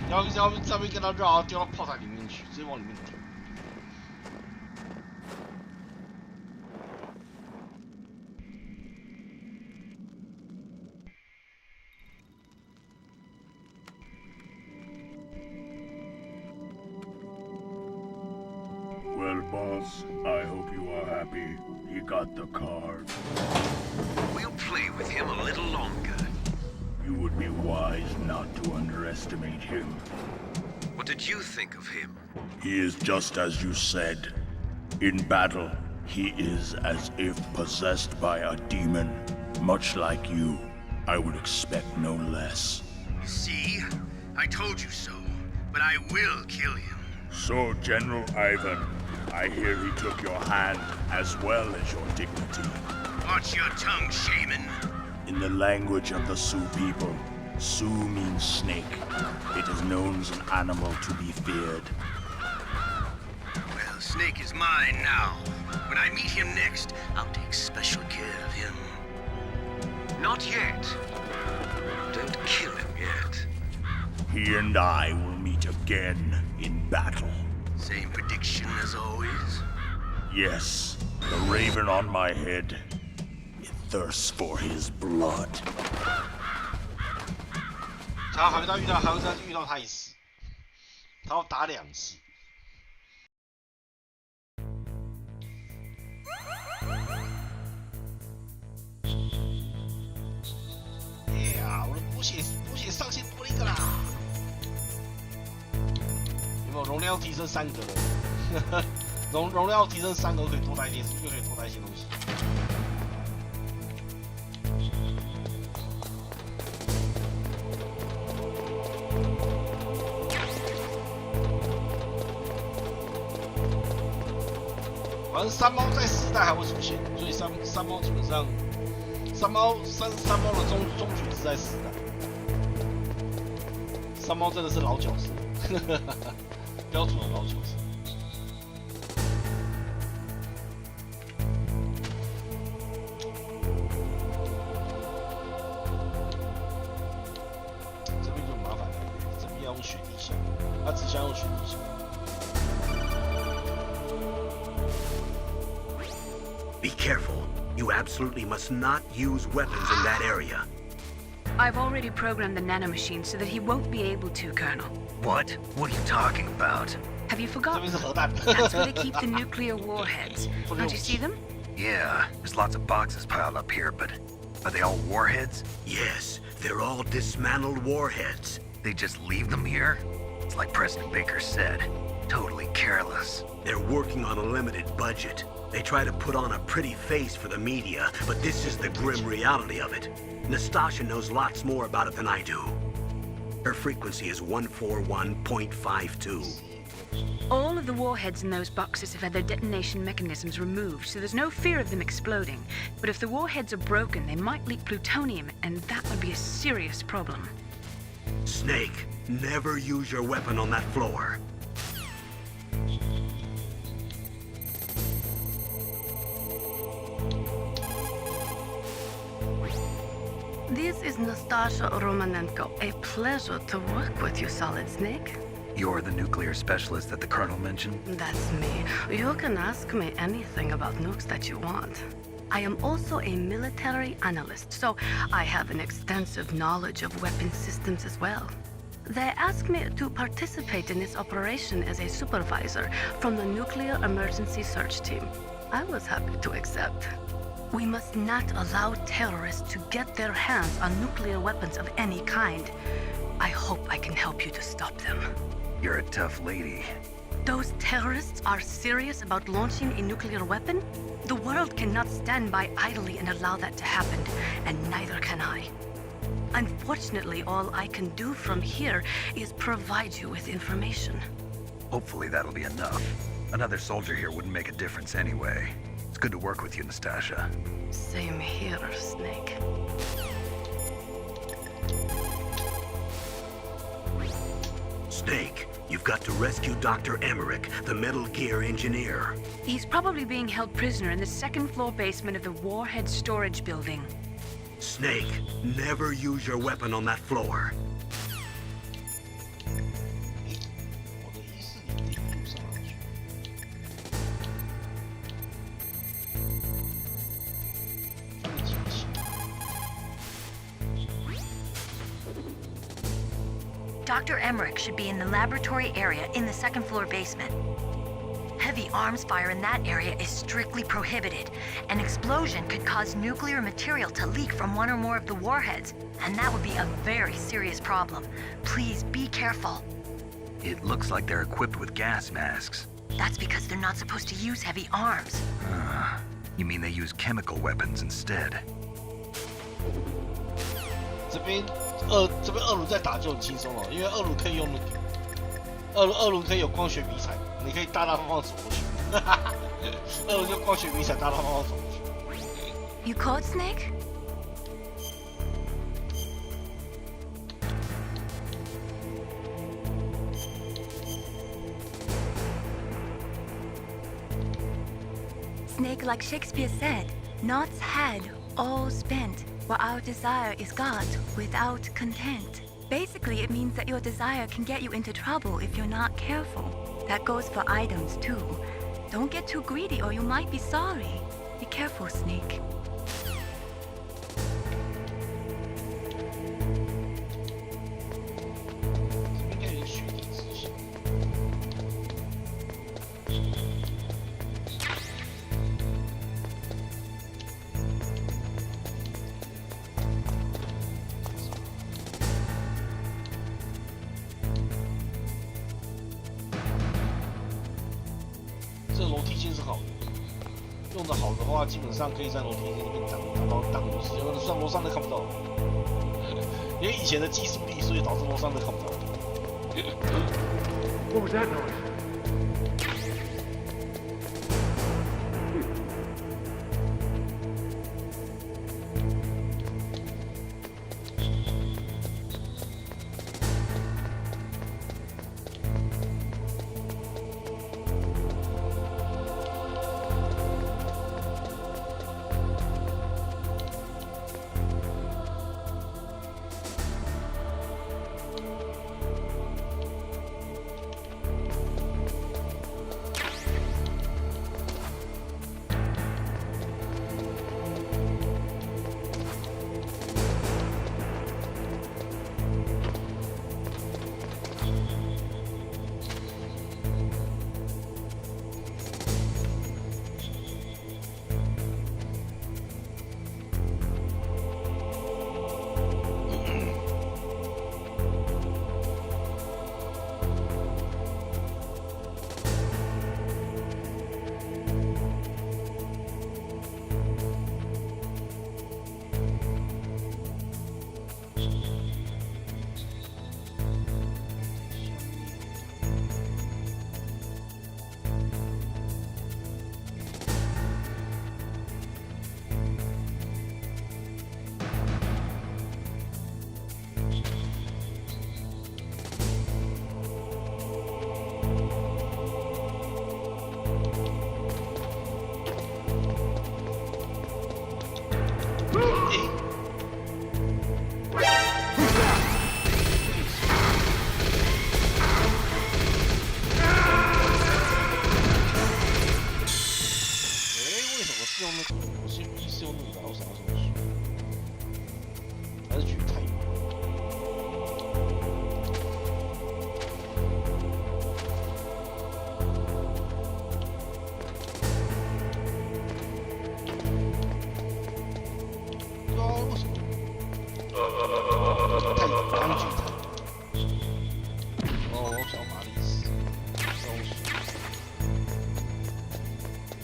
然后在那边跟他绕，丢到炮台里面去，直接往里面丢。Well, boss, I hope you are happy. He got the card. We'll play with him a little longer. You would be wise not to underestimate him. What did you think of him? He is just as you said. In battle, he is as if possessed by a demon. Much like you, I would expect no less. See? I told you so. But I will kill him. So, General Ivan, I hear he took your hand as well as your dignity. Watch your tongue, shaman. In the language of the Sioux people, Sioux means snake. It is known as an animal to be feared. Well, Snake is mine now. When I meet him next, I'll take special care of him. Not yet. Don't kill him yet. He and I will meet again in battle. Same prediction as always? Yes, the raven on my head. It thirsts for his blood. 他还会再遇到他一次，他要打2次。哎呀，我的补血上限多了一个啦！有没有容量提升3个了？容量提升3个，可以多带一点，又可以多带一些东西。反正三猫在10代还会出现，所以三猫基本上三猫的终局是在10代。三猫真的是老角色，标准的老角色。这边就麻烦了，这边要用雪地箱，它只想用雪地箱。Be careful. You absolutely must not use weapons in that area. I've already programmed the nanomachine so that he won't be able to, Colonel. What? What are you talking about? Have you forgotten? That's where they keep the nuclear warheads. Don't you see them? Yeah, there's lots of boxes piled up here, but are they all warheads? Yes, they're all dismantled warheads. They just leave them here? It's like President Baker said. Totally careless. They're working on a limited budget. They try to put on a pretty face for the media, but this is the grim reality of it. Nastasha knows lots more about it than I do. Her frequency is 141.52. All of the warheads in those boxes have had their detonation mechanisms removed, so there's no fear of them exploding. But if the warheads are broken, they might leak plutonium, and that would be a serious problem. Snake, never use your weapon on that floor. This is Nastasha Romanenko. A pleasure to work with you, Solid Snake. You're the nuclear specialist that the Colonel mentioned? That's me. You can ask me anything about nukes that you want. I am also a military analyst, so I have an extensive knowledge of weapon systems as well. They asked me to participate in this operation as a supervisor from the Nuclear Emergency Search Team. I was happy to accept. We must not allow terrorists to get their hands on nuclear weapons of any kind. I hope I can help you to stop them. You're a tough lady. Those terrorists are serious about launching a nuclear weapon? The world cannot stand by idly and allow that to happen, and neither can I. Unfortunately, all I can do from here is provide you with information. Hopefully that'll be enough. Another soldier here wouldn't make a difference anyway. It's good to work with you, Nastasha. Same here, Snake. Snake, you've got to rescue Dr. Emmerich, the Metal Gear engineer. He's probably being held prisoner in the second-floor basement of the Warhead Storage Building. Snake, never use your weapon on that floor. 我的14点地图上去。对讲器。 Dr. Emmerich should be in the laboratory area in the second floor basement. Heavy arms fire in that area is strictly prohibited. An explosion could cause nuclear material to leak from one or more of the warheads, and that would be a very serious problem. Please be careful. It looks like they're equipped with gas masks. That's because they're not supposed to use heavy arms. You mean they use chemical weapons instead? 这边二轮在打就很轻松了，因为二轮可以用二轮可以有光学迷彩，你可以大大方方走过去。二轮就光学迷彩大大方方走过去。You caught Snake? Snake, like Shakespeare said, knots had, all spent, while our desire is got without content. Basically, it means that your desire can get you into trouble if you're not careful. That goes for items, too. Don't get too greedy or you might be sorry. Be careful, Snake.这楼梯间是好的，用的好的话，基本上可以在楼梯间里面挡住时间，上楼上都看不到。因为以前的技术力，所以导致楼上都看不到。What was that noise?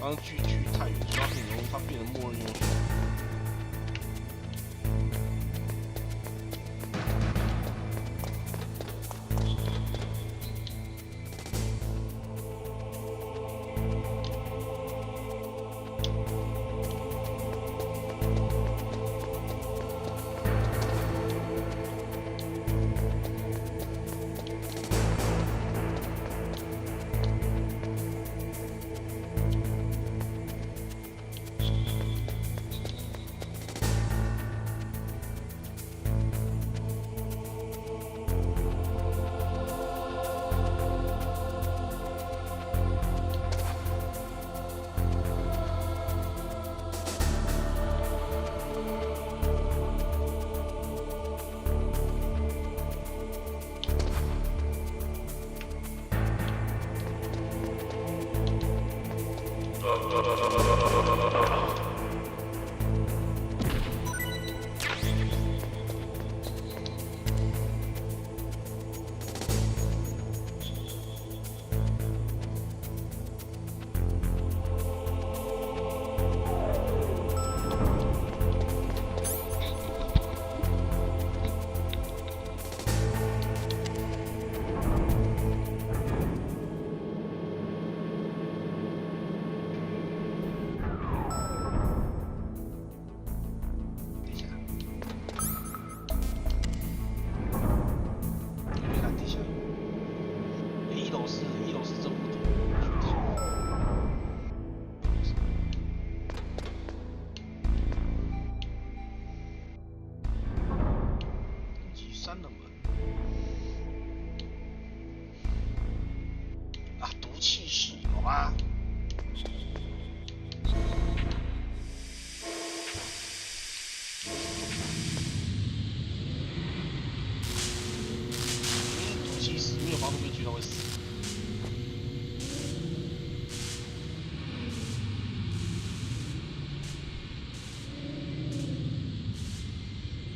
刚刚距离太远，所以它变成默认用选。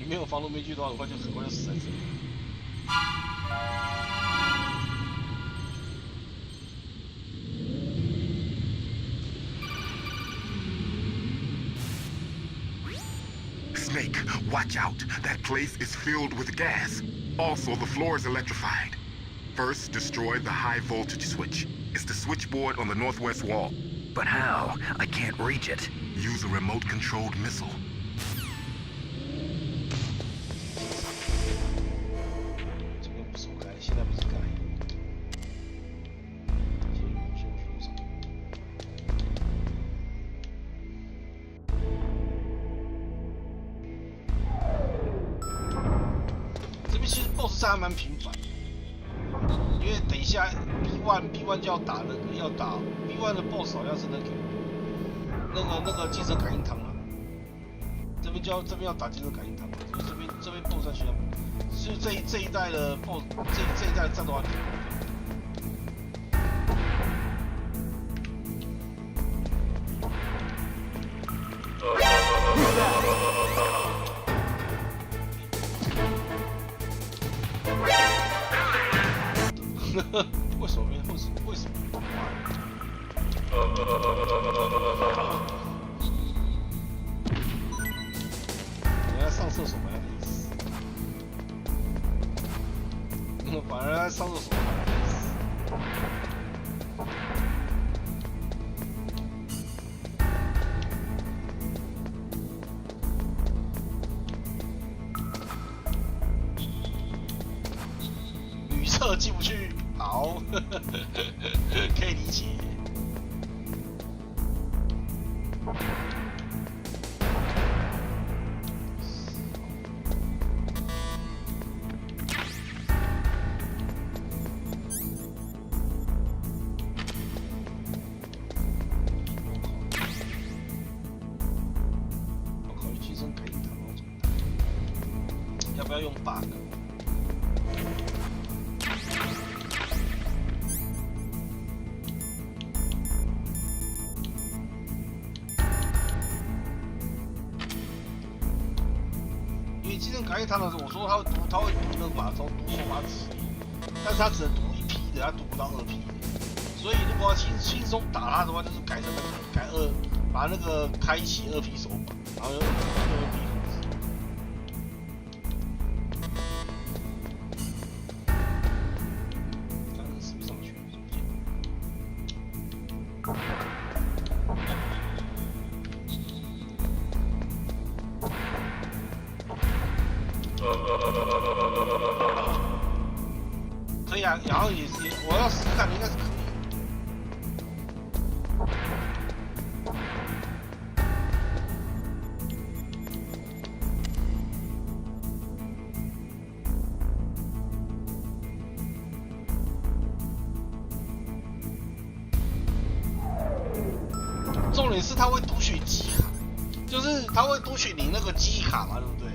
没有防毒面具的话，很快就死在这里。Snake, watch out. That place is filled with gas. Also, the floor is electrified. First, destroy the high voltage switch. It's the switchboard on the northwest wall. But how? I can't reach it. Use a remote-controlled missile.这还蛮频繁，因为等一下 B1 就要打那个B1 的 BOSS 好像是那个精神感应堂了，这边要打精神感应堂了，这边 BOSS 需要，所以这一代的 BOSS 这一代的战斗还挺多的。为什么？人家上厕所还没死，反而他上厕所还没死。女厕进不去。好，可以理解。我考虑提升感应堂那种，要不要用 bug？感应堂的时候，我说他会读那个嘛，从读手把纸，但是他只能读1批的，他读不到2批的，所以如果要轻松打他的话，就是改成那个改把那个开启2P 手法，然后用2P 控制。看是不是上去了？可以啊，然后也是，我要试试看，应该是可以。重点是它会读取记忆卡，就是它会读取你那个记忆卡嘛，对不对？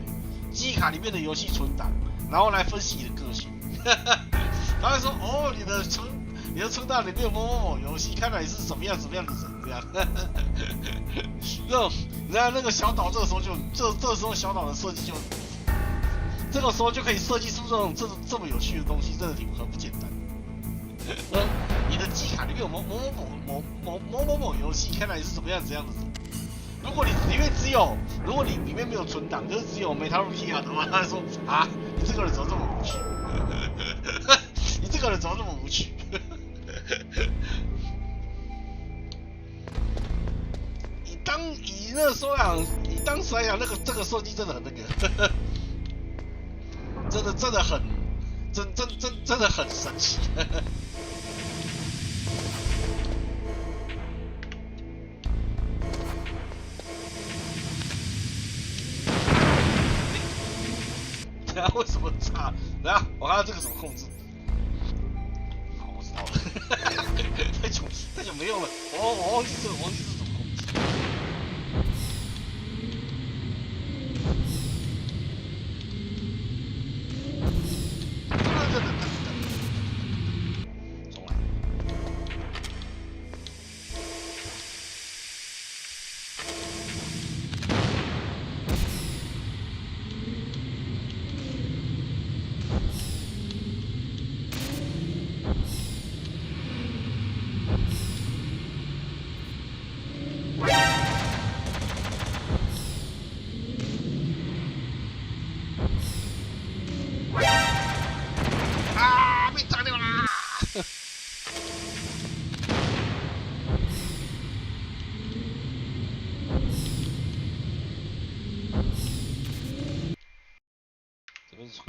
记忆卡里面的游戏存档，然后来分析你的个性。他会说：“哦，你的存档里面有某某某游戏，看来你是什么样的人这样。”那种，你看那个小岛，这个时候这时候小岛的设计就，这个时候就可以设计出这么有趣的东西，真的很不简单。你的记忆卡里面有某某游戏，看来你是什么样子的人。如果你里面没有存档，就是只有 Metal Gear 的话，他说啊，你这个人怎么这么无趣？你这个人怎么这么无趣？以那时候以当时来讲，这个设计真的很那个，真的很真的很神奇。为什么差？等下，我看看这个怎么控制。好，我知道了。太久没用了，我忘记这怎么控制。重来。被炸掉啦！这边是。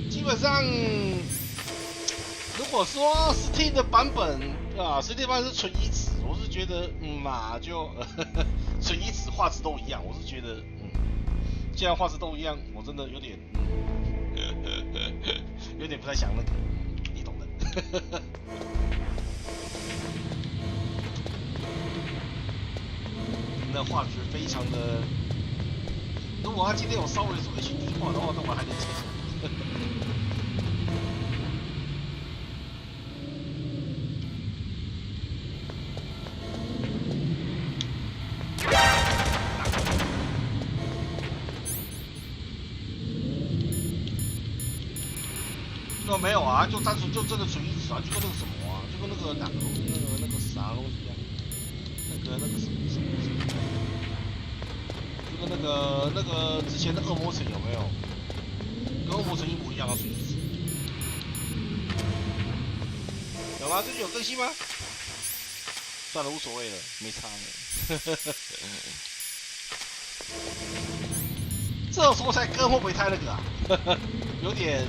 基本上，如果说 Steam 的版本啊 ，Steam 版是纯移植，我是觉得就纯移植画质都一样，我是觉得既然画质都一样，我真的有点有点不太想那个，你懂的。那画质非常的，如果他今天有稍微做一些低化的话，那我还能接受。没有啊，就单纯就真的纯移植啊，就跟那个什么啊，就跟那个那个啥东西一样，那个什么，就跟那个之前的恶魔城有没有？跟恶魔城一模一样啊，纯移植。有吗？最近有更新吗？算了，无所谓了，没差了。这时候才跟会不会太那个啊？有点。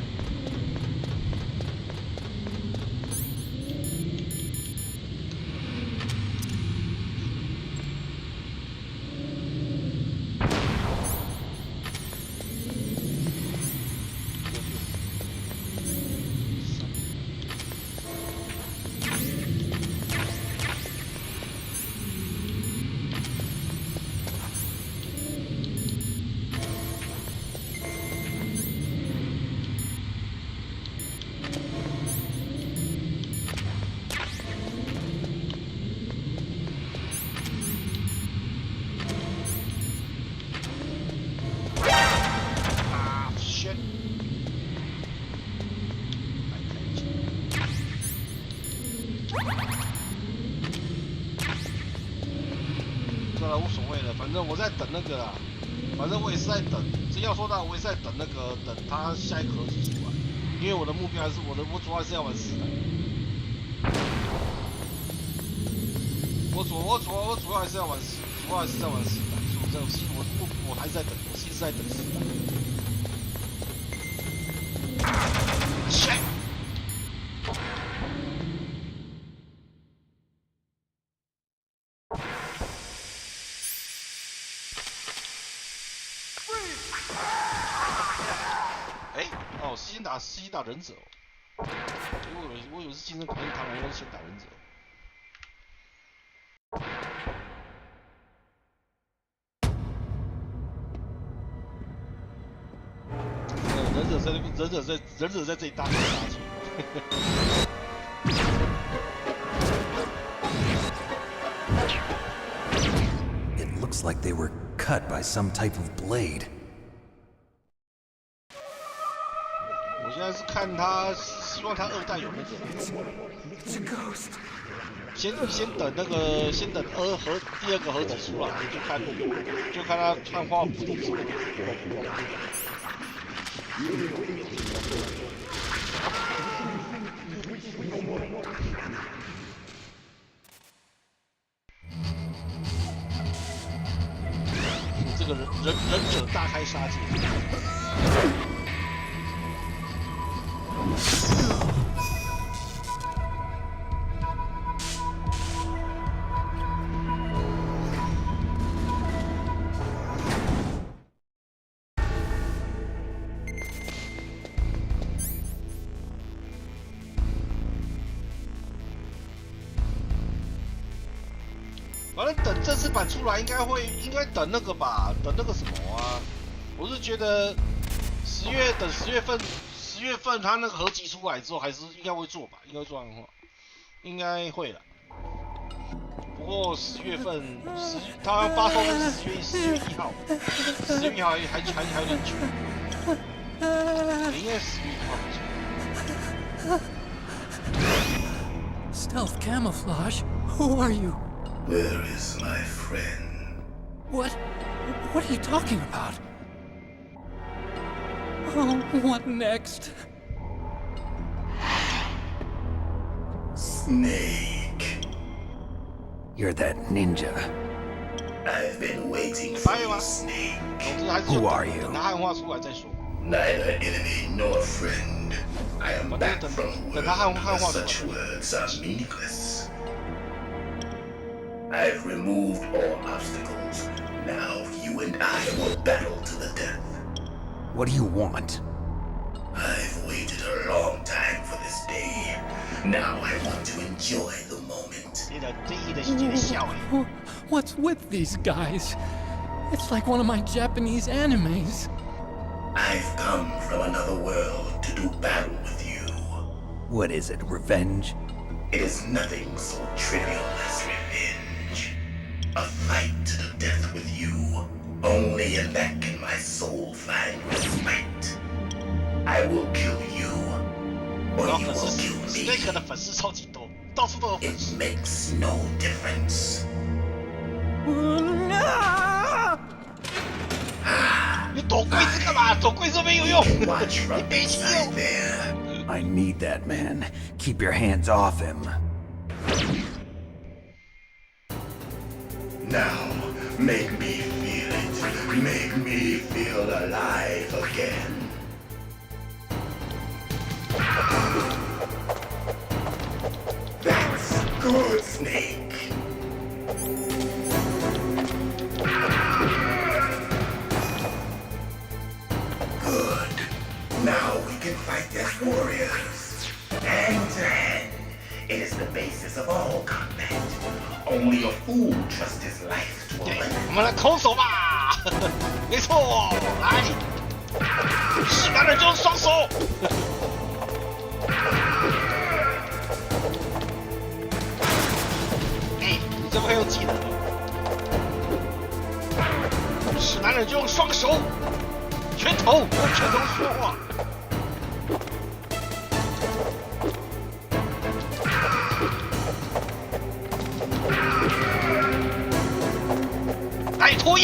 了，无所谓了，反正我在等那个啦。反正我也是在等，真要说到，我也是在等那个，等他下一个合集出来。因为我的目标还是我主要还是要玩4代。我主要还是要玩4，主要还是在玩4代。所以我还是在等，我是一直在等4代。切！哦，先打忍者哦。我以为是精神考验堂，我要先打忍者。忍者在这里大开杀戒。It looks like they were cut by some type of blade. 我现在是看他，希望他2代有那个。先等那个，先等第2个合体出来，就看他汉化补丁什么。这个忍者大开杀戒。反正等正式版出来，应该等那个吧，等那个什么啊？我是觉得10月份他那个合集出来之后，还是应该会做吧，应该做漫画，应该会了。不过10月份他发售是10月1号，10月1号还有点久，应该10月1号没错。Stealth camouflage? Who are you? Where is my friend? What are you talking about? Oh, what next? Snake. You're that ninja. I've been waiting for you, Snake. Who are you? Neither enemy nor friend. I am back from where such words are meaningless. I've removed all obstacles. Now you and I will battle to the death. What do you want? I've waited a long time for this day. Now I want to enjoy the moment. What's with these guys? It's like one of my Japanese animes. I've come from another world to do battle with you. What is it, revenge? It is nothing so trivial as revenge. A fight to the death with you. Only in that can my soul find respite. I will kill you, or you will kill me. It makes no difference. 你躲柜子干嘛？躲柜子没有用。你别气哦。I need that man. Keep your hands off him. Now, make me feel it. Make me feel alive again. That's good, Snake. Good. Now we can fight as warriors. Hand to hand. It is the basis of all combat. Only a fool trusts his life to a weapon. 我们来空手吧，没错，来，是男人就用双手。哎，你这么很有技能。是男人就用双手，拳头用拳头说话。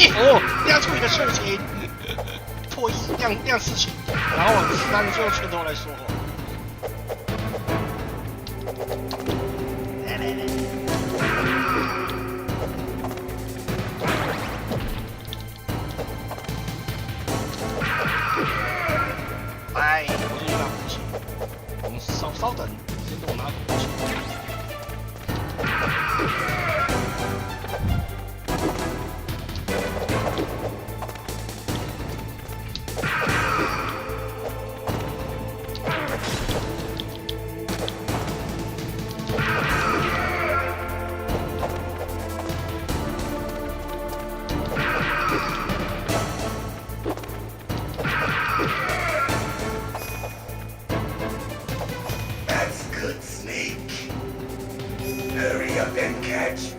衣服，亮出你的事情，破衣亮事情，然后男人就用拳头来说话。哎，我就拿武器，我们稍等，先等我拿武器。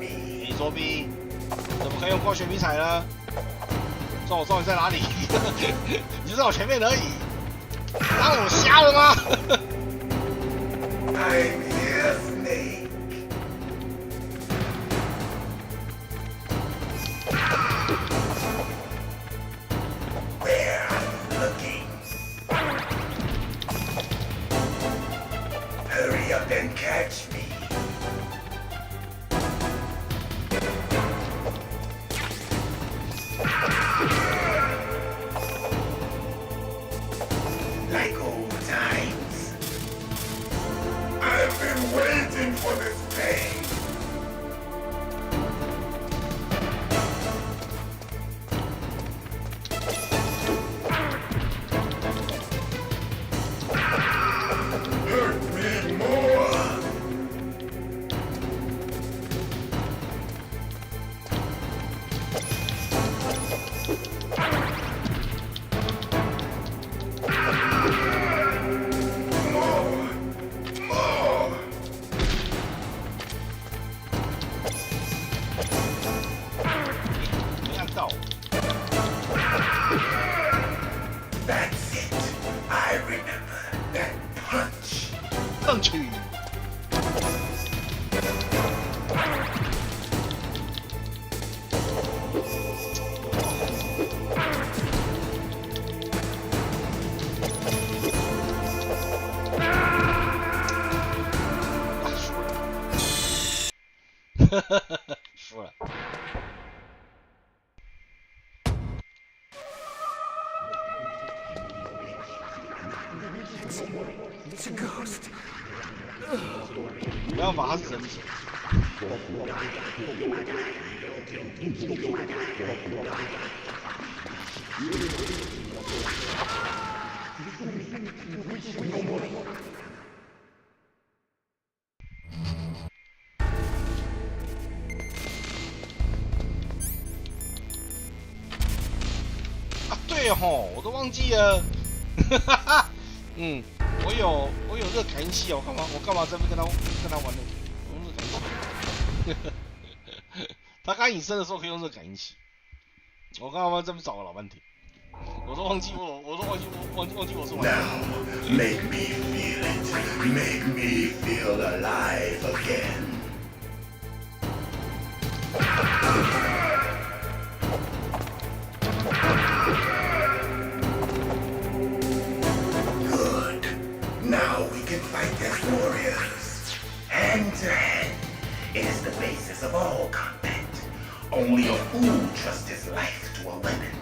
你作弊，怎么可以用光学迷彩呢？算我知道你在哪里，你就在我前面而已。当我瞎了吗？I'm here, Snake. Where are you looking? Hurry up and catch me. Like old times. I've been waiting for this day. Hurt me more. That's it. I remember that punch. Punch you.输了。It's a ghost. 没办法，他是人体。啊，对吼，我都忘记了。我有热感应器哦，我干嘛这边跟他玩呢？我用热感应器。他刚隐身的时候可以用热感应器，我刚刚这边找了老半天，我都忘记我是玩。Now, make me feel it. Make me feel alive again. Now we can fight as warriors. Hand to hand. It is the basis of all combat. Only a fool trusts his life to a weapon.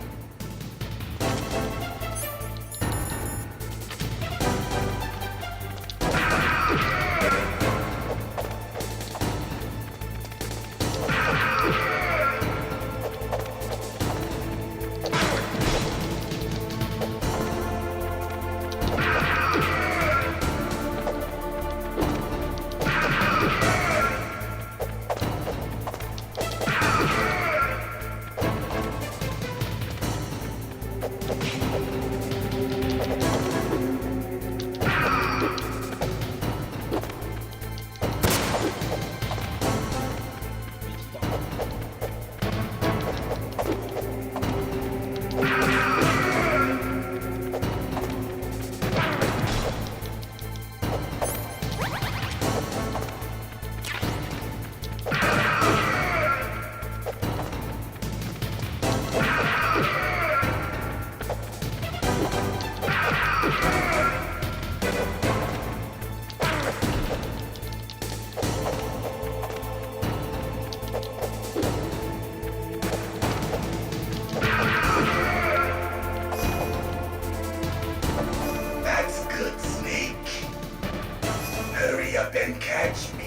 catch me.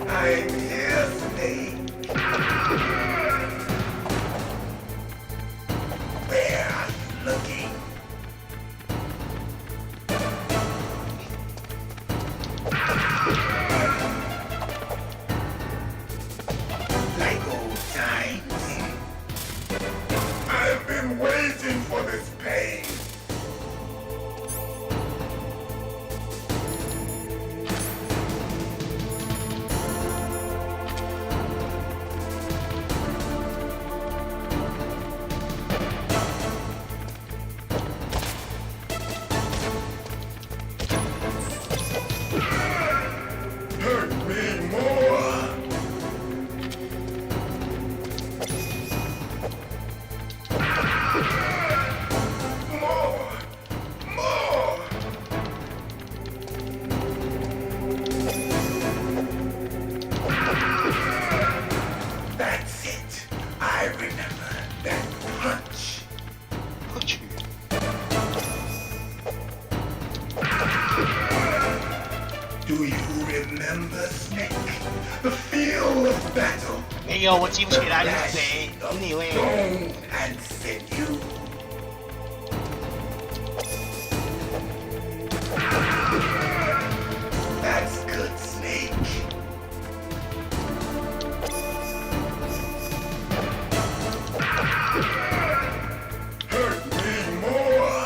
I'm here, Snake. Where are you looking? Like old times. I've been waiting for this pain. Hurt me more. More. That's it. I remember that punch. Do you remember, Snake? The feel of battle. 没有，我记不起来你是谁。你喂。 Bone and sinew. That's good, Snake. Hurt me more.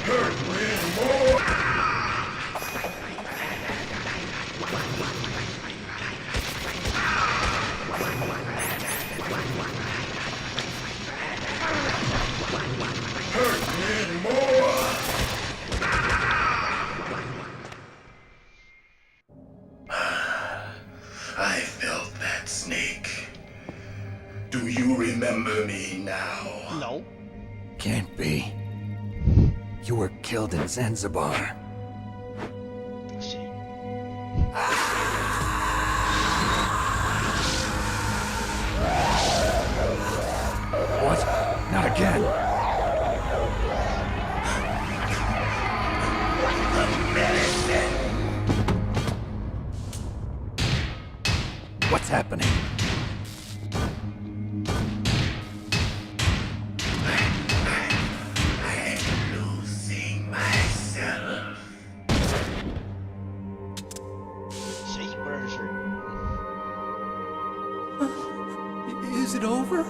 Hurt me more. Hurt me more. I felt that, Snake. Do you remember me now? No. Can't be. You were killed in Zanzibar. What? Not again. What's happening? I'm losing myself. 谁不认识？ Is it over?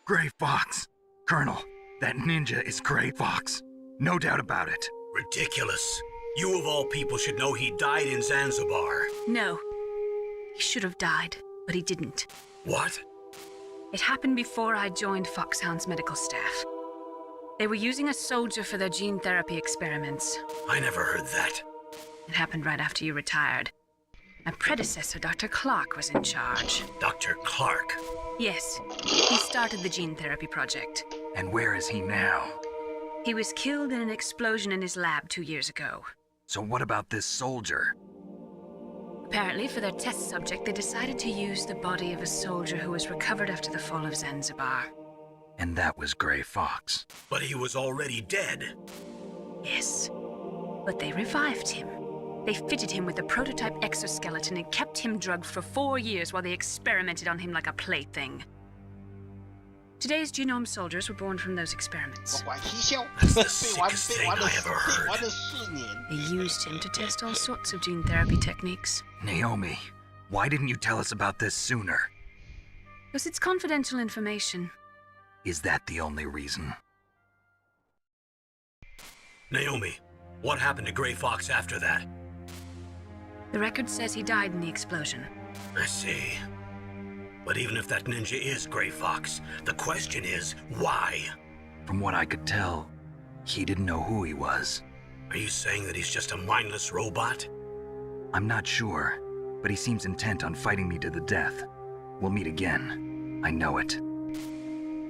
Gray Fox. Colonel, that ninja is Gray Fox. No doubt about it. Ridiculous. You of all people should know he died in Zanzibar. No. He should have died, but he didn't. What? It happened before I joined Foxhound's medical staff. They were using a soldier for their gene therapy experiments. I never heard that. It happened right after you retired. My predecessor, Dr. Clark, was in charge. Dr. Clark? Yes, he started the gene therapy project. And where is he now? He was killed in an explosion in his lab 2 years ago. So what about this soldier? Apparently, for their test subject, they decided to use the body of a soldier who was recovered after the fall of Zanzibar. And that was Gray Fox. But he was already dead. Yes, but they revived him. They fitted him with a prototype exoskeleton and kept him drugged for 4 years while they experimented on him like a plaything. Today's genome soldiers were born from those experiments. That's the sickest thing I ever heard. They used him to test all sorts of gene therapy techniques. Naomi, Why didn't you tell us about this sooner? Because it's confidential information. Is that the only reason? Naomi, what happened to Grey Fox after that? The record says he died in the explosion. I see. But even if that ninja is Grey Fox, the question is, why? From what I could tell, he didn't know who he was. Are you saying that he's just a mindless robot? I'm not sure, but he seems intent on fighting me to the death. We'll meet again. I know it.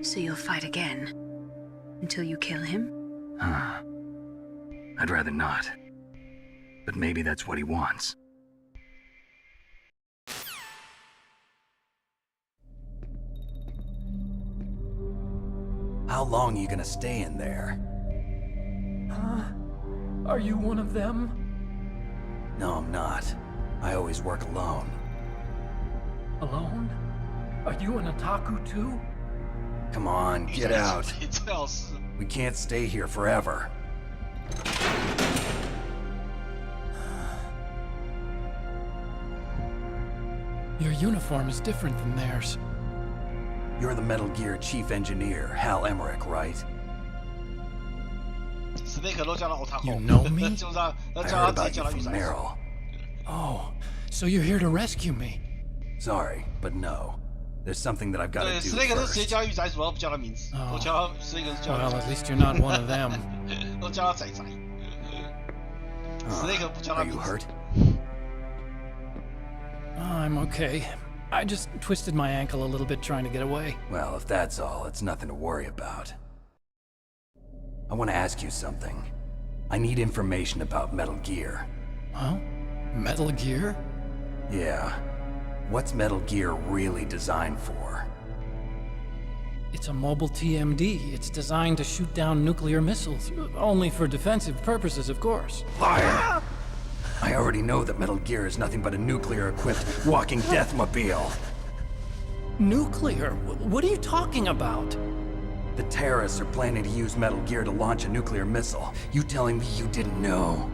So you'll fight again? Until you kill him? I'd rather not. But maybe that's what he wants. How long are you gonna stay in there? Huh? Are you one of them? No, I'm not. I always work alone. Alone? Are you an otaku too? Come on, get out. 最好是 We can't stay here forever. Your uniform is different than theirs. You're the Metal Gear chief engineer, Hal Emmerich, right? Snake 都叫他 otaku。 You know me? 就让 I 叫 heard 他直 about 接 you 叫他御 from 宅。 Meryl. Oh, so you're here to rescue me? Sorry, but no. There's something that I've got 对 to do ，Snake 都直接 first. 叫他御宅主，而不叫他名字。我叫他 Snake 是叫他 Well, at least you're not one of them. 都叫他仔仔。Snake 不叫他 Are 名 you 字。 hurt? I'm okay. I just twisted my ankle a little bit trying to get away. Well, if that's all, it's nothing to worry about. I want to ask you something. I need information about Metal Gear. Huh? Metal Gear? Yeah. What's Metal Gear really designed for? It's a mobile TMD. It's designed to shoot down nuclear missiles. Only for defensive purposes, of course. Fire! I already know that Metal Gear is nothing but a nuclear-equipped walking deathmobile. Nuclear? What are you talking about? The terrorists are planning to use Metal Gear to launch a nuclear missile. You telling me you didn't know?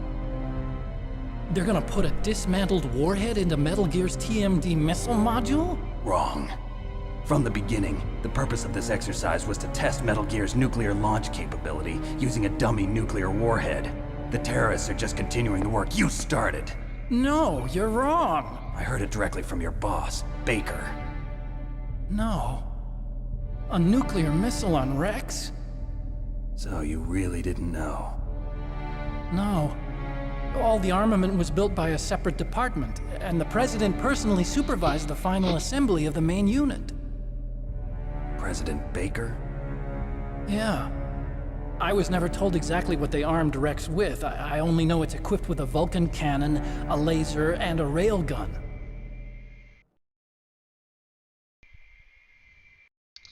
They're gonna put a dismantled warhead into Metal Gear's TMD missile module? Wrong. From the beginning, the purpose of this exercise was to test Metal Gear's nuclear launch capability using a dummy nuclear warhead. The terrorists are just continuing the work you started. No, you're wrong. I heard it directly from your boss, Baker. No. A nuclear missile on Rex? So you really didn't know? No. All the armament was built by a separate department, and the President personally supervised the final assembly of the main unit. President Baker? Yeah. I was never told exactly what they armed Rex with. I only know it's equipped with a Vulcan cannon, a laser, and a railgun.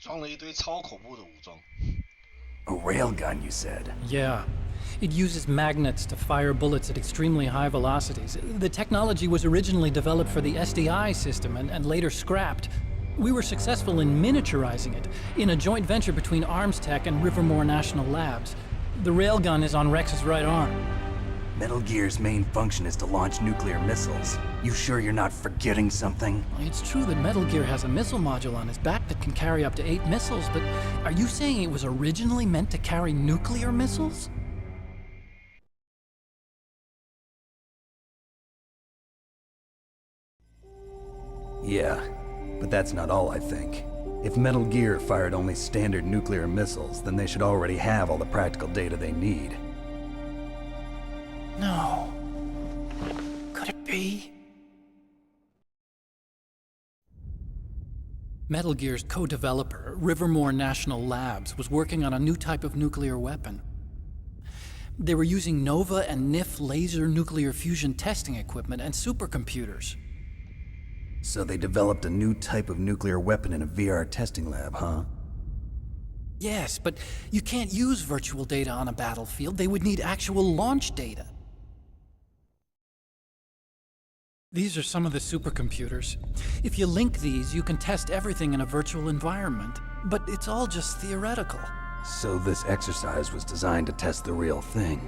装了一堆超恐怖的武装。 A railgun, you said? Yeah. It uses magnets to fire bullets at extremely high velocities. The technology was originally developed for the SDI system and later scrapped. We were successful in miniaturizing it in a joint venture between ArmsTech and Rivermore National Labs. The railgun is on Rex's right arm. Metal Gear's main function is to launch nuclear missiles. You sure you're not forgetting something? It's true that Metal Gear has a missile module on his back that can carry up to 8 missiles, but are you saying it was originally meant to carry nuclear missiles? Yeah, but that's not all I think. If Metal Gear fired only standard nuclear missiles, then they should already have all the practical data they need. No. Could it be? Metal Gear's co-developer, Rivermore National Labs, was working on a new type of nuclear weapon. They were using NOVA and NIF laser nuclear fusion testing equipment and supercomputers. So they developed a new type of nuclear weapon in a VR testing lab, huh? Yes, but you can't use virtual data on a battlefield. They would need actual launch data. These are some of the supercomputers. If you link these, you can test everything in a virtual environment. But it's all just theoretical. So this exercise was designed to test the real thing.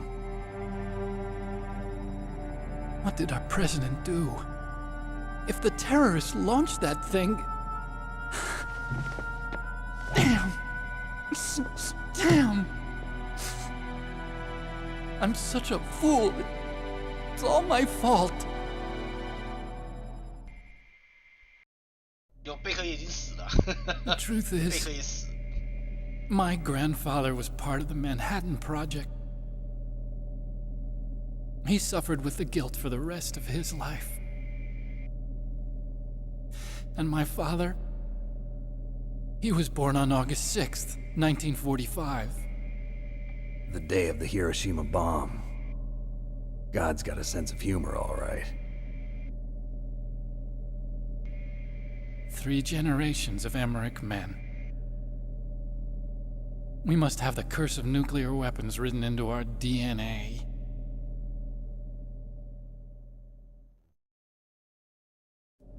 What did our president do? If the terrorists launched that thing... Damn. Damn. I'm such a fool. It's all my fault. 有贝克也已经死了。 The truth 贝 is, 克也死。 my grandfather was part of the Manhattan Project. He suffered with the guilt for the rest of his life. And my father, he was born on August 6th, 1945. The day of the Hiroshima bomb. God's got a sense of humor, all right. 3 generations of Emmerich men. We must have the curse of nuclear weapons written into our DNA.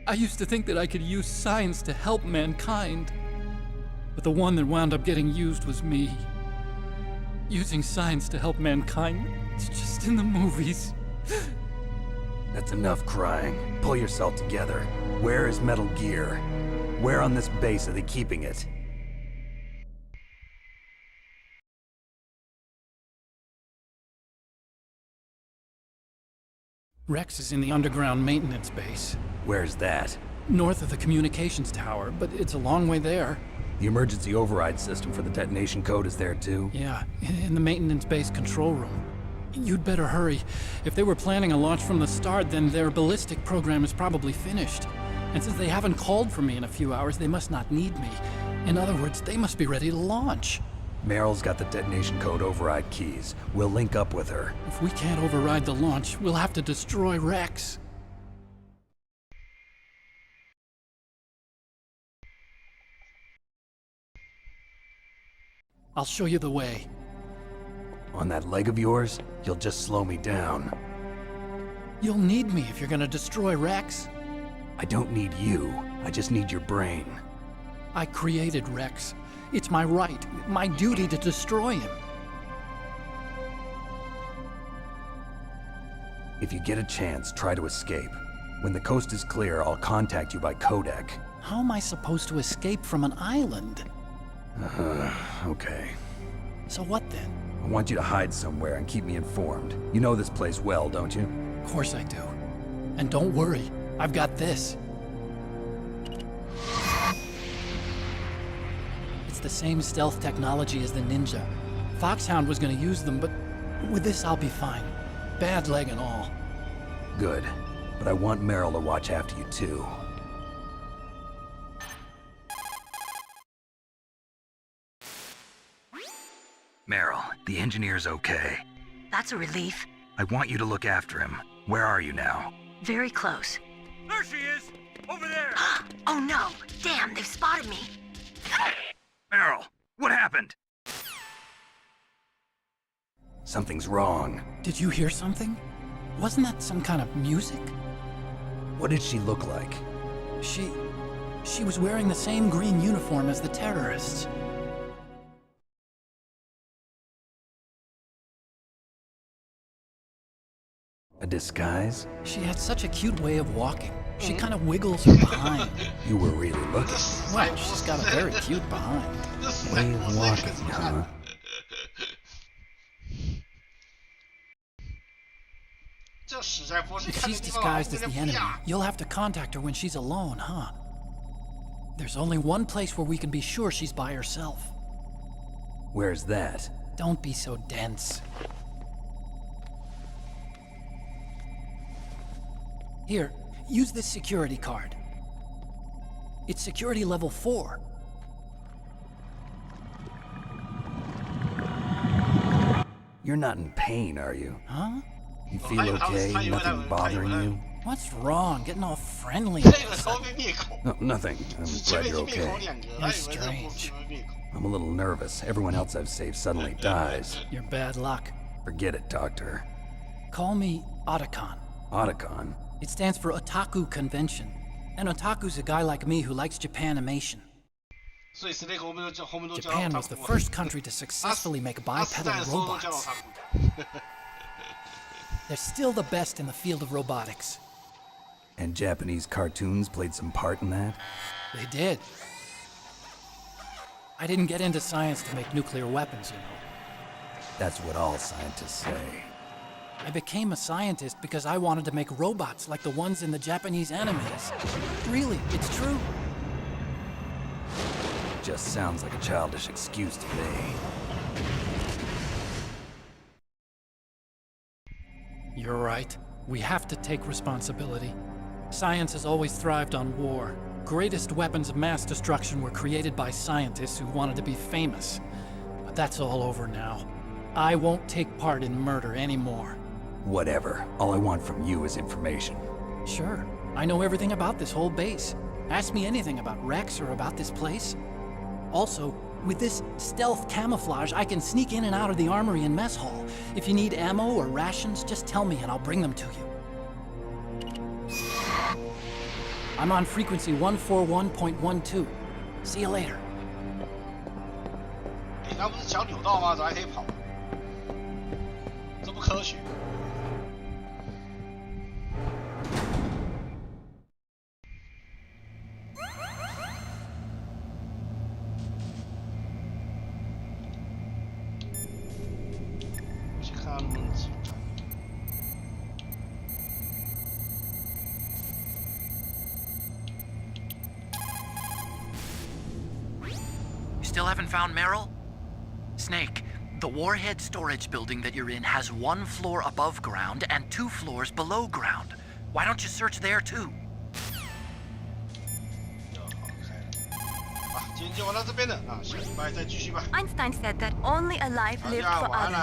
I used to think that I could use science to help mankind, but the one that wound up getting used was me. Using science to help mankind, it's just in the movies. That's enough crying. Pull yourself together. Where is Metal Gear? Where on this base are they keeping it? Rex is in the underground maintenance base. Where's that? North of the communications tower, but it's a long way there. The emergency override system for the detonation code is there too? Yeah, in the maintenance base control room. You'd better hurry. If they were planning a launch from the start, then their ballistic program is probably finished. And since they haven't called for me in a few hours, they must not need me. In other words, they must be ready to launch. Meryl's got the detonation code override keys. We'll link up with her. If we can't override the launch, we'll have to destroy Rex. I'll show you the way. On that leg of yours, you'll just slow me down. You'll need me if you're gonna destroy Rex. I don't need you. I just need your brain. I created Rex. It's my right, my duty to destroy him. If you get a chance, try to escape. When the coast is clear, I'll contact you by codec. How am I supposed to escape from an island? Okay. So what then? I want you to hide somewhere and keep me informed. You know this place well, don't you? Of course I do. And don't worry, I've got this. It's the same stealth technology as the Ninja. Foxhound was gonna use them, but with this I'll be fine. Bad leg and all. Good. But I want Meryl to watch after you too. Meryl, the engineer's okay. That's a relief. I want you to look after him. Where are you now? Very close. There she is! Over there! Oh no! Damn, they've spotted me! Meryl, what happened? Something's wrong. Did you hear something? Wasn't that some kind of music? What did she look like? She was wearing the same green uniform as the terrorists. A disguise? She had such a cute way of walking. She kind of wiggles her behind. You were really looking. Well, she's got a very cute behind. Way of walking, huh? If she's disguised as the enemy, you'll have to contact her when she's alone, huh? There's only one place where we can be sure she's by herself. Where's that? Don't be so dense. Here, use this security card. It's security level 4. You're not in pain, are you? Huh? You feel okay? Nothing bothering you? What's wrong? Getting all friendly. No, nothing. I'm glad you're okay. You're strange. I'm a little nervous. Everyone else I've saved suddenly dies. You're bad luck. Forget it, Doctor. Call me Otacon. Otacon? It stands for Otaku Convention. An otaku's a guy like me who likes Japanimation. Japan was the first country to successfully make bipedal robots. They're still the best in the field of robotics. And Japanese cartoons played some part in that? They did. I didn't get into science to make nuclear weapons, you know. That's what all scientists say. I became a scientist because I wanted to make robots like the ones in the Japanese animes. Really, it's true. Just sounds like a childish excuse to me. You're right. We have to take responsibility. Science has always thrived on war. Greatest weapons of mass destruction were created by scientists who wanted to be famous. But that's all over now. I won't take part in murder anymore. Whatever. All I want from you is information. Sure. I know everything about this whole base. Ask me anything about Rex or about this place. Also, with this stealth camouflage, I can sneak in and out of the armory and mess hall. If you need ammo or rations, just tell me and I'll bring them to you. I'm on frequency 141.12. See you later. 你刚不是脚扭到吗？怎么还可以跑？这不科学。去看他能不能进展。You still haven't found Meryl? Snake, the warhead storage building that you're in has 1 floor above ground and 2 floors below ground. Why don't you search there too? 今天就玩到这边了，那下礼拜再继续吧。 Einstein said that only a life lived for others